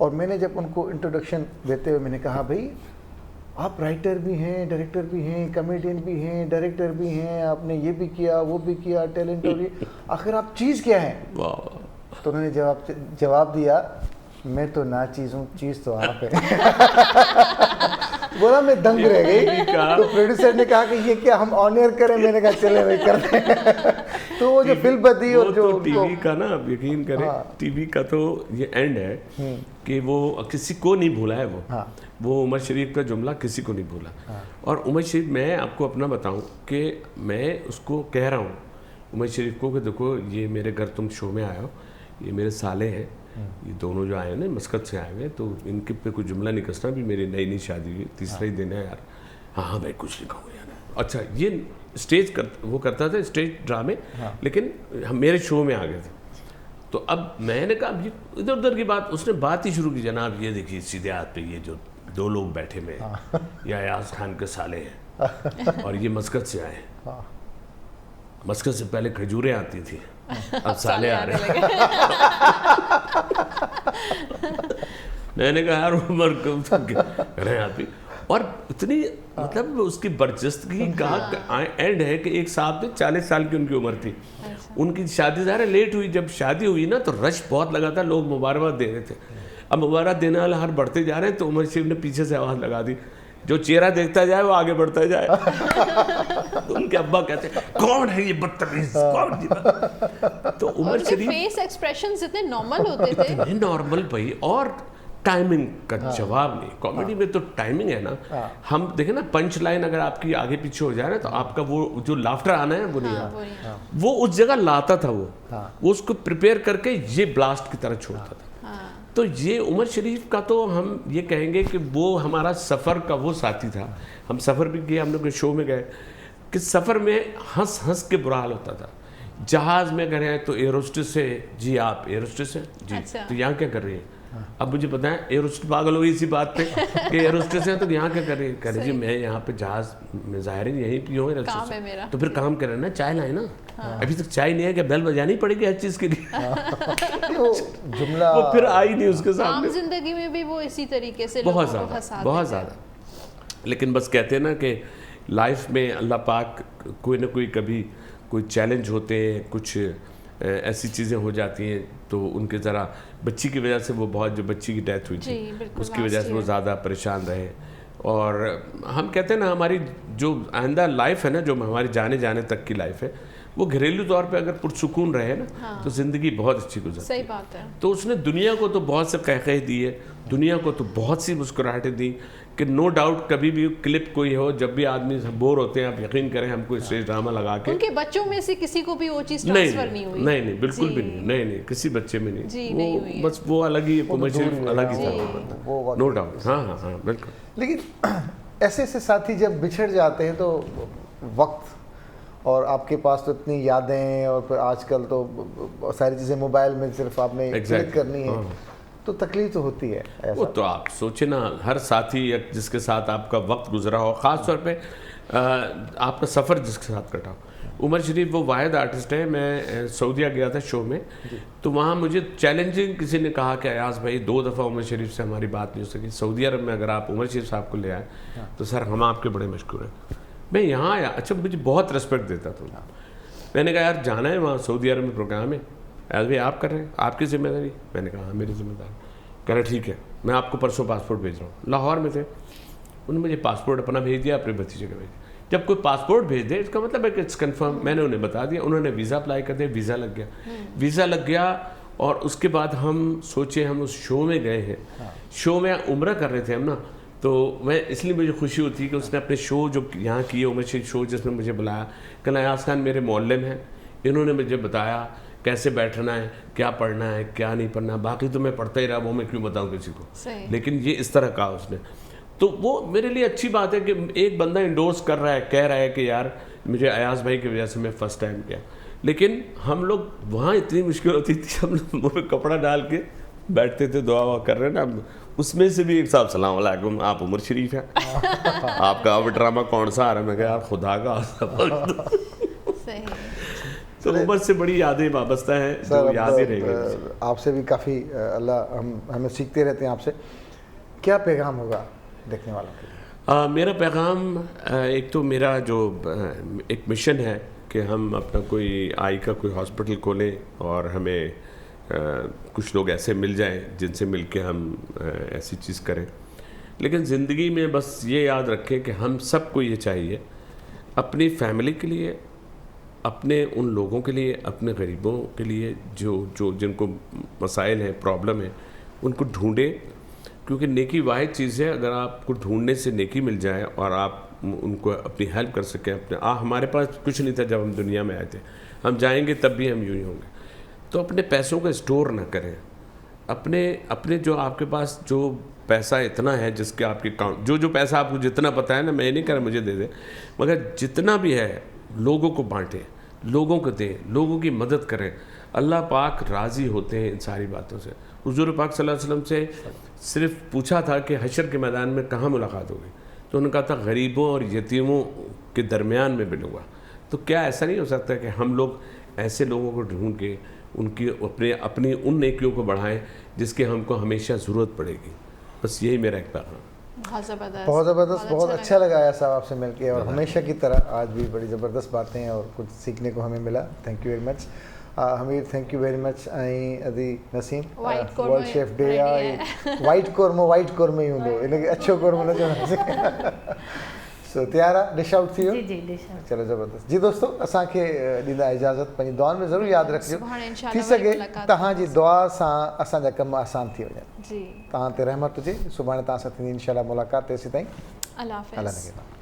और मैंने जब उनको इंट्रोडक्शन देते हुए मैंने कहा भाई आप राइटर भी हैं, डायरेक्टर भी हैं, कॉमेडियन भी हैं, डायरेक्टर भी हैं, आपने ये भी किया वो भी किया, टैलेंट और ये, आखिर आप चीज़ क्या है? तो उन्होंने जवाब दिया, मैं तो ना चीज़ हूँ, चीज़ तो आप है। बोला मैं दंग रह गई। तो प्रोड्यूसर ने कहा कि ये क्या हम ऑन एयर करें? मैंने कहा चले भाई करते हैं। तो वो जो फिल्म बदी और जो टीवी का ना, आप यकीन करें, टीवी का तो ये एंड है कि वो किसी को नहीं भूला है वो उमर शरीफ का जुमला किसी को नहीं भूला। और उमर शरीफ, मैं आपको अपना बताऊं कि मैं उसको कह रहा हूँ उमर शरीफ को कि देखो ये मेरे घर तुम शो में आए हो, ये मेरे साले हैं, ये दोनों जो आए हैं ना मस्कत से आए हुए, तो इनके पे कोई जुमला नहीं कसना, भी मेरी नई शादी हुई, तीसरा ही दिन है यार। हाँ भाई कुछ नहीं कहूँ यार। अच्छा, ये स्टेज वो करता था स्टेज ड्रामे, लेकिन हम मेरे शो में आ गए थे। तो अब मैंने कहा इधर उधर की बात, उसने बात ही शुरू की, जनाब ये देखिए सीधे हाथ पे ये जो 2 लोग बैठे में, ये अयाज खान के साले हैं और ये मस्कत से आए। मस्कत से पहले खजूरें आती थी, अब साले आ रहे हैं। मैंने कहा यार उमर करें आप ही, और इतनी मतलब उसकी बर्जस्तगी का एंड है कि एक साहब थे 40 साल की उनकी उम्र थी, उनकी शादी ज़ाहिर लेट हुई, जब शादी हुई ना तो रश बहुत लगा था, लोग मुबारकबाद दे रहे थे। अब मुबारक देने वाला हर बढ़ते जा रहे हैं, तो उमर शरीफ ने पीछे से आवाज़ लगा दी, जो चेहरा देखता जाए वो आगे बढ़ता जाए। तो उनके अब्बा कहते हैं कौन है ये बदतमीज, कौन जी? तो उमर शरीफ फेस एक्सप्रेशंस इतने नॉर्मल होते थे, इतने नॉर्मल भाई, और टाइमिंग का जवाब नहीं। कॉमेडी में तो टाइमिंग है ना, हम देखें ना पंच लाइन अगर आपकी आगे पीछे हो जाए ना, तो आपका वो जो लाफ्टर आना है वो नहीं आता, वो उस जगह लाता था, वो उसको प्रिपेयर करके ये ब्लास्ट की तरह छोड़ता था। तो ये उमर शरीफ का तो हम ये कहेंगे कि वो हमारा सफ़र का वो साथी था। हम सफ़र भी किए, हम लोग शो में गए कि सफ़र में हंस हंस के बुरा हाल होता था। जहाज़ में गए हैं तो एयरोस्टेस है, जी आप एयरोस्टेस हैं जी, तो यहाँ क्या कर रही है? अब मुझे पता है एयरोस्टेस पागल हो गई इसी बात पे कि एयरोस्टेस है तो यहाँ क्या कर रही है? कह रही जी मैं यहाँ पे जहाज़ में ज़ाहिर यहीं की हूँ एयरोस्टेस, तो फिर काम कर रहे ना, चाय लाए ना। अभी तक चाय नहीं है, क्या बेल बजानी पड़ेगी हर चीज़ के लिए? जुमला वो फिर आई नहीं उसके सामने। जिंदगी में भी वो इसी तरीके से बहुत ज़्यादा। लेकिन बस कहते हैं ना कि लाइफ में अल्लाह पाक कोई ना कोई कभी कोई चैलेंज होते हैं, कुछ ऐसी चीज़ें हो जाती हैं तो उनके ज़रा बच्ची की वजह से वो बहुत, जो बच्ची की डेथ हुई थी उसकी वजह से वो ज़्यादा परेशान रहे। और हम कहते हैं ना हमारी जो आइंदा लाइफ है ना, जो हमारी जाने जाने तक की लाइफ है, वो घरेलू तौर पे अगर पुरसुकून रहे ना तो ज़िंदगी बहुत अच्छी गुजरती है। सही बात है। तो उसने दुनिया को तो बहुत से कह दिए, दुनिया को तो बहुत सी मुस्कुराहटें दी कि नो डाउट कभी भी क्लिप कोई हो, जब भी आदमी बोर होते हैं, आप यकीन करें हमको स्टेज ड्रामा लगा के, उनके बच्चों में से किसी को भी वो चीज़ ट्रांसफर नहीं हुई। नहीं बिल्कुल भी नहीं, किसी बच्चे में नहीं। जी, वो नहीं हुई है। बस वो अलग ही अलग ही था, नो डाउट। हाँ बिल्कुल। लेकिन ऐसे ऐसे साथी जब बिछड़ जाते हैं तो वक्त, और आपके पास तो इतनी यादें, और फिर आजकल तो सारी चीज़ें मोबाइल में सिर्फ आपने क्लिक करनी है, तो तकलीफ तो होती है ऐसा। वो तो आप सोचे ना, हर साथी या जिसके साथ आपका वक्त गुजरा हो, ख़ास तौर पे आपका सफ़र जिसके साथ कटा हो। उमर शरीफ वो वाहिद आर्टिस्ट है। मैं सऊदीया गया था शो में, तो वहाँ मुझे चैलेंजिंग किसी ने कहा कि अयाज भाई 2 दफ़ा उमर शरीफ से हमारी बात नहीं हो सकी, सऊदी अरब में अगर आप उमर शरीफ साहब को ले आए तो सर हम आपके बड़े मशहूर हैं। मैं यहाँ आया, अच्छा मुझे बहुत रिस्पेक्ट देता था। मैंने कहा यार जाना है वहाँ सऊदी अरब में प्रोग्राम है, अयाज भाई आप कर रहे हैं, आपकी जिम्मेदारी? मैंने कहा हाँ मेरी जिम्मेदारी। कह रहे ठीक है मैं आपको परसों पासपोर्ट भेज रहा हूँ। लाहौर में थे, उन्होंने मुझे पासपोर्ट अपना भेज दिया, अपने भतीजे का भेज दिया। जब कोई पासपोर्ट भेज दे इसका मतलब है कि इट्स कन्फर्म। मैंने उन्हें बता दिया, उन्होंने वीज़ा अप्लाई कर दिया, वीज़ा लग गया। और उसके बाद हम सोचे हम उस शो में गए हैं, शो में उम्रा कर रहे थे हम ना, तो मैं इसलिए मुझे खुशी होती है कि उसने अपने शो जो यहाँ किए, उमर शरीफ शो जिसमें मुझे बुलाया, कल अयाज खान मेरे मोहल्ले हैं, इन्होंने मुझे बताया कैसे बैठना है, क्या पढ़ना है, क्या नहीं पढ़ना। बाकी तो मैं पढ़ता ही रहा, वो मैं क्यों बताऊँ किसी को, लेकिन ये इस तरह कहा उसने। तो वो मेरे लिए अच्छी बात है कि एक बंदा इंडोर्स कर रहा है, कह रहा है कि यार मुझे अयाज भाई की वजह से मैं फ़र्स्ट टाइम गया। लेकिन हम लोग वहाँ इतनी मुश्किल होती थी, हम लोग मुँह में कपड़ा डाल के बैठते थे, दुआ वुआ कर रहे हैं ना, उसमें से भी एक साहब सलाम अलैकुम, आप उमर शरीफ हैं, आपका अब ड्रामा कौन सा आ रहा है? मैं कहा यार खुदा का तो उमर से बड़ी यादें वाबस्ता हैं, जो याद ही रहेगी। आपसे भी काफ़ी अल्लाह हमें सीखते रहते हैं आपसे। क्या पैगाम होगा देखने वालों के लिए? मेरा पैगाम एक तो मेरा जो एक मिशन है कि हम अपना कोई आई का कोई हॉस्पिटल खोलें और हमें कुछ लोग ऐसे मिल जाएं जिनसे मिल के हम ऐसी चीज़ करें। लेकिन ज़िंदगी में बस ये याद रखें कि हम सबको ये चाहिए अपनी फैमिली के लिए, अपने उन लोगों के लिए, अपने गरीबों के लिए जो जिनको मसाइल हैं, प्रॉब्लम है, उनको ढूंढें, क्योंकि नेकी वाहिद चीज़ है। अगर आपको ढूंढने से नेकी मिल जाए और आप उनको अपनी हेल्प कर सकें, अपने हमारे पास कुछ नहीं था जब हम दुनिया में आए थे, हम जाएंगे तब भी हम यूँ ही होंगे। तो अपने पैसों का स्टोर ना करें, अपने जो आपके पास जो पैसा इतना है जिसके आपके अकाउंट जो पैसा आपको जितना पता है ना, मैं ये नहीं कह रहा मुझे दे दें, मगर जितना भी है लोगों को बांटें, लोगों को दें, लोगों की मदद करें। अल्लाह पाक राज़ी होते हैं इन सारी बातों से। हुज़ूर पाक सल्लल्लाहु अलैहि वसल्लम से सिर्फ पूछा था कि हशर के मैदान में कहाँ मुलाकात होगी, तो उन्होंने कहा था गरीबों और यतीमों के दरमियान में मिलूँगा। तो क्या ऐसा नहीं हो सकता कि हम लोग ऐसे लोगों को ढूंढ के उनकी अपनी उन नेकियों को बढ़ाएं जिसकी हमको हमेशा ज़रूरत पड़ेगी। बस यही मेरा एक पैगाम। बहुत ज़बरदस्त, बहुत अच्छा लगा आया साहब आपसे मिलके, और हमेशा की तरह आज भी बड़ी ज़बरदस्त बातें और कुछ सीखने को हमें मिला। Thank you very much Hameer, thank you very much. आई अदी Naseem world chef day white कोरमो ही हूंदो, इनखे अछो कोरमो न चवणु। सो तैयार आहे, डिश आउट थी वियो? जी डिश आउट। चलो ज़बरदस्त। जी दोस्तों, असांखे ॾींदा इजाज़त, पंहिंजी दुआनि में ज़रूरु यादि रखिजो, थी सघे तव्हांजी दुआ सां असांजा कम आसान थी वञनि। तव्हां ते रहमत हुजे। सुभाणे तव्हां सां थींदी इंशाअल्लाह मुलाक़ात। तेसीं ताईं अल्लाह हाफ़िज़।